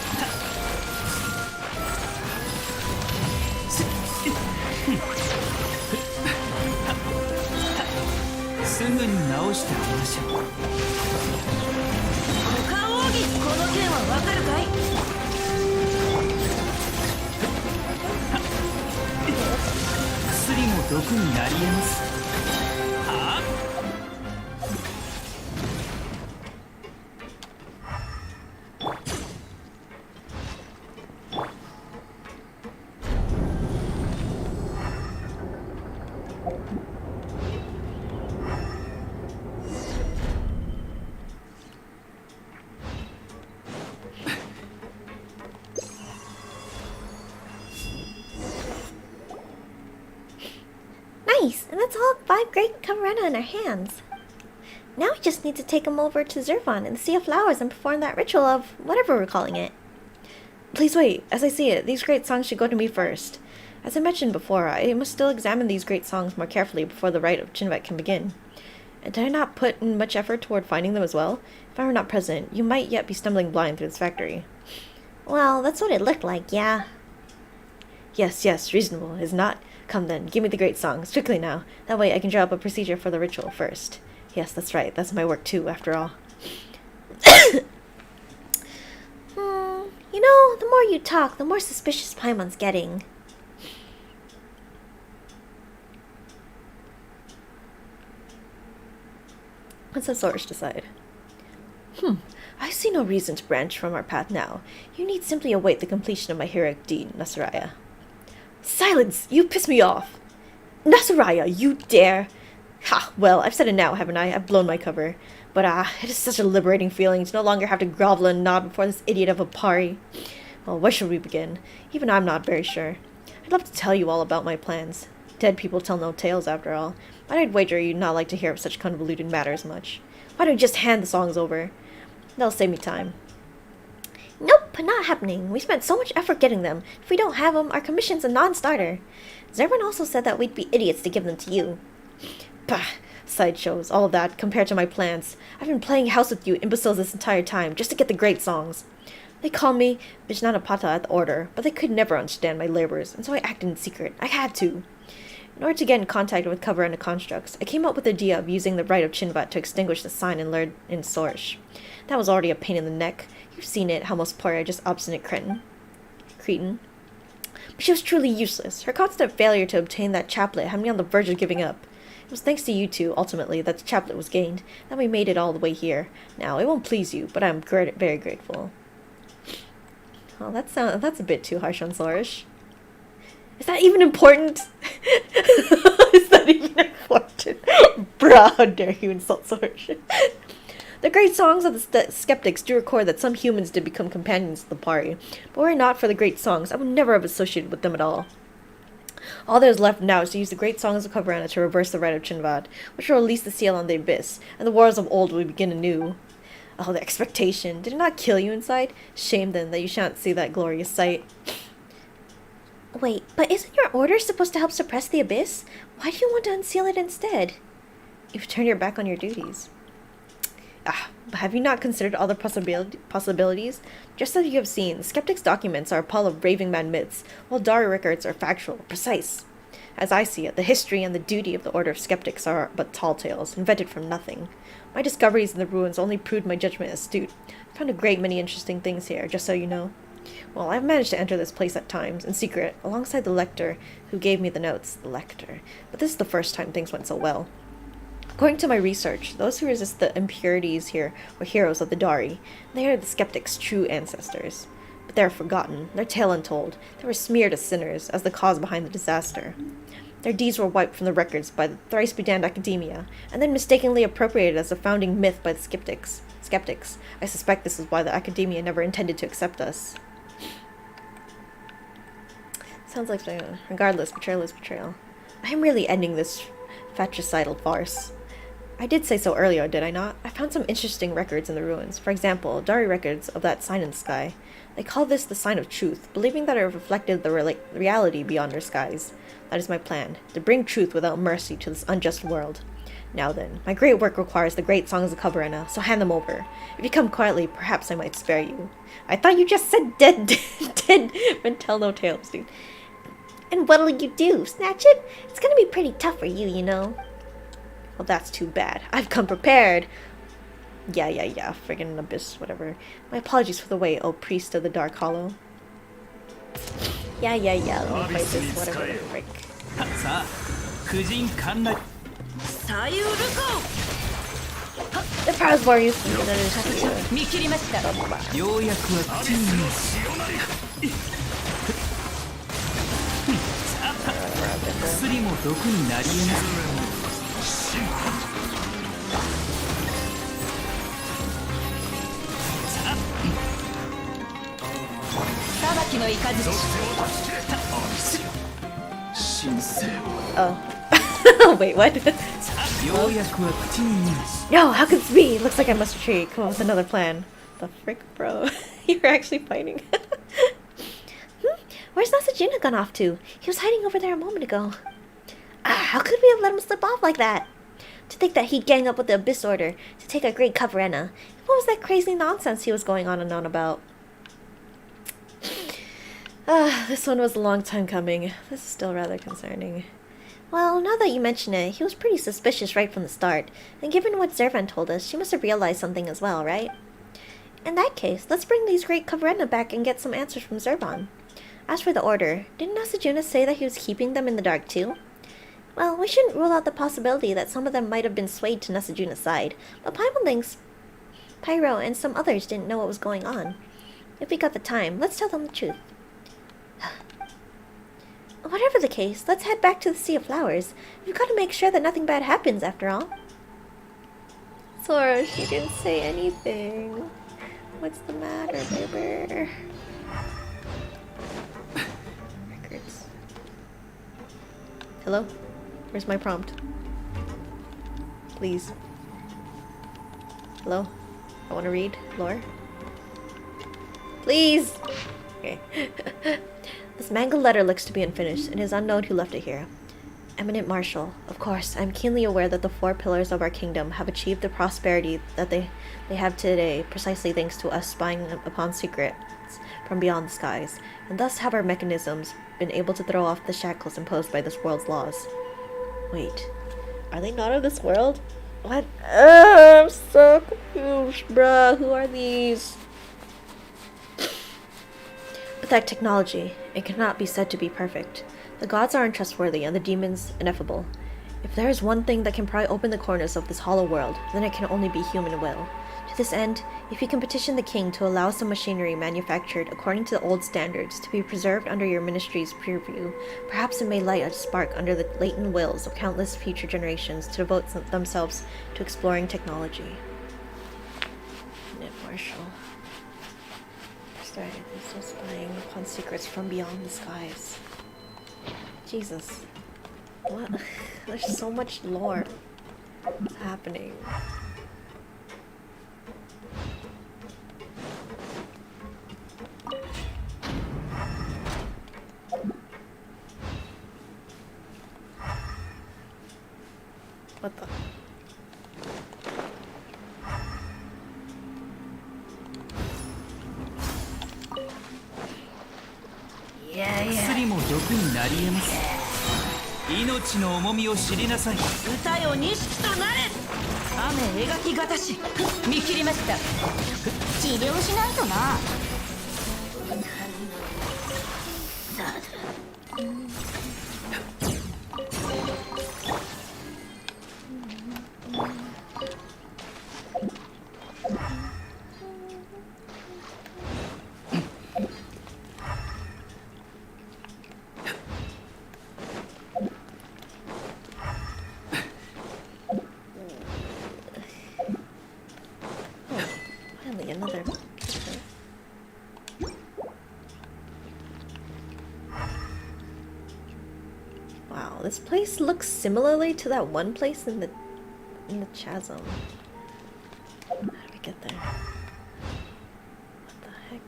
すぐに直してあげましょう股間奥義。この剣はわかるかい。薬も毒になり得ますはあ Nice! And that's all 5 great Camarena in our hands. Now we just need to take them over to Zervan and the Sea of Flowers and perform that ritual of whatever we're calling it. Please wait. As I see it, these great songs should go to me first. As I mentioned before, I must still examine these great songs more carefully before the rite of Chinvat can begin. And did I not put in much effort toward finding them as well? If I were not present, you might yet be stumbling blind through this factory. Well, that's what it looked like, yeah. Yes, reasonable, is not? Come then, give me the great songs, quickly now. That way I can draw up a procedure for the ritual first. Yes, that's right, that's my work too, after all. You know, the more you talk, the more suspicious Paimon's getting. Let's have Sorish decide. I see no reason to branch from our path now. You need simply await the completion of my heroic deed, Nasaraya. Silence! You piss me off! Nasaraya, you dare! Ha! Well, I've said it now, haven't I? I've blown my cover. But it is such a liberating feeling to no longer have to grovel and nod before this idiot of a Pari. Well, where should we begin? Even I'm not very sure. I'd love to tell you all about my plans. Dead people tell no tales, after all. But I'd wager you'd not like to hear of such convoluted matters much. Why don't you just hand the songs over? That'll save me time. Nope, not happening. We spent so much effort getting them. If we don't have them, our commission's a non-starter. Zervan also said that we'd be idiots to give them to you. Bah! Sideshows, all of that, compared to my plans. I've been playing house with you imbeciles this entire time, just to get the great songs. They call me Vijnanapata at the order, but they could never understand my labors, and so I acted in secret. I had to. In order to get in contact with cover and the constructs, I came up with the idea of using the rite of Chinvat to extinguish the sign and learn in Sorish. That was already a pain in the neck. You've seen it, how most Pari are just obstinate cretin. But she was truly useless. Her constant failure to obtain that chaplet had me on the verge of giving up. It was thanks to you two, ultimately, that the chaplet was gained, that we made it all the way here. Now, it won't please you, but I'm very grateful. Oh, that's a bit too harsh on Sorish. Is that even important? Is that even important? Bruh, how dare you insult Sorish. The great songs of the skeptics do record that some humans did become companions of the Pari, but were it not for the great songs, I would never have associated with them at all. All that is left now is to use the great songs of Kavarana to reverse the rite of Chinvad, which will release the seal on the abyss, and the wars of old will begin anew. Oh, the expectation! Did it not kill you inside? Shame then that you shan't see that glorious sight. Wait, but isn't your order supposed to help suppress the abyss? Why do you want to unseal it instead? You've turned your back on your duties. But have you not considered other possibilities? Just as you have seen, the skeptics' documents are a pile of raving mad myths, while Dari records are factual, precise. As I see it, the history and the duty of the Order of Skeptics are but tall tales, invented from nothing. My discoveries in the ruins only proved my judgment astute. I found a great many interesting things here, just so you know. Well, I've managed to enter this place at times, in secret, alongside the Lector, who gave me the notes, the Lector. But this is the first time things went so well. According to my research, those who resist the impurities here were heroes of the Dari. They are the skeptics' true ancestors. But they are forgotten, their tale untold. They were smeared as sinners, as the cause behind the disaster. Their deeds were wiped from the records by the thrice-bedamned academia, and then mistakenly appropriated as a founding myth by the skeptics. I suspect this is why the academia never intended to accept us. Sounds like regardless, betrayal is betrayal. I am really ending this fratricidal farce. I did say so earlier, did I not? I found some interesting records in the ruins. For example, Dari records of that sign in the sky. They call this the sign of truth, believing that it reflected the reality beyond our skies. That is my plan, to bring truth without mercy to this unjust world. Now then, my great work requires the great songs of Cabarena, so hand them over. If you come quietly, perhaps I might spare you. I thought you just said dead, but tell no tales, dude. And what'll you do? Snatch it? It's gonna be pretty tough for you, you know. Well, that's too bad. I've come prepared. Yeah. Friggin' abyss, whatever. My apologies for the wait, oh priest of the Dark Hollow. Yeah. Let me fight this, whatever the frick. さあ婦人観覧 The powers more useful than it is to 見切りました ようやくは口に薬も毒になり得ます裁きの雷 Oh. Wait, what? ようやくは口に No, how could this be? Looks like I must retreat. Come on with another plan. The frick, bro? You're actually fighting. Where's Nasajuna gone off to? He was hiding over there a moment ago. How could we have let him slip off like that? To think that he'd gang up with the Abyss Order to take a great Cavarena. What was that crazy nonsense he was going on and on about? This one was a long time coming. This is still rather concerning. Well, now that you mention it, he was pretty suspicious right from the start. And given what Zervan told us, she must have realized something as well, right? In that case, let's bring these great Cavarena back and get some answers from Zervan. As for the Order, didn't Nasajuna say that he was keeping them in the dark too? Well, we shouldn't rule out the possibility that some of them might have been swayed to Nasajuna's side, but Paimon thinks Pyro and some others didn't know what was going on. If we got the time, let's tell them the truth. Whatever the case, let's head back to the Sea of Flowers. We've got to make sure that nothing bad happens, after all. Sora, she didn't say anything. What's the matter, baby? Records. Hello? Where's my prompt? Please. Hello? I want to read lore. Please! Okay. This mangled letter looks to be unfinished, and it is unknown who left it here. Eminent Marshal, of course, I am keenly aware that the four pillars of our kingdom have achieved the prosperity that they have today precisely thanks to us spying upon secrets from beyond the skies, and thus have our mechanisms been able to throw off the shackles imposed by this world's laws. Wait, are they not of this world? What? I'm so confused, bruh. Who are these? With that technology, it cannot be said to be perfect. The gods are untrustworthy and the demons ineffable. If there is one thing that can pry open the corners of this hollow world, then it can only be human will. To this end, if you can petition the king to allow some machinery manufactured according to the old standards to be preserved under your ministry's purview, perhaps it may light a spark under the latent wills of countless future generations to devote themselves to exploring technology. Net Marshal. Started this spying upon secrets from beyond the skies. Jesus. What? There's so much lore happening. What the?薬も毒になり得ます命の重みを知りなさい。歌よ錦となれ。雨描きがたし見切りました。治療しないとな。Finally, another. Wow, this place looks similarly to that one place in the chasm. How do we get there? What the heck?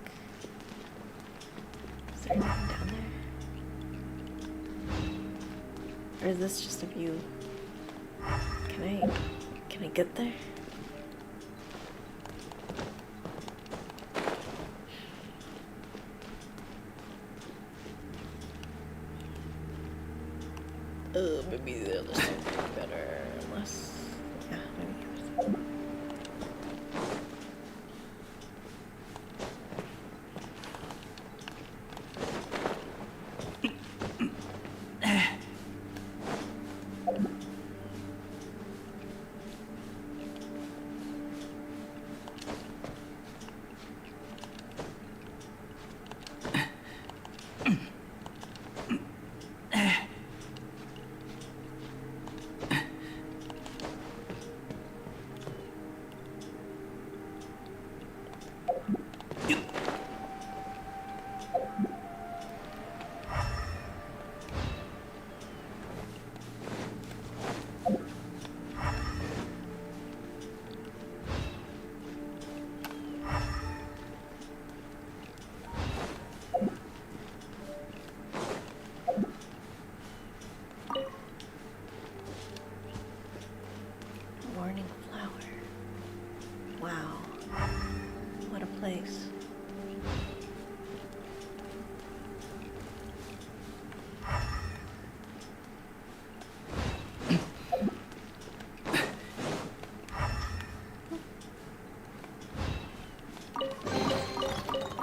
Is there anything down there? Or is this just a view? Can I get there? Maybe the other side would be better, unless... Yeah, maybe the other side. Warning flower. Wow. What a place.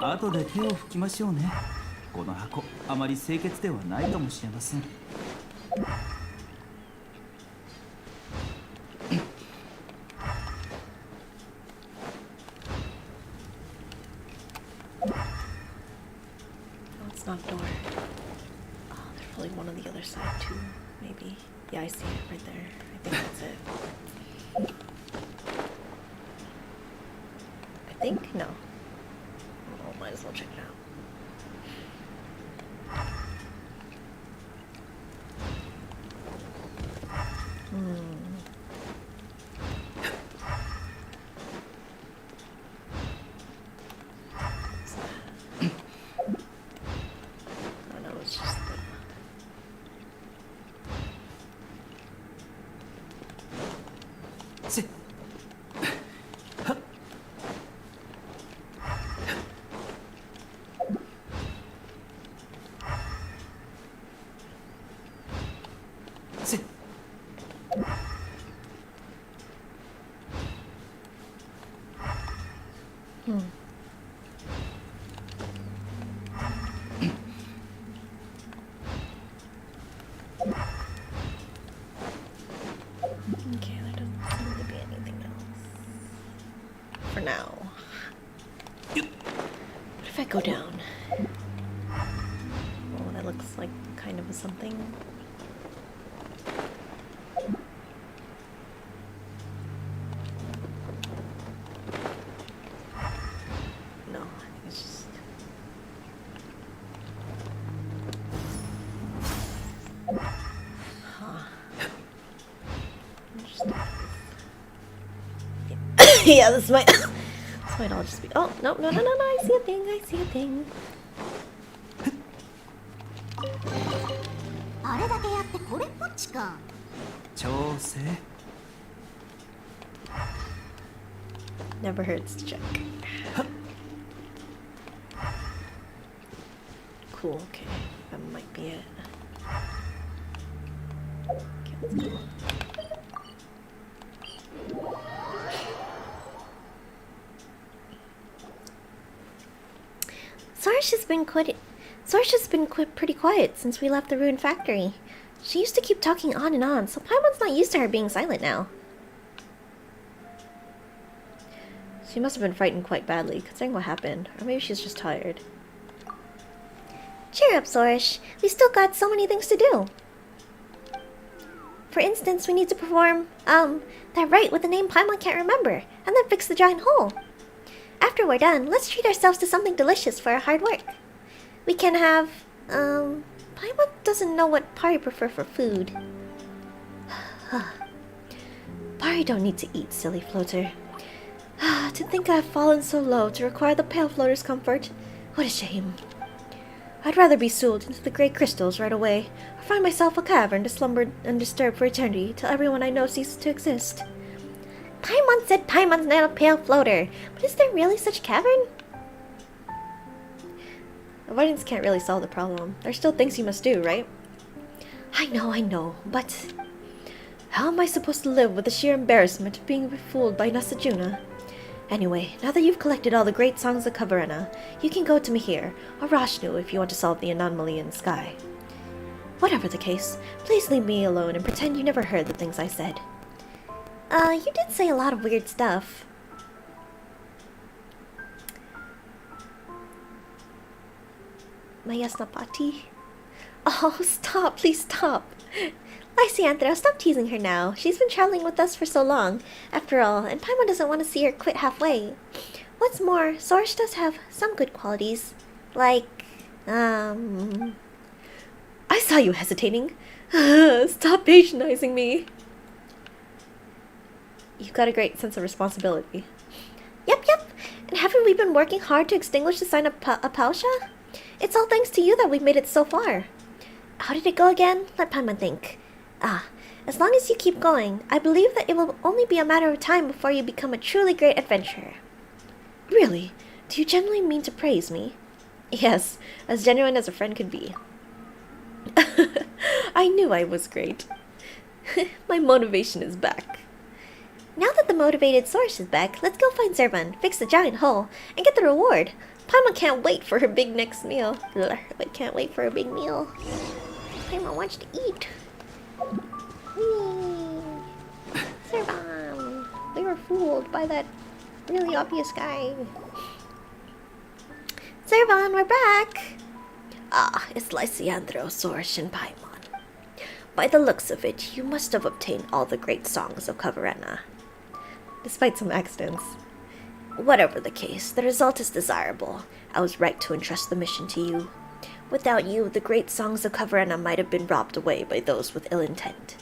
"後で手を拭きましょうね。この箱あまり清潔ではないかもしれません。Oh, it's not a door. Oh, there's probably one on the other side too, maybe. Yeah, I see it right there. I think that's it. I think? No. Oh, might as well check it out. What's that? Oh no, it's just the...せっせっOkay, there doesn't seem to be anything else. For now. What if I go down? Oh, that looks like kind of a something. No, I think it's just... Huh. Interesting. Yeah, this might all just be... Oh, no, no, no, no, no, I see a thing, I see a thing. あれだけやってこれっぽっちか。調整 Never hurts to check. Cool, okay. That might be it. Sorsh has been pretty quiet since we left the ruined factory. She used to keep talking on and on, so Paimon's not used to her being silent now. She must have been frightened quite badly, considering what happened. Or maybe she's just tired. Cheer up, Sorsh. We still got so many things to do. For instance, we need to perform, that rite with a name Paimon can't remember, and then fix the giant hole. After we're done, let's treat ourselves to something delicious for our hard work. We can have, Paimon doesn't know what Pari prefer for food. Pari don't need to eat, silly floater. To think I have fallen so low to require the pale floater's comfort. What a shame. I'd rather be sealed into the great crystals right away, or find myself a cavern to slumber undisturbed for eternity till everyone I know ceases to exist. Paimon said Paimon's not a pale floater, but is there really such cavern? Avoidance can't really solve the problem. There's still things you must do, right? I know, but... How am I supposed to live with the sheer embarrassment of being befooled by Nasajuna? Anyway, now that you've collected all the great songs of Kavarena, you can go to Mihir, or Rashnu if you want to solve the anomaly in the sky. Whatever the case, please leave me alone and pretend you never heard the things I said. You did say a lot of weird stuff. Mayasnapati? Oh, stop, please stop. Lysianthro, stop teasing her now. She's been traveling with us for so long, after all, and Paimon doesn't want to see her quit halfway. What's more, Sorsh does have some good qualities. Like, I saw you hesitating. Stop patronizing me. You've got a great sense of responsibility. Yep. And haven't we been working hard to extinguish the sign of Apalsha? It's all thanks to you that we've made it so far. How did it go again? Let Paimon think. As long as you keep going, I believe that it will only be a matter of time before you become a truly great adventurer. Really? Do you genuinely mean to praise me? Yes, as genuine as a friend could be. I knew I was great. My motivation is back. Now that the motivated Sorsh is back, let's go find Zervan, fix the giant hole, and get the reward. Paimon can't wait for her big next meal. Can't wait for her big meal. Paimon wants to eat. Whee! Zervan! We were fooled by that really obvious guy. Zervan, we're back! It's Lysiandro, Sorsh, and Paimon. By the looks of it, you must have obtained all the great songs of Kavarena. Despite some accidents. Whatever the case, the result is desirable. I was right to entrust the mission to you. Without you, the great songs of Kavarena might have been robbed away by those with ill intent.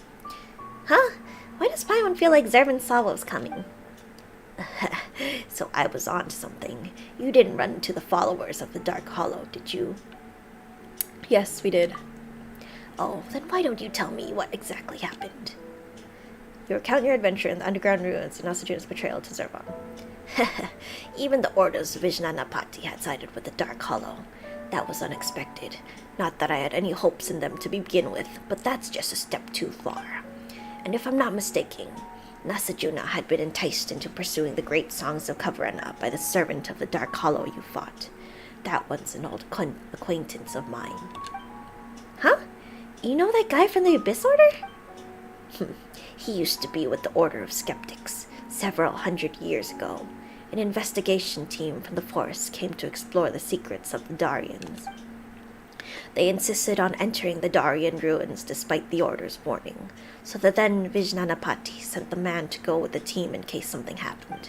Huh? Why does Paimon feel like Zervan saw what was coming? So I was on to something. You didn't run into the followers of the Dark Hollow, did you? Yes, we did. Oh, then why don't you tell me what exactly happened? You recount your adventure in the underground ruins and Nasajuna's betrayal to Zervan. Even the Ordos of Vijnanapati had sided with the Dark Hollow. That was unexpected. Not that I had any hopes in them to begin with, but that's just a step too far. And if I'm not mistaken, Nasajuna had been enticed into pursuing the great songs of Kavarena by the servant of the Dark Hollow you fought. That one's an old acquaintance of mine. Huh? You know that guy from the Abyss Order? He used to be with the Order of Skeptics several hundred years ago. An investigation team from the forest came to explore the secrets of the Darians. They insisted on entering the Darian ruins despite the Order's warning, so the then Vijnanapati sent the man to go with the team in case something happened.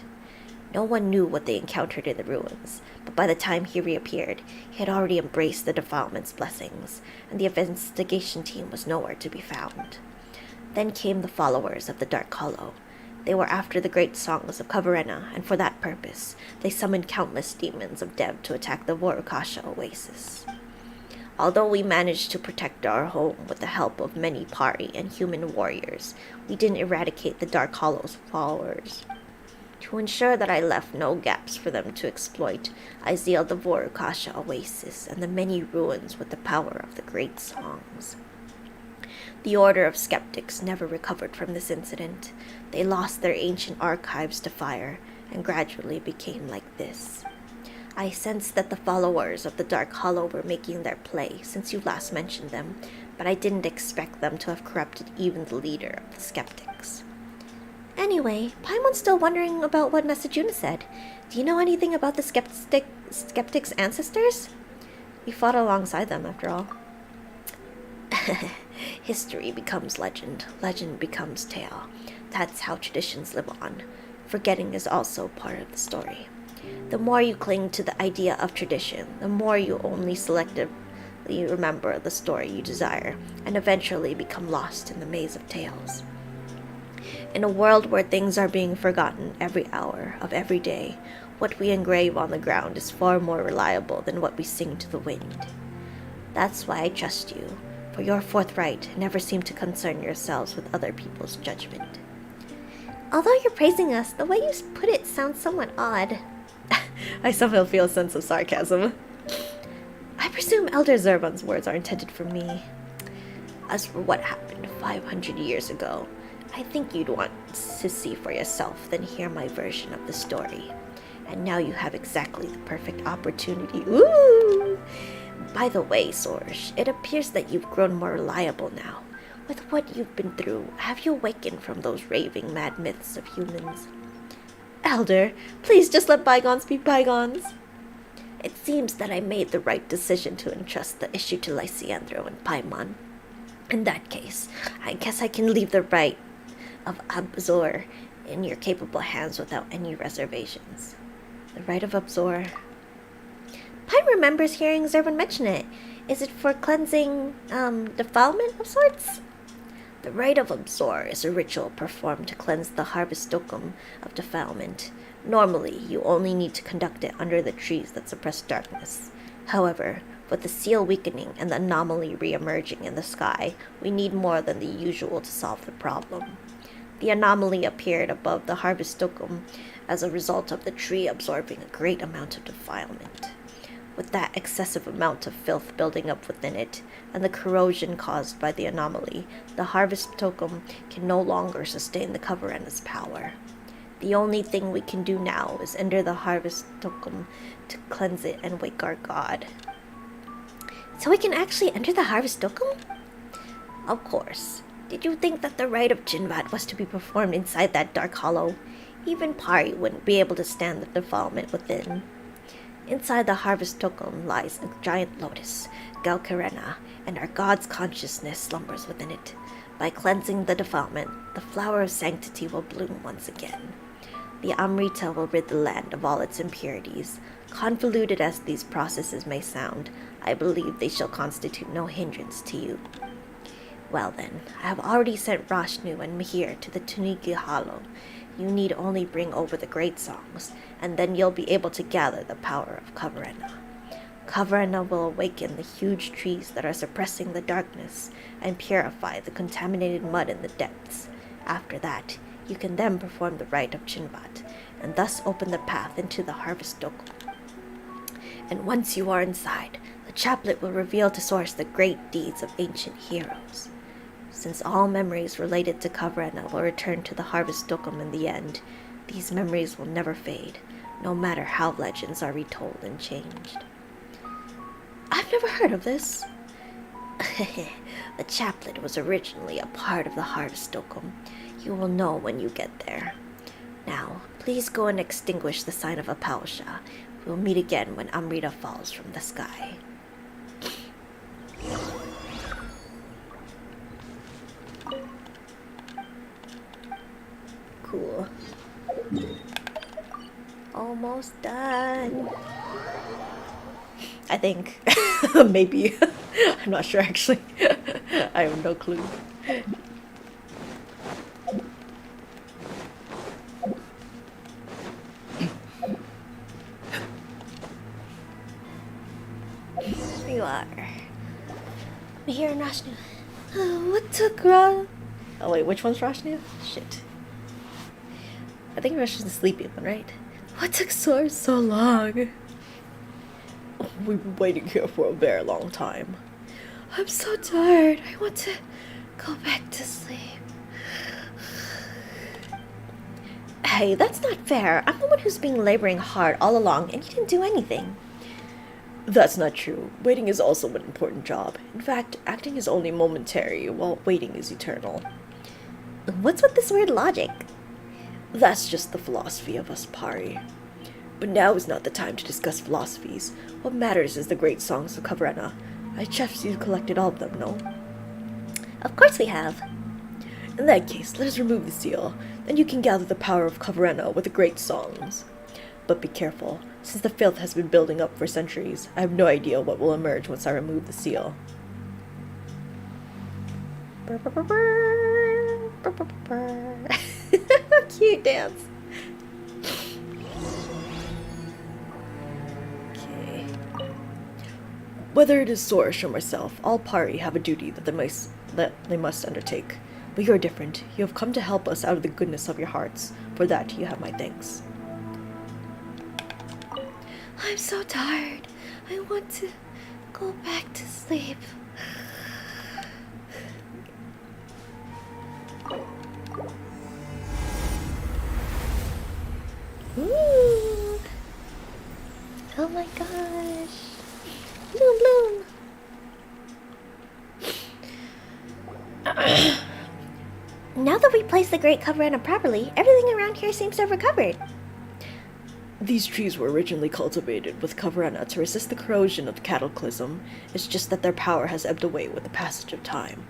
No one knew what they encountered in the ruins, but by the time he reappeared, he had already embraced the defilement's blessings, and the investigation team was nowhere to be found. Then came the followers of the Dark Hollow. They were after the great songs of Kavarena, and for that purpose, they summoned countless demons of Dev to attack the Vorukasha oasis. Although we managed to protect our home with the help of many Pari and human warriors, we didn't eradicate the Dark Hollow's followers. To ensure that I left no gaps for them to exploit, I sealed the Vorukasha oasis and the many ruins with the power of the great songs. The Order of Skeptics never recovered from this incident. They lost their ancient archives to fire, and gradually became like this. I sensed that the followers of the Dark Hollow were making their play since you last mentioned them, but I didn't expect them to have corrupted even the leader of the Skeptics. Anyway, Paimon's still wondering about what Nasajuna said. Do you know anything about the Skeptics' ancestors? We fought alongside them, after all. History becomes legend, legend becomes tale. That's how traditions live on. Forgetting is also part of the story. The more you cling to the idea of tradition, the more you only selectively remember the story you desire, and eventually become lost in the maze of tales. In a world where things are being forgotten every hour of every day, what we engrave on the ground is far more reliable than what we sing to the wind. That's why I trust you, for you're forthright and never seem to concern yourselves with other people's judgment. Although you're praising us, the way you put it sounds somewhat odd. I somehow feel a sense of sarcasm. I presume Elder Zervan's words are intended for me. As for what happened 500 years ago, I think you'd want to see for yourself than hear my version of the story. And now you have exactly the perfect opportunity. Ooh! By the way, Sorge, it appears that you've grown more reliable now. With what you've been through, have you awakened from those raving mad myths of humans? Elder, please just let bygones be bygones. It seems that I made the right decision to entrust the issue to Lysiandro and Paimon. In that case, I guess I can leave the right of Abzor in your capable hands without any reservations. The right of Abzor. Paimon remembers hearing Zervan mention it. Is it for cleansing, defilement of sorts? The rite of Abzor is a ritual performed to cleanse the harvest dokum of defilement. Normally, you only need to conduct it under the trees that suppress darkness. However, with the seal weakening and the anomaly re-emerging in the sky, we need more than the usual to solve the problem. The anomaly appeared above the harvest dokum as a result of the tree absorbing a great amount of defilement. With that excessive amount of filth building up within it, and the corrosion caused by the anomaly, the harvest token can no longer sustain the Coverena's power. The only thing we can do now is enter the harvest token to cleanse it and wake our god. So we can actually enter the harvest token? Of course. Did you think that the rite of Jinvat was to be performed inside that dark hollow? Even Pari wouldn't be able to stand the defilement within. Inside the harvest token lies a giant lotus, Galkarena, and our god's consciousness slumbers within it. By cleansing the defilement, the flower of sanctity will bloom once again. The Amrita will rid the land of all its impurities. Convoluted as these processes may sound, I believe they shall constitute no hindrance to you. Well then, I have already sent Rashnu and Mihir to the Tuniki Hollow. You need only bring over the great songs, and then you'll be able to gather the power of Coverena. Coverena will awaken the huge trees that are suppressing the darkness and purify the contaminated mud in the depths. After that, you can then perform the rite of Chinvat, and thus open the path into the harvest dokum. And once you are inside, the chaplet will reveal to Source the great deeds of ancient heroes. Since all memories related to Coverena will return to the harvest dokum in the end, these memories will never fade, no matter how legends are retold and changed. I've never heard of this. The chaplet was originally a part of the harvest dokum. You will know when you get there. Now, please go and extinguish the sign of Apalsha. We'll meet again when Amrita falls from the sky. Cool. Almost done. I think. Maybe. I'm not sure actually. I have no clue. There you are. Mihir and Rashnu. What took Oh wait, which one's Rashnu? Shit. I think Rashnu's the sleepy one, right? What took Source so long? We've been waiting here for a very long time. I'm so tired. I want to Go back to sleep. Hey, that's not fair. I'm the one who's been laboring hard all along, and you didn't do anything. That's not true. Waiting is also an important job. In fact, acting is only momentary, while waiting is eternal. What's with this weird logic? That's just the philosophy of us, Pari. But now is not the time to discuss philosophies. What matters is the great songs of Kavrena. I trust you've collected all of them, no? Of course we have. In that case, let us remove the seal. Then you can gather the power of Kavrena with the great songs. But be careful. Since the filth has been building up for centuries, I have no idea what will emerge once I remove the seal. Cute dance. Okay. Whether it is Source or myself, all Pari have a duty that they must undertake. But you are different. You have come to help us out of the goodness of your hearts. For that, you have my thanks. I'm so tired. I want to go back to sleep. Ooh. Oh my gosh. Bloom, bloom. Now that we placed the Great Kavrena properly, everything around here seems to have recovered. These trees were originally cultivated with Kavrena to resist the corrosion of the cataclysm. It's just that their power has ebbed away with the passage of time.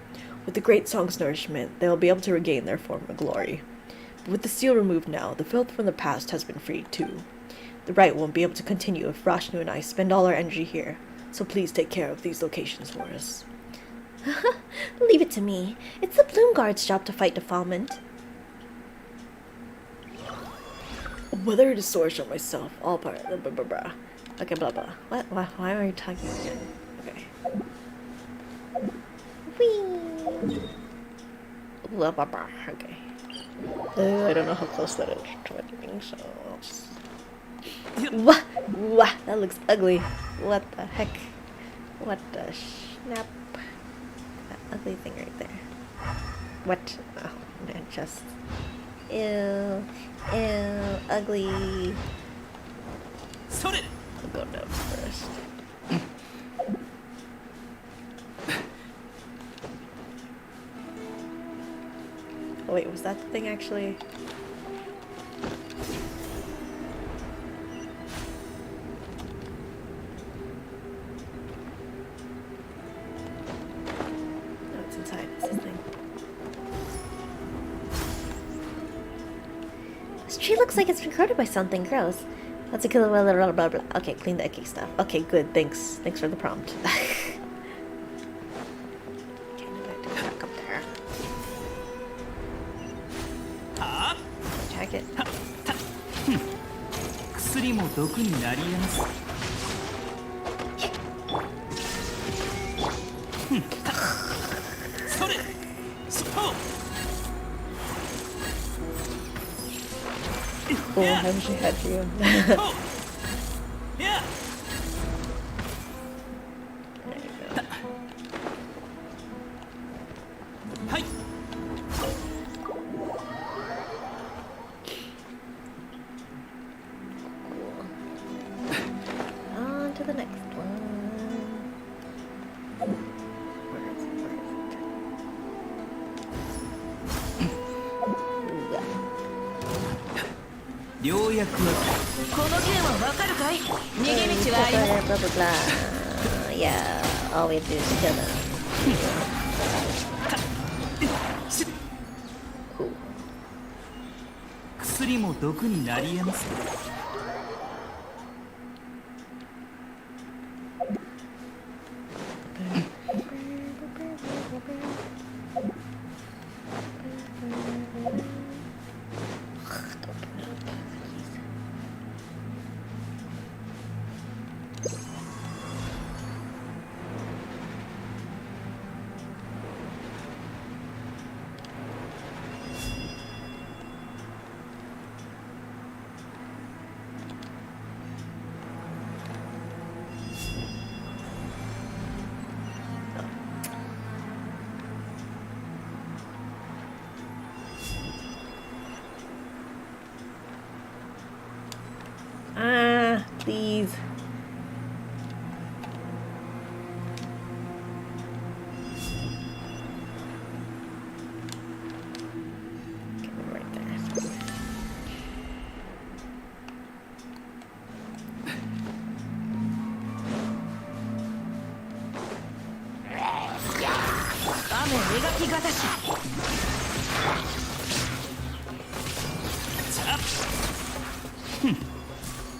With the Great Song's nourishment, they will be able to regain their former glory. But with the seal removed now, the filth from the past has been freed too. The rite won't be able to continue if Rashnu and I spend all our energy here, so please take care of these locations for us. Leave it to me. It's the Bloom Guard's job to fight defilement. Whether it is Source or myself, all part. Blah, blah, blah, blah. Okay, blah blah. What? Why are you talking again? Okay. Whee! Blah blah blah. Okay. I don't know how close that is to anything, so I'll just... Wah! Wah! That looks ugly. What the heck? What the snap? That ugly thing right there. What? Oh, man, just... Ew. Ew. Ugly. I'll go down first. Oh wait, was that the thing actually? No, it's inside. It's this thing. This tree looks like it's been corroded by something gross. Let's kill blah blah blah blah blah. Okay, clean the icky stuff. Okay, good. Thanks. Thanks for the prompt. Okay, now I have to go back up there. Attack it. 薬も毒になり得ます。それ、そう。Cool, I wish I had you. Yeah. There you go. はい。 On to the next one. Where is it? Where is it? 良薬はこの剣はわかるかい？逃げ道はありません。 Blah blah blah. Yeah, all we have to do is kill them. Cool. 薬も毒になり得ます。 Ooh. Please. Okay, I'm right there.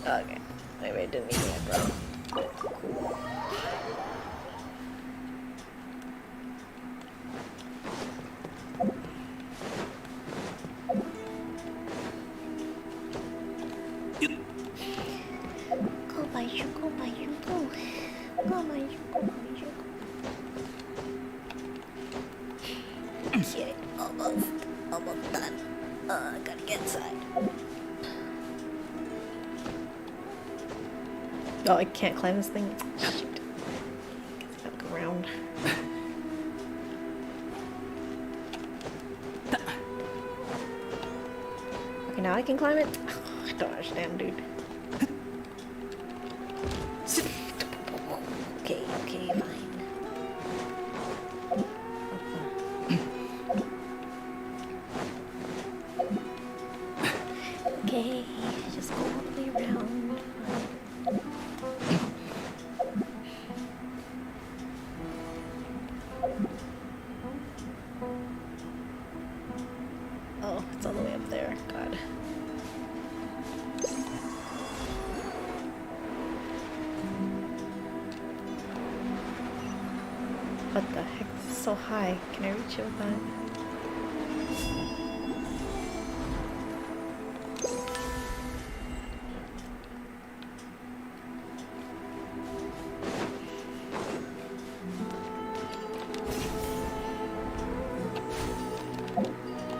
Okay, maybe I didn't need that, bro. Go, Baiju, go, Baiju, go. Go, Baiju, go, Baiju, go. Okay, almost done. I gotta get inside. Oh, I can't climb this thing. Shoot. Guess I gotta go around. Okay, now I can climb it. I don't understand, dude. Okay, fine. Okay, just go all the way around. Oh, it's all the way up there. God. What the heck? This is so high. Can I reach it with that?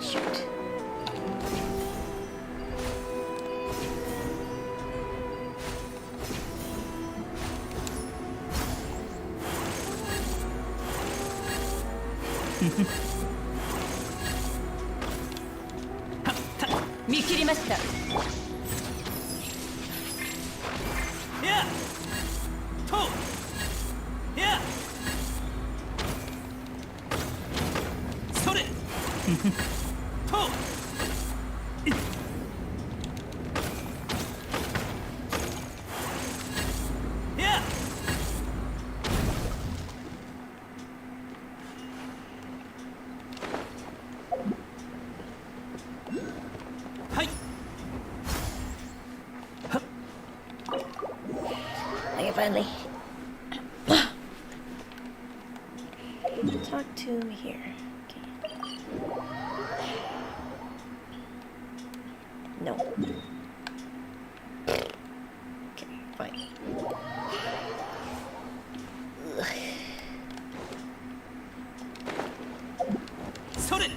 Shoot. Yeah. To. Yeah. それ。と。Yeah. はい。 Okay, finally. Talk to me here. Okay. No. Okay, fine. Ugh. それ。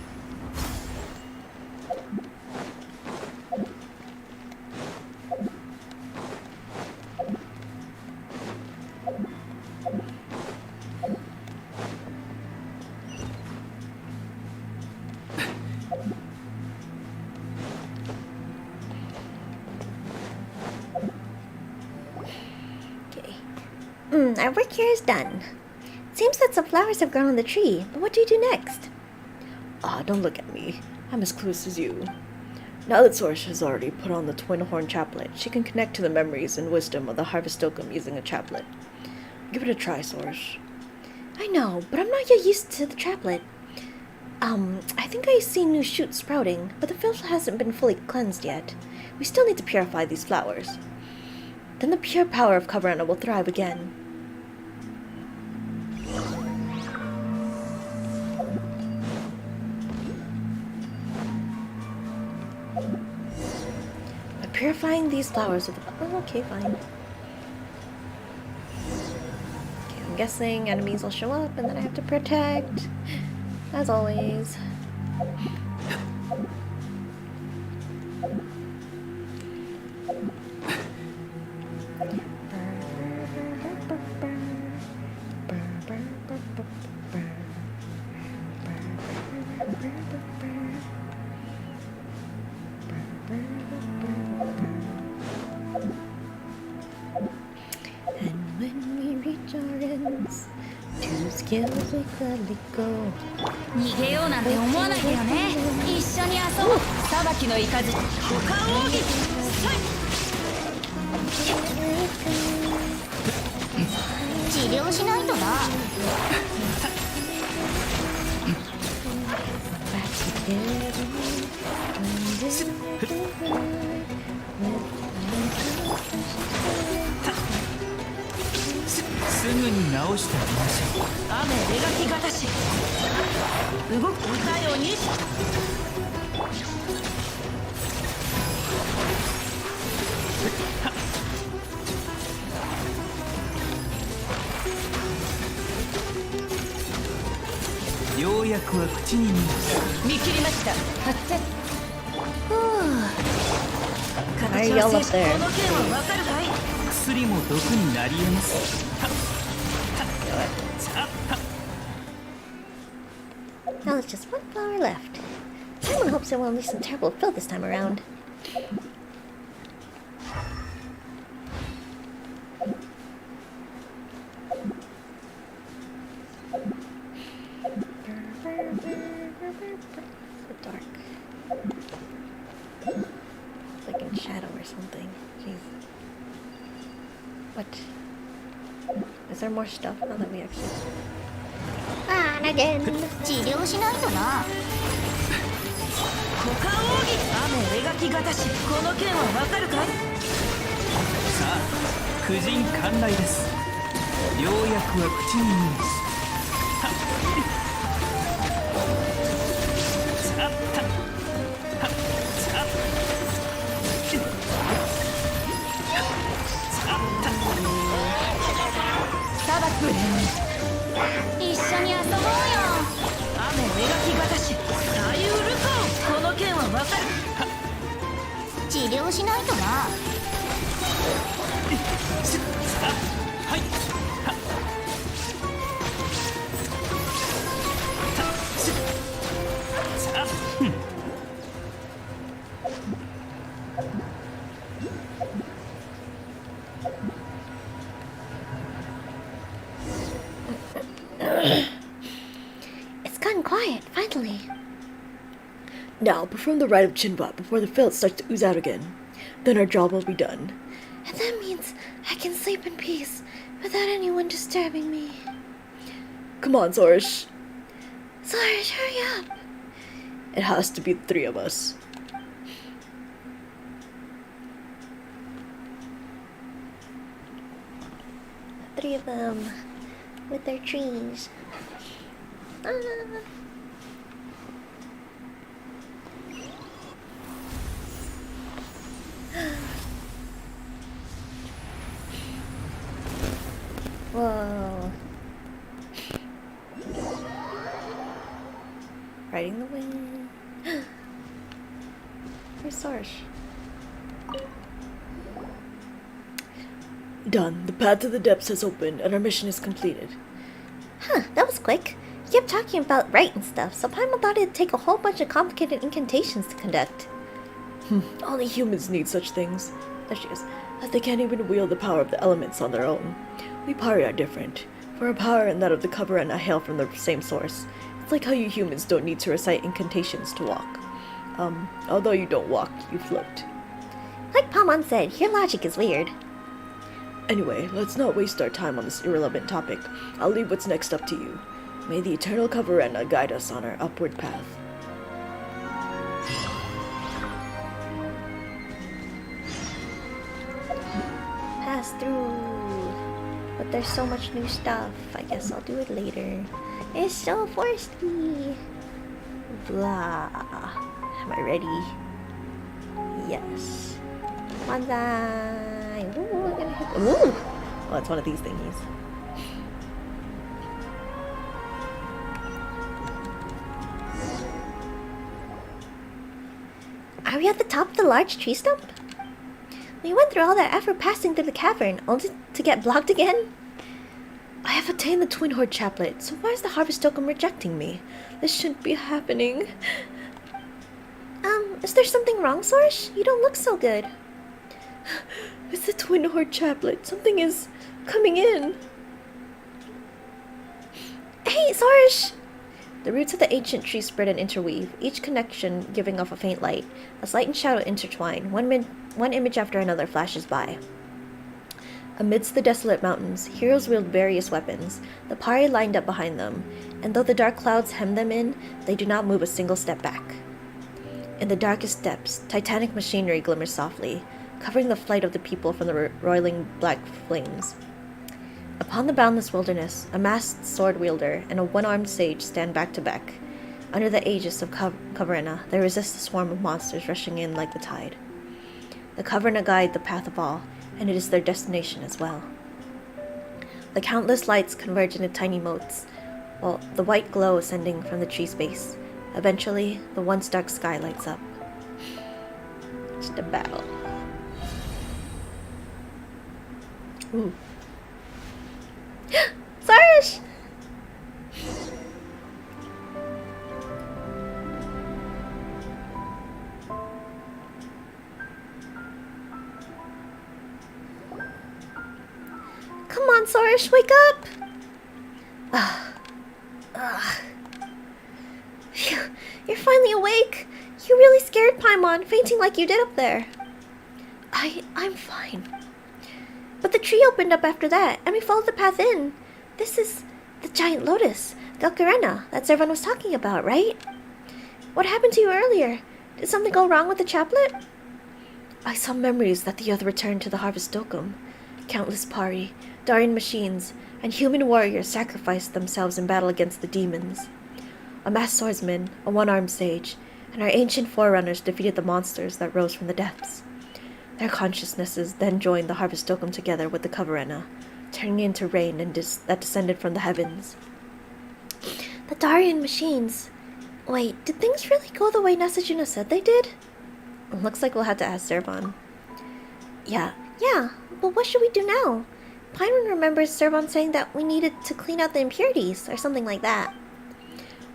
Okay. Our work here is done. Seems that some flowers have grown on the tree, but what do you do next? Ah, don't look at me. I'm as close as you. Now that Source has already put on the twin horn chaplet, she can connect to the memories and wisdom of the Harvest Oakum using a chaplet. Give it a try, Source. I know, but I'm not yet used to the chaplet. I think I see new shoots sprouting, but the filth hasn't been fully cleansed yet. We still need to purify these flowers. Then the pure power of Kavarana will thrive again. By purifying these flowers with the... Oh, okay, fine. Okay, I'm guessing enemies will show up and then I have to protect. As always. Skills we gladly go. 逃げようなんて思わないでよね。一緒に遊ぼう。裁きの雷股間奥義。治療しないとな。すぐに直してあげましょう。雨描きがたし。動く歌よに。ようやくは口に見見切りました。発展。Why are 形 y'all は up 静止。 there? この剣はわかるかい。薬も毒になり得ます。 Now there's just one flower left. Someone hopes it won't leave some terrible fill this time around. So dark. It's like in shadow or something. Jeez. What? Is there more stuff now that we actually... Ah, and again. 治療しないとな。股間奥義。雨描きがたし。この剣はわかるかい。さあ、婦人観来です。ようやくは口に見ます。さあ、砂漠。一緒に遊ぼうよ。雨描きがたし。左右ルコー。この剣はわかる。治療しないとな。はい。さあ、It's gotten quiet, finally. Now, perform the rite of Chinwa before the filth starts to ooze out again. Then our job will be done. And that means I can sleep in peace without anyone disturbing me. Come on, Zorish. Sorry, hurry up. It has to be the three of us. The three of them with their trees. Ah. Whoa. Riding the wind. Where's Sarge? Done. The path to the depths has opened, and our mission is completed. Huh, that was quick. You kept talking about right and stuff, so Paimon thought it'd take a whole bunch of complicated incantations to conduct. Only humans need such things. There she is. As they can't even wield the power of the elements on their own. We Pari are different, for our power and that of the Coverena hail from the same source. It's like how you humans don't need to recite incantations to walk. Although you don't walk, you float. Like Paimon said, your logic is weird. Anyway, let's not waste our time on this irrelevant topic. I'll leave what's next up to you. May the eternal Coverena guide us on our upward path. Pass through. But there's so much new stuff. I guess I'll do it later. It's so foresty. Blah. Am I ready? Yes. Banzai. Ooh, we're gonna hit. Ooh! Oh, it's one of these thingies. Are we at the top of the large tree stump? We went through all that effort passing through the cavern, only to get blocked again? I have attained the Twin Horde Chaplet, so why is the Harvest Token rejecting me? This shouldn't be happening. Is there something wrong, Sorish? You don't look so good. It's the Twin Horde Chaplet. Something is coming in. Sorish! The roots of the ancient tree spread and interweave, each connection giving off a faint light. As light and shadow intertwine, one image after another flashes by. Amidst the desolate mountains, heroes wield various weapons, the Pari lined up behind them, and though the dark clouds hem them in, they do not move a single step back. In the darkest depths, titanic machinery glimmers softly, covering the flight of the people from the roiling black flames. Upon the boundless wilderness, a masked sword wielder and a one-armed sage stand back to back. Under the aegis of Kavarena, they resist the swarm of monsters rushing in like the tide. The Kavarena guide the path of all, and it is their destination as well. The countless lights converge into tiny motes, while the white glow ascending from the tree's base. Eventually, the once dark sky lights up. Just a battle. Ooh. Sarge! Come on, Sorish, wake up! Phew, you're finally awake. You really scared Paimon, fainting like you did up there. I'm fine. But the tree opened up after that, and we followed the path in. This is the giant lotus, the ocarina, that Zervan was talking about, right? What happened to you earlier? Did something go wrong with the chaplet? I saw memories that the other returned to the Harvest Dokum. Countless Pari, Darien machines, and human warriors sacrificed themselves in battle against the demons. A masked swordsman, a one-armed sage, and our ancient forerunners defeated the monsters that rose from the depths. Their consciousnesses then joined the Harvest Dokum together with the Kavarena, turning into rain that descended from the heavens. The Darien machines. Wait, did things really go the way Nasajuna said they did? Looks like we'll have to ask Zervan. Yeah, but what should we do now? Paimon remembers Zervan saying that we needed to clean out the impurities, or something like that.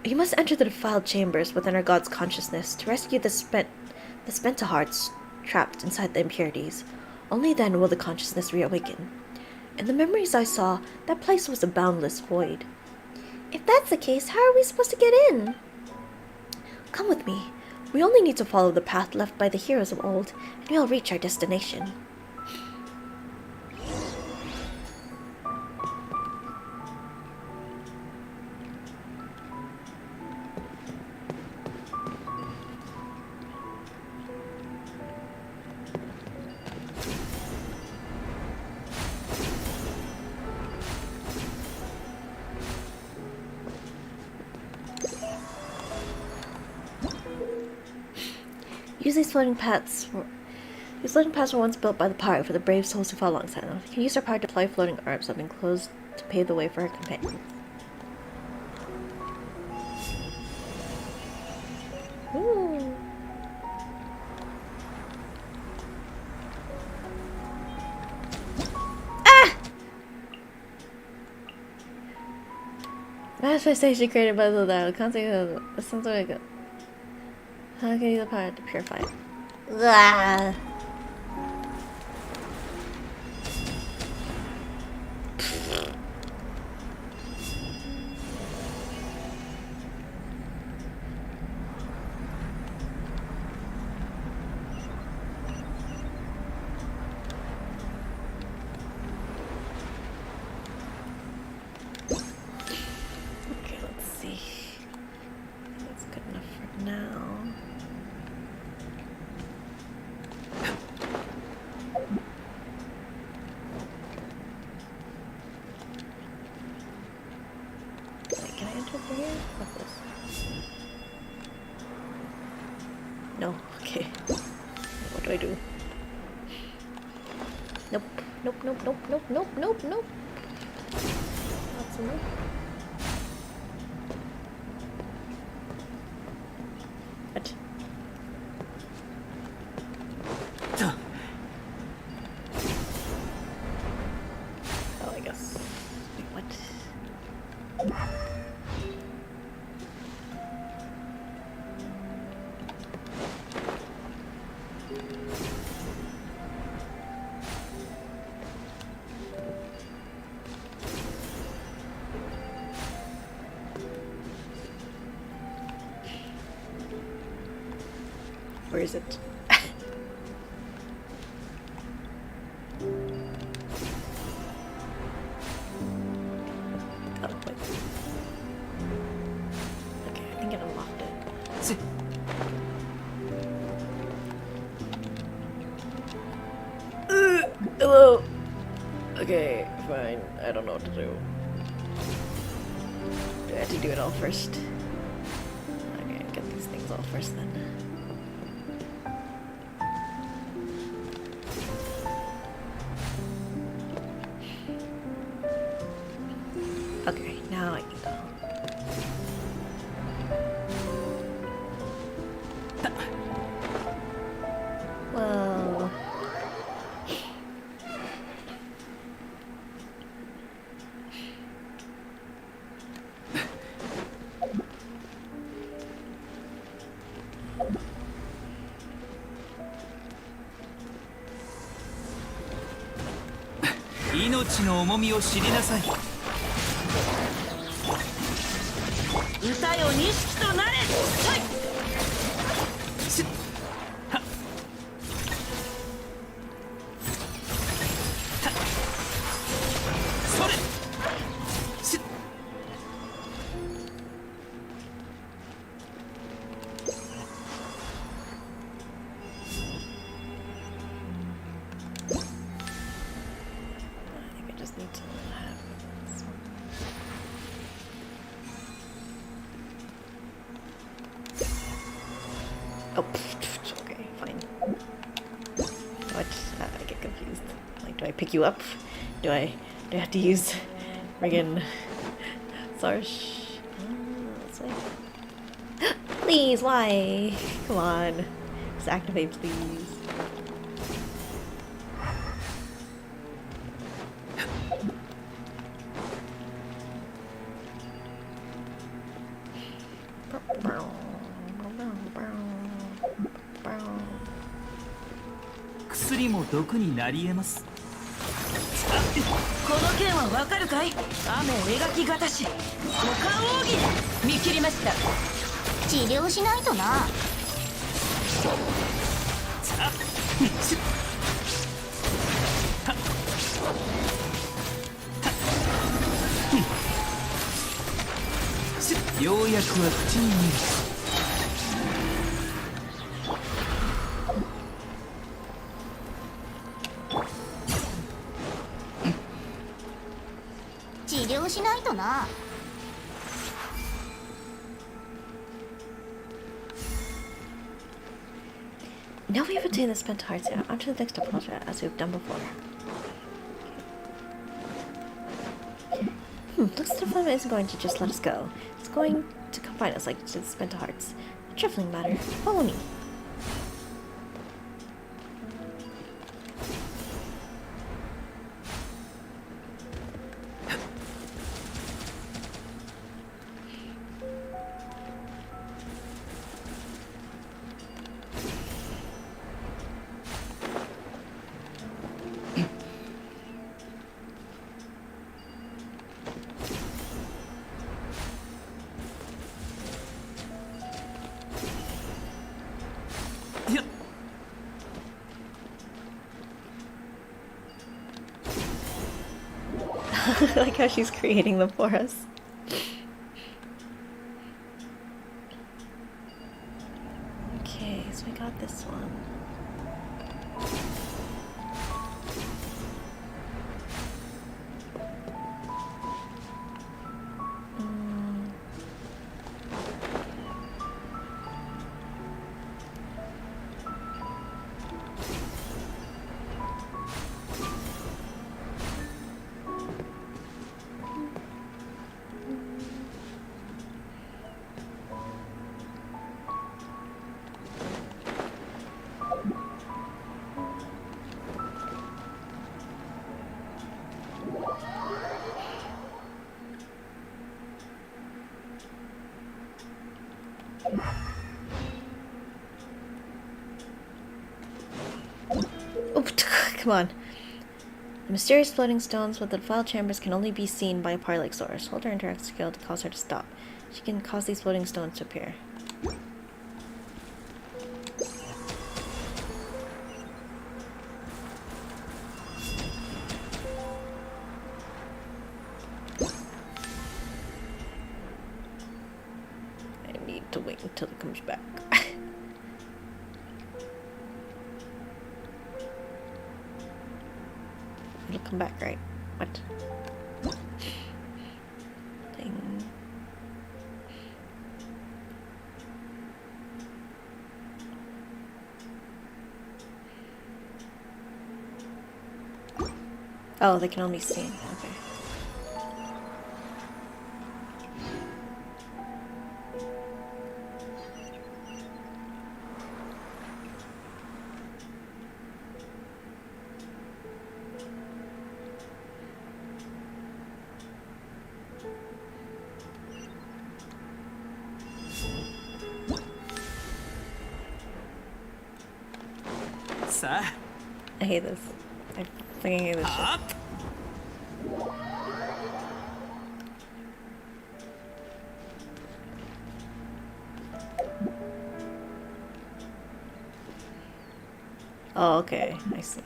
You must enter the defiled chambers within our god's consciousness to rescue the Spentahearts trapped inside the impurities. Only then will the consciousness reawaken. In the memories I saw, that place was a boundless void. If that's the case, how are we supposed to get in? Come with me. We only need to follow the path left by the heroes of old, and we'll reach our destination. These floating paths were once built by the Pari for the brave souls who fought alongside them. You can use our power to deploy floating arms that have been closed to pave the way for her companions. Ooh. Ah! Manifestation created by the dial. Concept of something like it. How can you use the power to purify it? Ah. Okay, let's see. That's good enough for now. Can I enter through here? What's this? No. Okay. What do I do? Nope. Nope. That's a nope. What? Oh, I guess. Wait, what? Where is it? Oh, wait. Okay, I think it unlocked it. Hello! Okay, fine. I don't know what to do. Do I have to do it all first? Okay, get these things all first then. Okay, now I can go. Well...命の重みを知りなさい。歌よ錦となれ。はい。しっはっはっそれしっI think I just need to have this one. Oh, okay, fine. What? I get confused. Like, do I pick you up? Do I have to use friggin' Sarsh? That's way. Please, why? Come on. Just activate, please.薬も毒になり得ます。この剣はわかるかい？雨描きがたし。五感奥義で見切りました。治療しないとな。さあしっはっはっしっようやくは口に見える。治療しないとな。Now we've obtained the spent hearts, yeah, onto the next approach as we've done before. Looks as if the isn't going to just let us go. It's going to confine us like to the spent hearts. A trifling matter. Follow me. I like how she's creating them for us. Okay, so we got this one. Oh, come on. The mysterious floating stones with the defiled chambers can only be seen by a Pari-like source. Hold her interact skill to cause her to stop. She can cause these floating stones to appear. to wait until it comes back. It'll come back, right? What? Thing. Oh, they can only see. Okay. I hate this. I fucking hate this shit. Oh, okay. I see.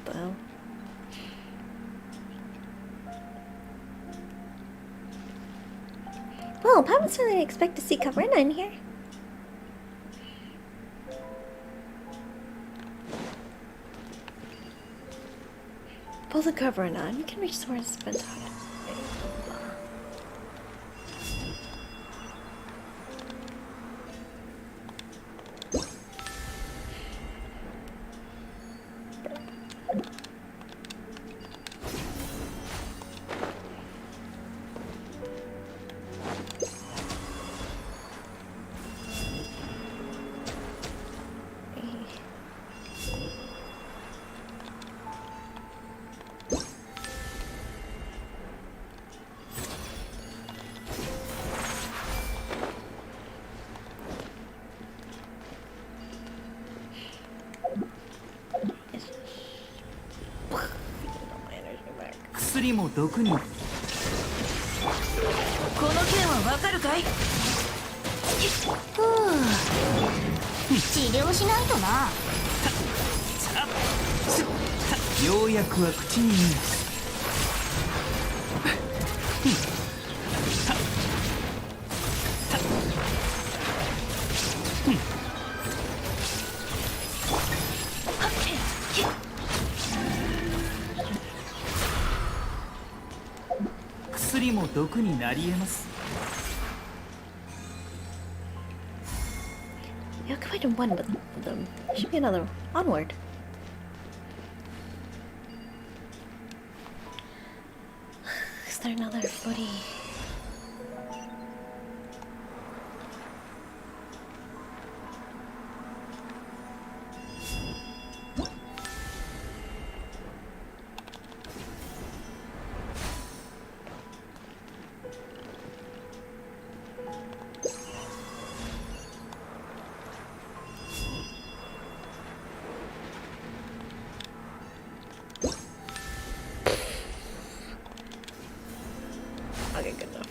The hell? Well, I wasn't really expect to see Kavrina in here. Pull the covering on. You can reach towards Spent.薬も毒に。この件はわかるかい？ふう治療しないとな。ようやくは口に入れます。薬も毒になり得ます。You occupied one with them. Should be another. Onward. Is there another footy? Okay, good enough.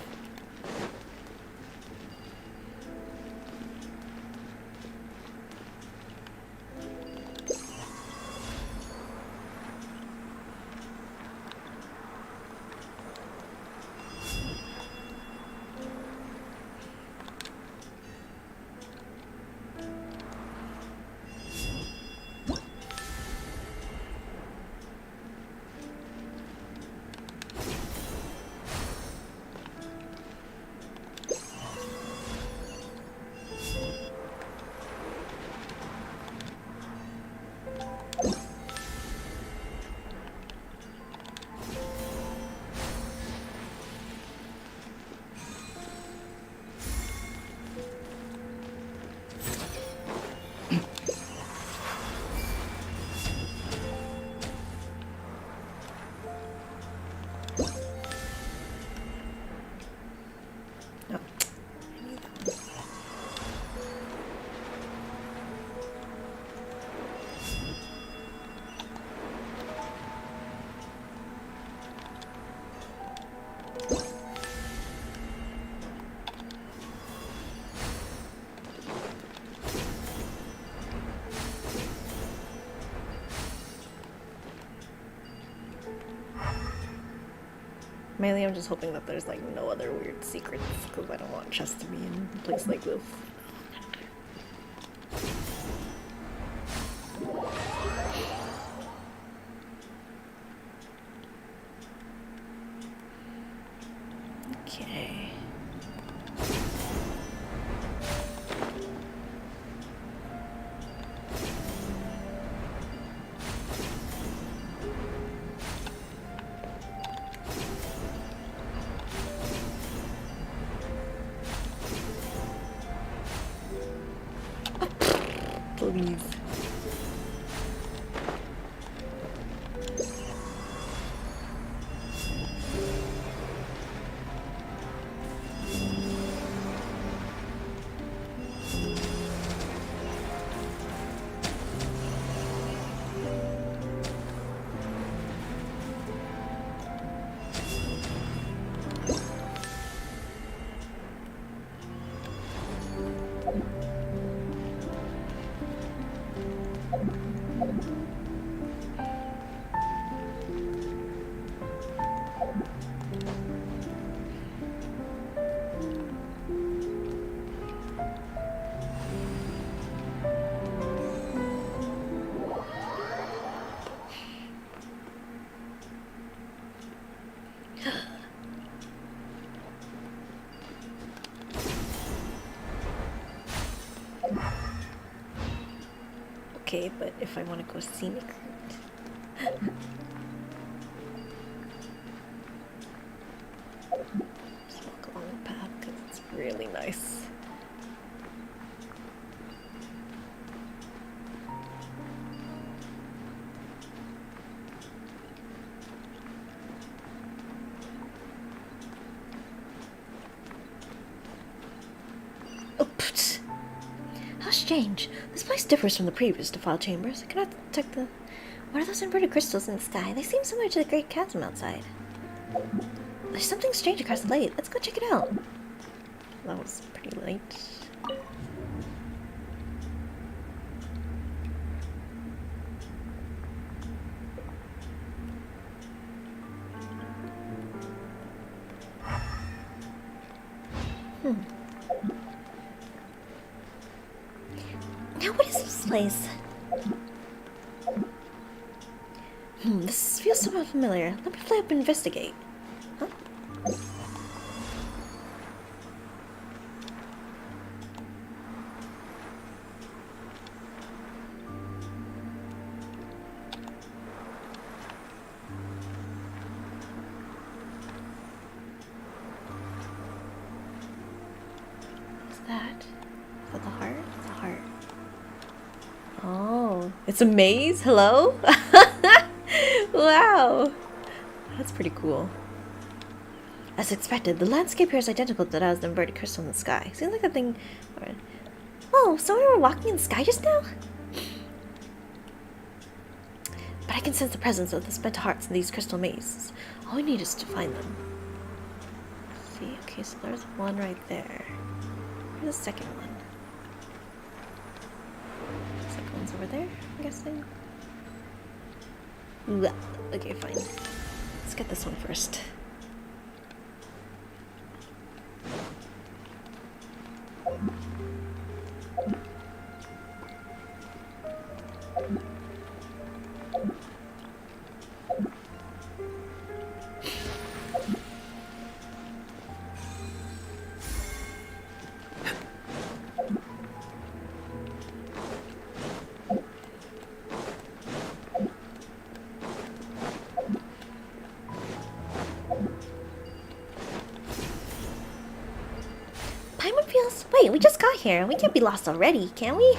Mainly I'm just hoping that there's like no other weird secrets, because I don't want chests to be in a place like this. Okay. Please. Okay, but if I want to go scenic route. Just walk along the path because it's really nice. Oops. How strange. This place differs from the previous defiled chambers. I cannot detect the... What are those inverted crystals in the sky? They seem similar to the great chasm outside. There's something strange across the lake. Let's go check it out. That was pretty late. Now, what is this place? This feels somewhat familiar. Let me fly up and investigate. Huh? What's that? Is that the heart? It's a heart. Oh, it's a maze? Hello? Wow. That's pretty cool. As expected, the landscape here is identical to that of the inverted crystal in the sky. Seems like a thing... Alright. Oh, so we were walking in the sky just now? But I can sense the presence of the spent hearts in these crystal mazes. All we need is to find them. Let's see, okay, so there's one right there. Where's the second one? The second one's over there, I'm guessing. Ooh, okay, fine. Let's get this one first. Wait, we just got here. We can't be lost already, can we?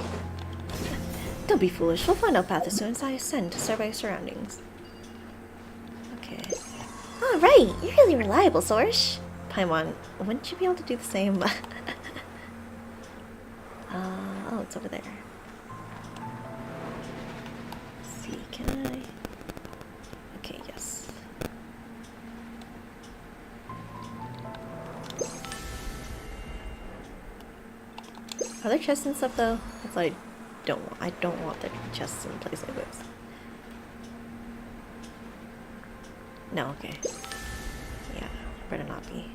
Don't be foolish. We'll find our path as soon as I ascend to survey surroundings. Okay. Alright, you're really reliable, Sorish. Paimon, wouldn't you be able to do the same? Oh, it's over there. Let's see, can I? Okay, yes. Are there chests and stuff though? That's what I don't want. I don't want the chests in a place like this. No, okay. Yeah. better not be.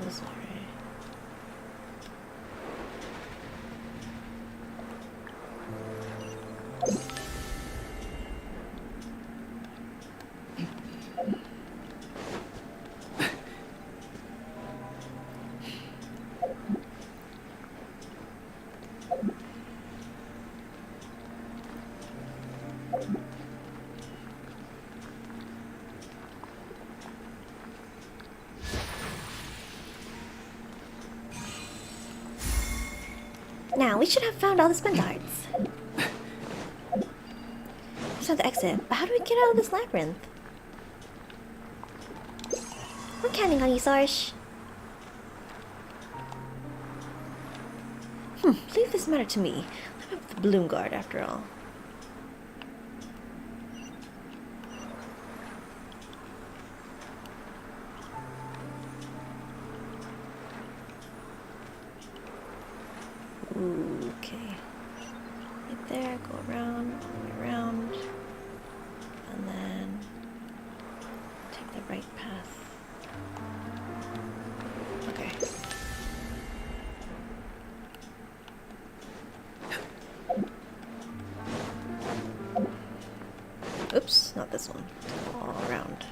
This way. Now, we should have found all the spin darts. Just have to exit. But how do we get out of this labyrinth? I'm counting on you, Sarge. Leave this matter to me. I'm the Bloom Guard, after all. Okay. Right there, go around, all the way around. And then take the right path. Okay. Oops, not this one. All around.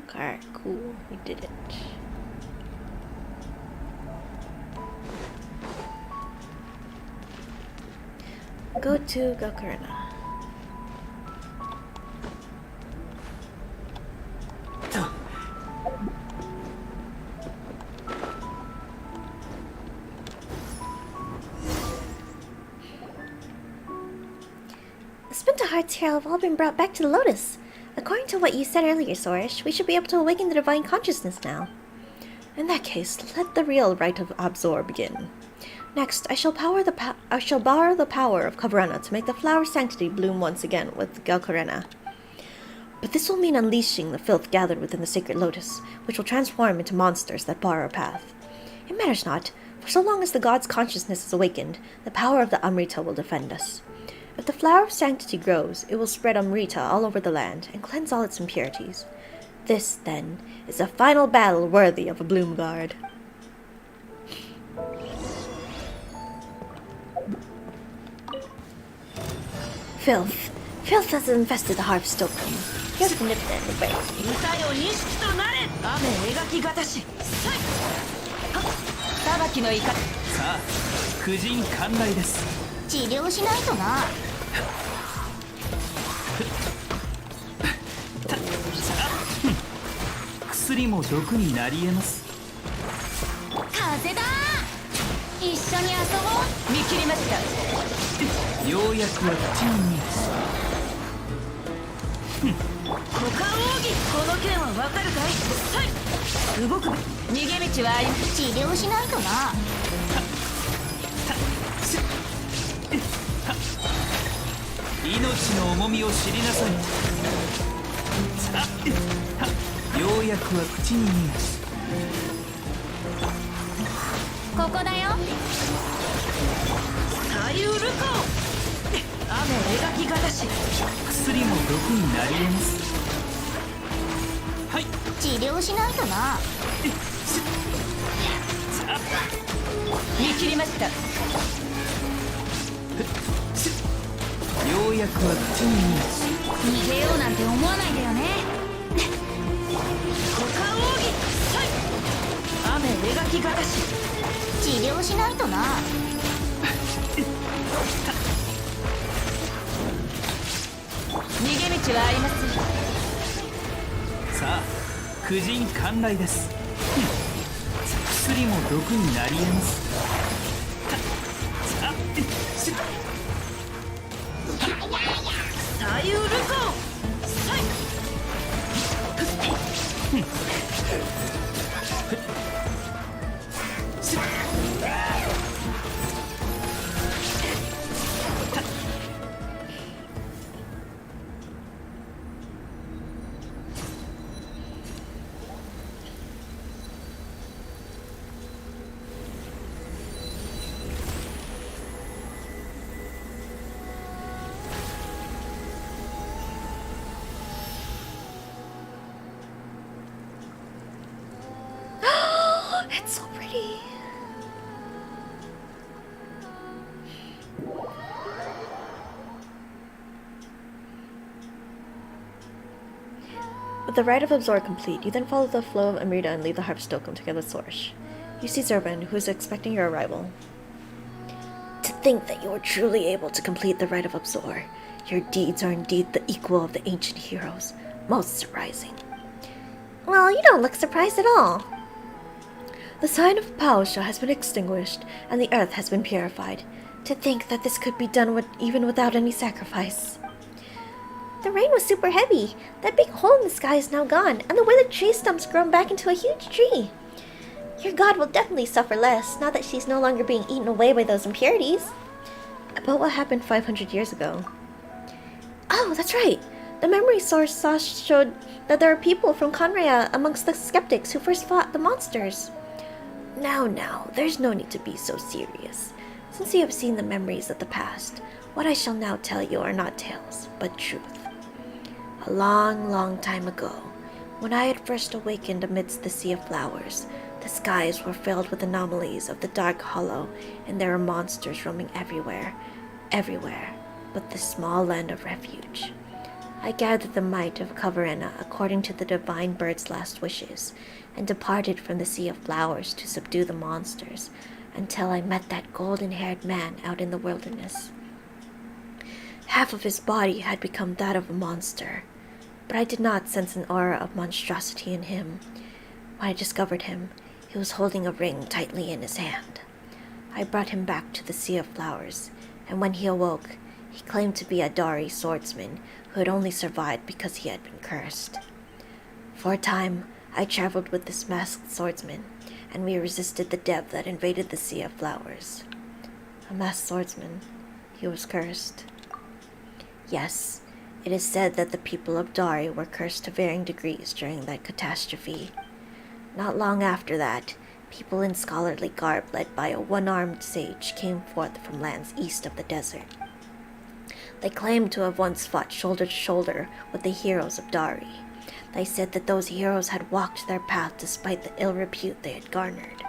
Okay, cool. We did it. Go to Galkarina. The Spinta Hearts here have all been brought back to the Lotus. According to what you said earlier, Sorish, we should be able to awaken the divine consciousness now. In that case, let the real rite of Absor begin. Next, I shall borrow the power of Kavarana to make the flower sanctity bloom once again with Galkarena. But this will mean unleashing the filth gathered within the sacred lotus, which will transform into monsters that bar our path. It matters not, for so long as the god's consciousness is awakened, the power of the Amrita will defend us. If the flower of sanctity grows, it will spread Amrita all over the land and cleanse all its impurities. This, then, is a final battle worthy of a Bloom Guard. Filth. Filth has infested the Hearthstone. You have to nip that in the way. 歌よ錦となれ雨描きがたしさいはっ裁きの怒りさあ婦人観来です。治療しないとな。薬も毒になり得ます。風だ一緒に遊ぼう。見切りましたようやくは口に見え股間奥義この剣はわかるかいさい動く逃げ道はあり治療しないとな。命の重みを知りなさい。さあようやくは口に見えここだよ。サリュールコ雨描きがたし薬も毒になり得ます。はい治療しないとな。見切りましたようやくは口に見え逃げようなんて思わないでよね。股間奥義さい雨描きがたし治療しないとな。逃げ道はありますさあ婦人観来です。薬も毒になり得ます。さあ、し左右ルコさいIt's so pretty. With the rite of Absorb complete, you then follow the flow of Amrita and leave the Harp Stokum together with Sorsh. You see Zurban, who is expecting your arrival. To think that you were truly able to complete the rite of Absorb. Your deeds are indeed the equal of the ancient heroes. Most surprising. Well, you don't look surprised at all. The sign of Paosha has been extinguished, and the earth has been purified. To think that this could be done even without any sacrifice. The rain was super heavy. That big hole in the sky is now gone, and the withered tree stump's grown back into a huge tree. Your god will definitely suffer less, now that she's no longer being eaten away by those impurities. About what happened 500 years ago. Oh, that's right. The memory source showed that there are people from Conrea amongst the skeptics who first fought the monsters. Now, there's no need to be so serious. Since you have seen the memories of the past, what I shall now tell you are not tales, but truth. A long time ago, when I had first awakened amidst the sea of flowers, the skies were filled with anomalies of the dark hollow, and there were monsters roaming everywhere but this small land of refuge. I gathered the might of Kavarena according to the divine bird's last wishes, and departed from the sea of flowers to subdue the monsters, until I met that golden-haired man out in the wilderness. Half of his body had become that of a monster, but I did not sense an aura of monstrosity in him. When I discovered him, he was holding a ring tightly in his hand. I brought him back to the Sea of Flowers, and when he awoke, he claimed to be a Dari swordsman who had only survived because he had been cursed. For a time, I traveled with this masked swordsman, and we resisted the death that invaded the Sea of Flowers. A masked swordsman. He was cursed. Yes, it is said that the people of Dari were cursed to varying degrees during that catastrophe. Not long after that, people in scholarly garb led by a one-armed sage came forth from lands east of the desert. They claimed to have once fought shoulder to shoulder with the heroes of Dari. They said that those heroes had walked their path despite the ill repute they had garnered,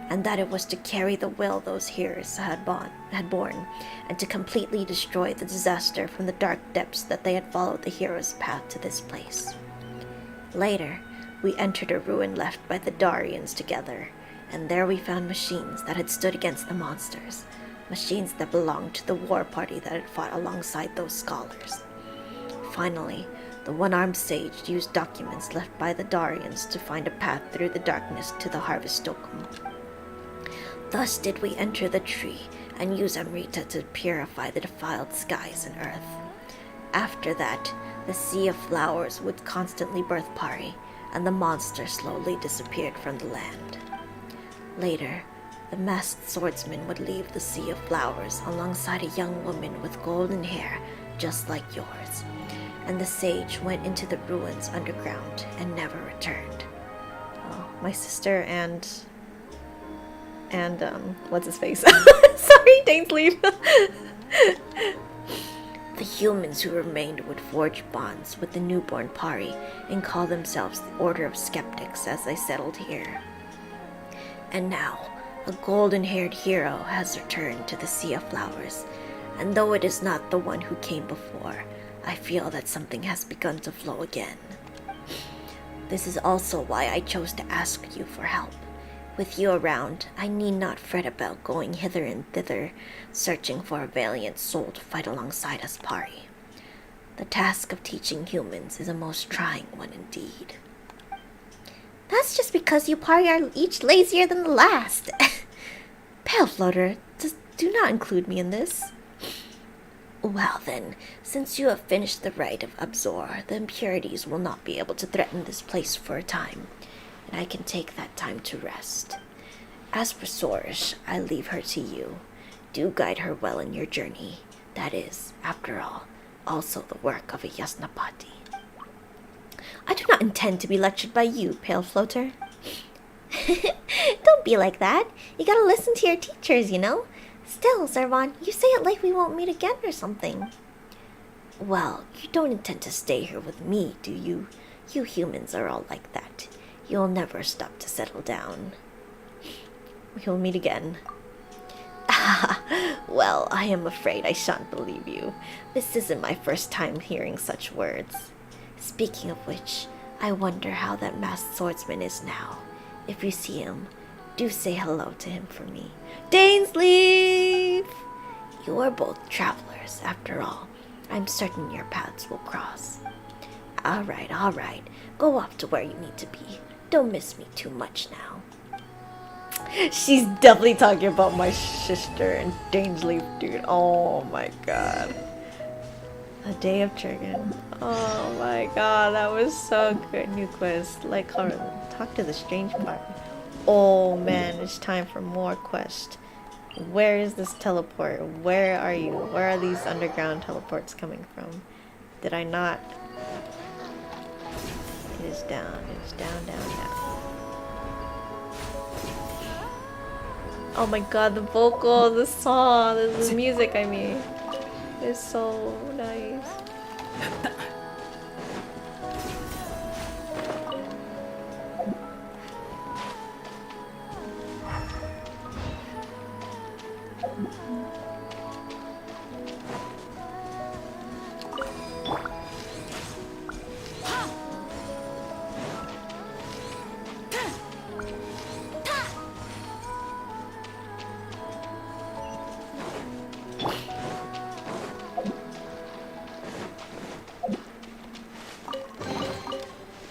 and that it was to carry the will those heroes had borne, and to completely destroy the disaster from the dark depths that they had followed the heroes' path to this place. Later, we entered a ruin left by the Darians together, and there we found machines that had stood against the monsters, machines that belonged to the war party that had fought alongside those scholars. Finally, the one-armed sage used documents left by the Darians to find a path through the darkness to the Harvest Stokum. Thus did we enter the tree and use Amrita to purify the defiled skies and earth. After that, the Sea of Flowers would constantly birth Pari, and the monster slowly disappeared from the land. Later, the masked swordsman would leave the Sea of Flowers alongside a young woman with golden hair just like yours, and the sage went into the ruins underground and never returned. Oh, my sister and what's his face? Sorry, Dane's leave. The humans who remained would forge bonds with the newborn Pari and call themselves the Order of Skeptics as they settled here. And now, a golden-haired hero has returned to the Sea of Flowers, and though it is not the one who came before, I feel that something has begun to flow again. This is also why I chose to ask you for help. With you around, I need not fret about going hither and thither, searching for a valiant soul to fight alongside us, Pari. The task of teaching humans is a most trying one indeed. That's just because you Pari are each lazier than the last. Pale Floater, do not include me in this. Well then, since you have finished the rite of Absor, the impurities will not be able to threaten this place for a time, and I can take that time to rest. As for Sorish, I leave her to you. Do guide her well in your journey. That is, after all, also the work of a Yasnapati. I do not intend to be lectured by you, Pale Floater. Don't be like that. You gotta listen to your teachers, you know? Still, Zervan, you say it like we won't meet again or something. Well, you don't intend to stay here with me, do you? You humans are all like that. You'll never stop to settle down. We'll meet again. Well, I am afraid I shan't believe you. This isn't my first time hearing such words. Speaking of which, I wonder how that masked swordsman is now. If you see him, do say hello to him for me. Dainsleif! You are both travelers, after all. I'm certain your paths will cross. Alright. Go off to where you need to be. Don't miss me too much now. She's definitely talking about my sister and Dainsleif, dude. Oh my god. A Day of Trigon. Oh my god, that was so good. New quest. Like her. Talk to the strange part. Oh man, it's time for more quest. Where is this teleport? Where are you? Where are these underground teleports coming from? Did I not? It is down. It is down. Oh my god, the vocals, the song, the music, I mean. It's so nice.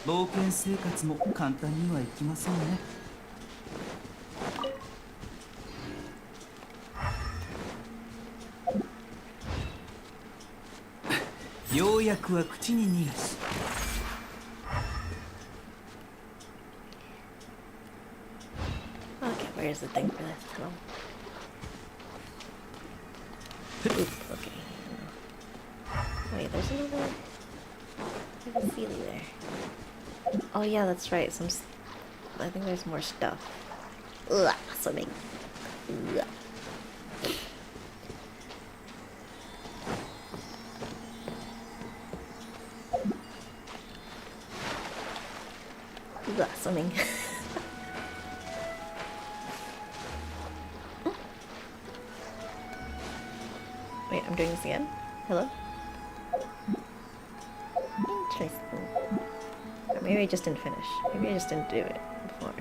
冒険生活も簡単にはいきませんね。ようやくは口に逃がし。Okay, where's the thing for this tunnel? Oop, okay. Wait, there's another... There's a feeling there. Oh yeah, that's right. I think there's more stuff. Ugh, swimming. Ugh. Ugh, swimming. Wait, I'm doing this again? Hello? Interesting. Or maybe I just didn't finish. Maybe I just didn't do it before.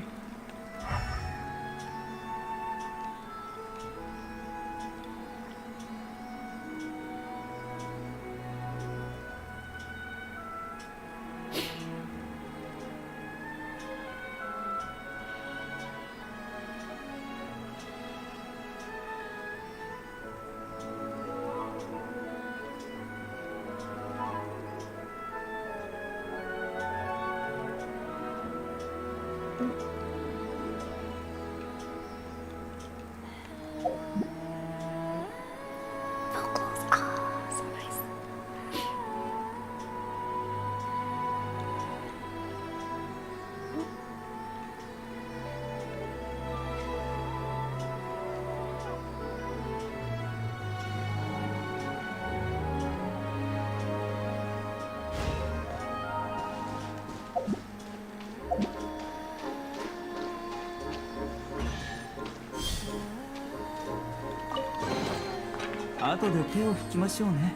Vocals, so nice.後で手を拭きましょうね。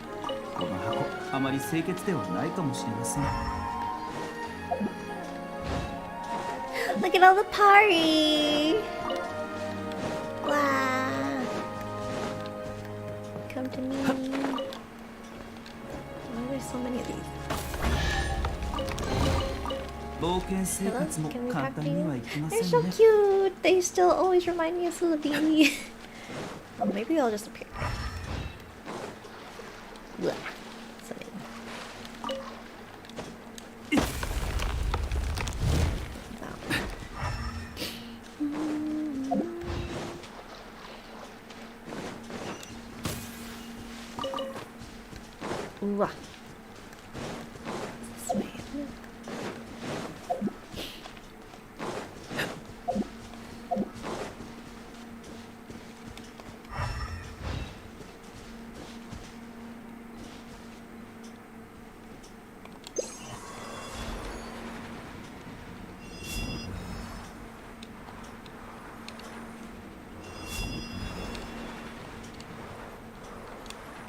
この箱、あまり清潔ではないかもしれません。Look at all the Pari! Wow! Come to me. Why are there so many of these? 冒険生 Hello? 活も Can we 簡 talk 単 to に you? はいきませ They're ん so ね cute! They still always remind me of Sylvie. Well, maybe I'll just appear. Blah. Something. Ooh. This way, isn't it?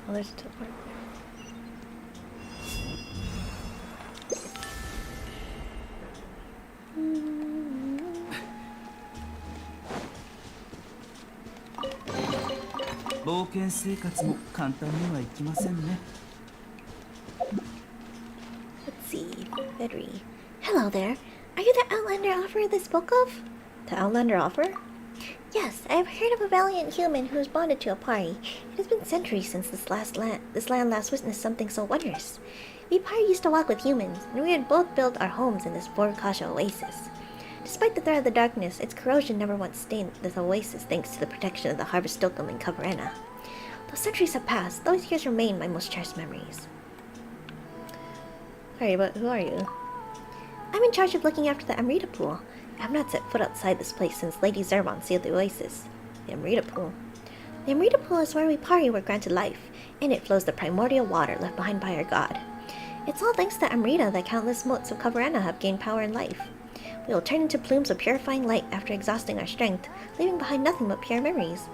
Oh, there's still more. 冒険生活も簡単にはいきませんね Let's see. Fedri. Hello there. Are you the Outlander offerer this spoke of? The Outlander offer? Yes, I have heard of a valiant human who is bonded to a Pari. It has been centuries since this land last witnessed something so wondrous. We Pari used to walk with humans, and we had both built our homes in this Borkasha oasis. Despite the threat of the darkness, its corrosion never once stained this oasis thanks to the protection of the Harvest Stocum and Kavarena. Though centuries have passed, those years remain my most cherished memories. Sorry, but who are you? I'm in charge of looking after the Amrita Pool. I have not set foot outside this place since Lady Zerbon sealed the oasis. The Amrita Pool. The Amrita Pool is where we Pari were granted life. In it flows the primordial water left behind by our god. It's all thanks to Amrita that countless motes of Kavarena have gained power and life. We will turn into plumes of purifying light after exhausting our strength, leaving behind nothing but pure memories.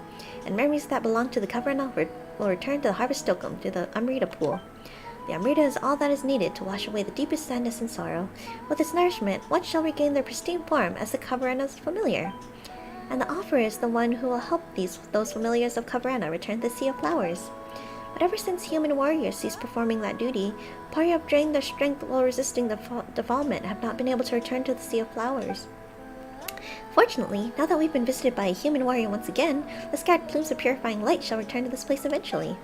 And memories that belong to the Kavarena will return to the Harvest Stocum through the Amrita Pool. The Amrita is all that is needed to wash away the deepest sadness and sorrow. With its nourishment, one shall regain their pristine form as the Kavarena's familiar. And the offer is the one who will help those familiars of Kavarena return to the Sea of Flowers. But ever since human warriors ceased performing that duty, Pari have drained their strength while resisting the defilement and have not been able to return to the Sea of Flowers. Fortunately, now that we've been visited by a human warrior once again, the scattered plumes of purifying light shall return to this place eventually.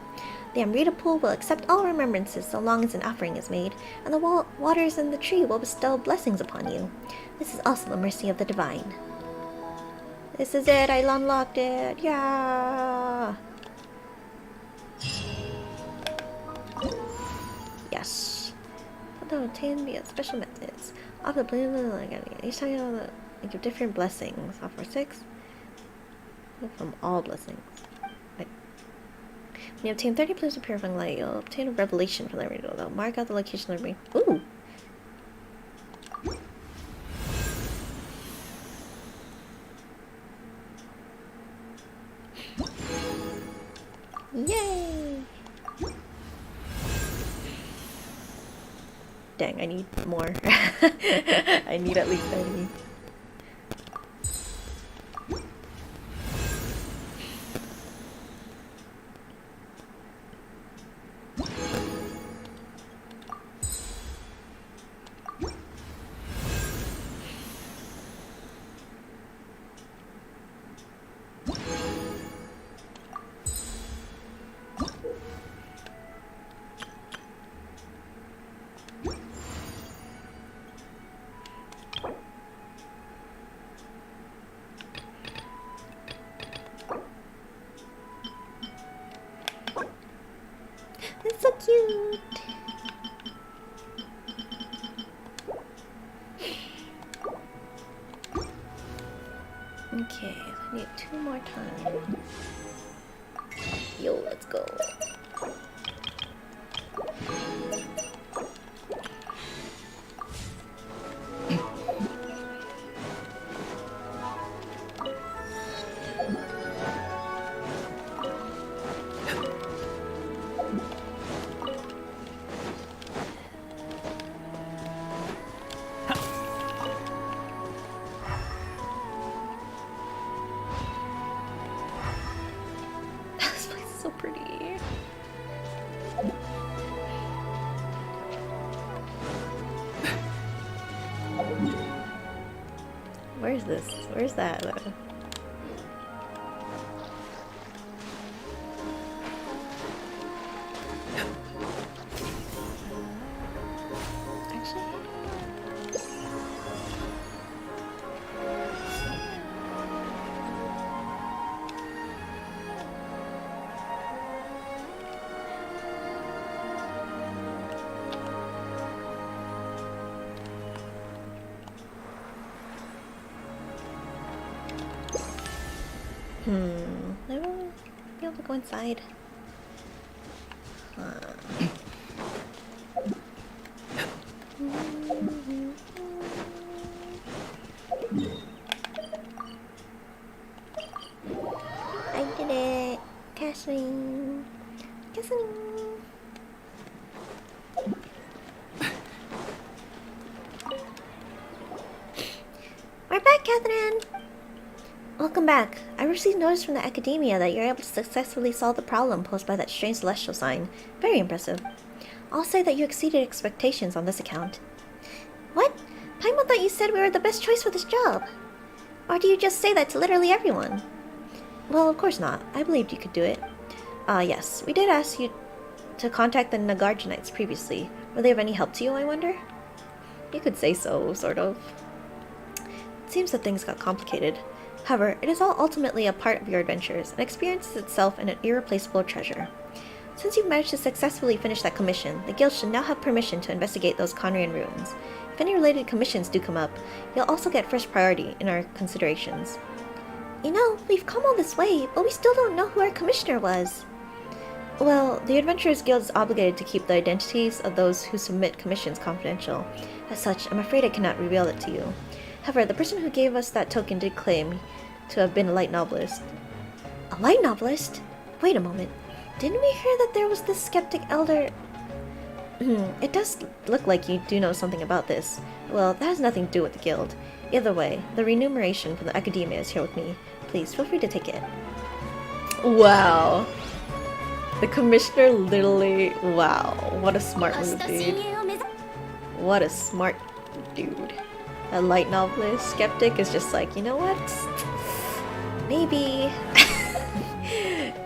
The Amrita Pool will accept all remembrances so long as an offering is made, and the waters in the tree will bestow blessings upon you. This is also the mercy of the divine. This is it, I unlocked it! Yeah! Yes. Although obtain via special methods. Off the blue, each time you give different blessings. Offer 6. From all blessings. Like, when you obtain 30 plumes of purifying light, you'll obtain a revelation from the radio. They'll mark out the location of the Ooh! Yay! Dang, I need more. I need at least 30. It's so cute. Okay, I need 2 more times. Yo, let's go. This place is so pretty. this? Where's that? Actually, I will be able to go inside. I did it. Castling. Castling. We're back, Catherine. Welcome back. I received notice from the academia that you're able to successfully solve the problem posed by that strange celestial sign. Very impressive. I'll say that you exceeded expectations on this account. What? Paimon thought you said we were the best choice for this job. Or do you just say that to literally everyone? Well, of course not. I believed you could do it. Yes. We did ask you to contact the Nagarjanites previously. Were they of any help to you, I wonder? You could say so, sort of. It seems that things got complicated. However, it is all ultimately a part of your adventures, and experience itself an irreplaceable treasure. Since you've managed to successfully finish that commission, the guild should now have permission to investigate those Conrian ruins. If any related commissions do come up, you'll also get first priority in our considerations. You know, we've come all this way, but we still don't know who our commissioner was. Well, the Adventurers Guild is obligated to keep the identities of those who submit commissions confidential. As such, I'm afraid I cannot reveal it to you. However, the person who gave us that token did claim to have been a light novelist. A light novelist? Wait a moment. Didn't we hear that there was this skeptic elder? It does look like you do know something about this. Well, that has nothing to do with the guild. Either way, the remuneration from the academia is here with me. Please, feel free to take it. Wow. The commissioner literally... Wow. What a smart move, dude. What a smart dude. A light novelist skeptic is just like, you know what? Maybe...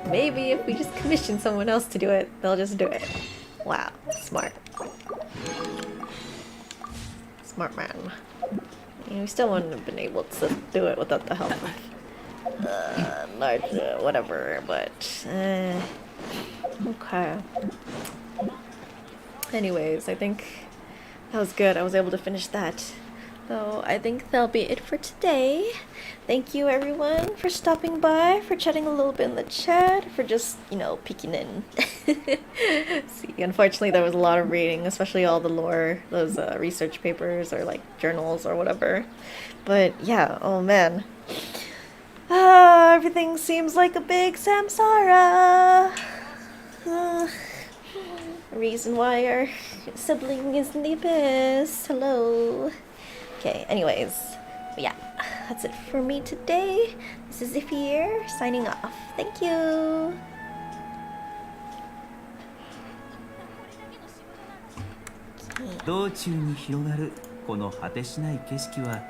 Maybe if we just commission someone else to do it, they'll just do it. Wow. Smart. Smart man. We still wouldn't have been able to do it without the help of large, whatever, but okay. Anyways, I think that was good. I was able to finish that. So I think that'll be it for today. Thank you everyone for stopping by, for chatting a little bit in the chat, for just, you know, peeking in. See, unfortunately there was a lot of reading, especially all the lore, those research papers or like journals or whatever. But yeah, oh man. Everything seems like a big samsara. Reason why our sibling is in the abyss. Hello. Okay, anyways, yeah, that's it for me today. This is Ziffy here, signing off. Thank you! 道中に広がるこの果てしない景色は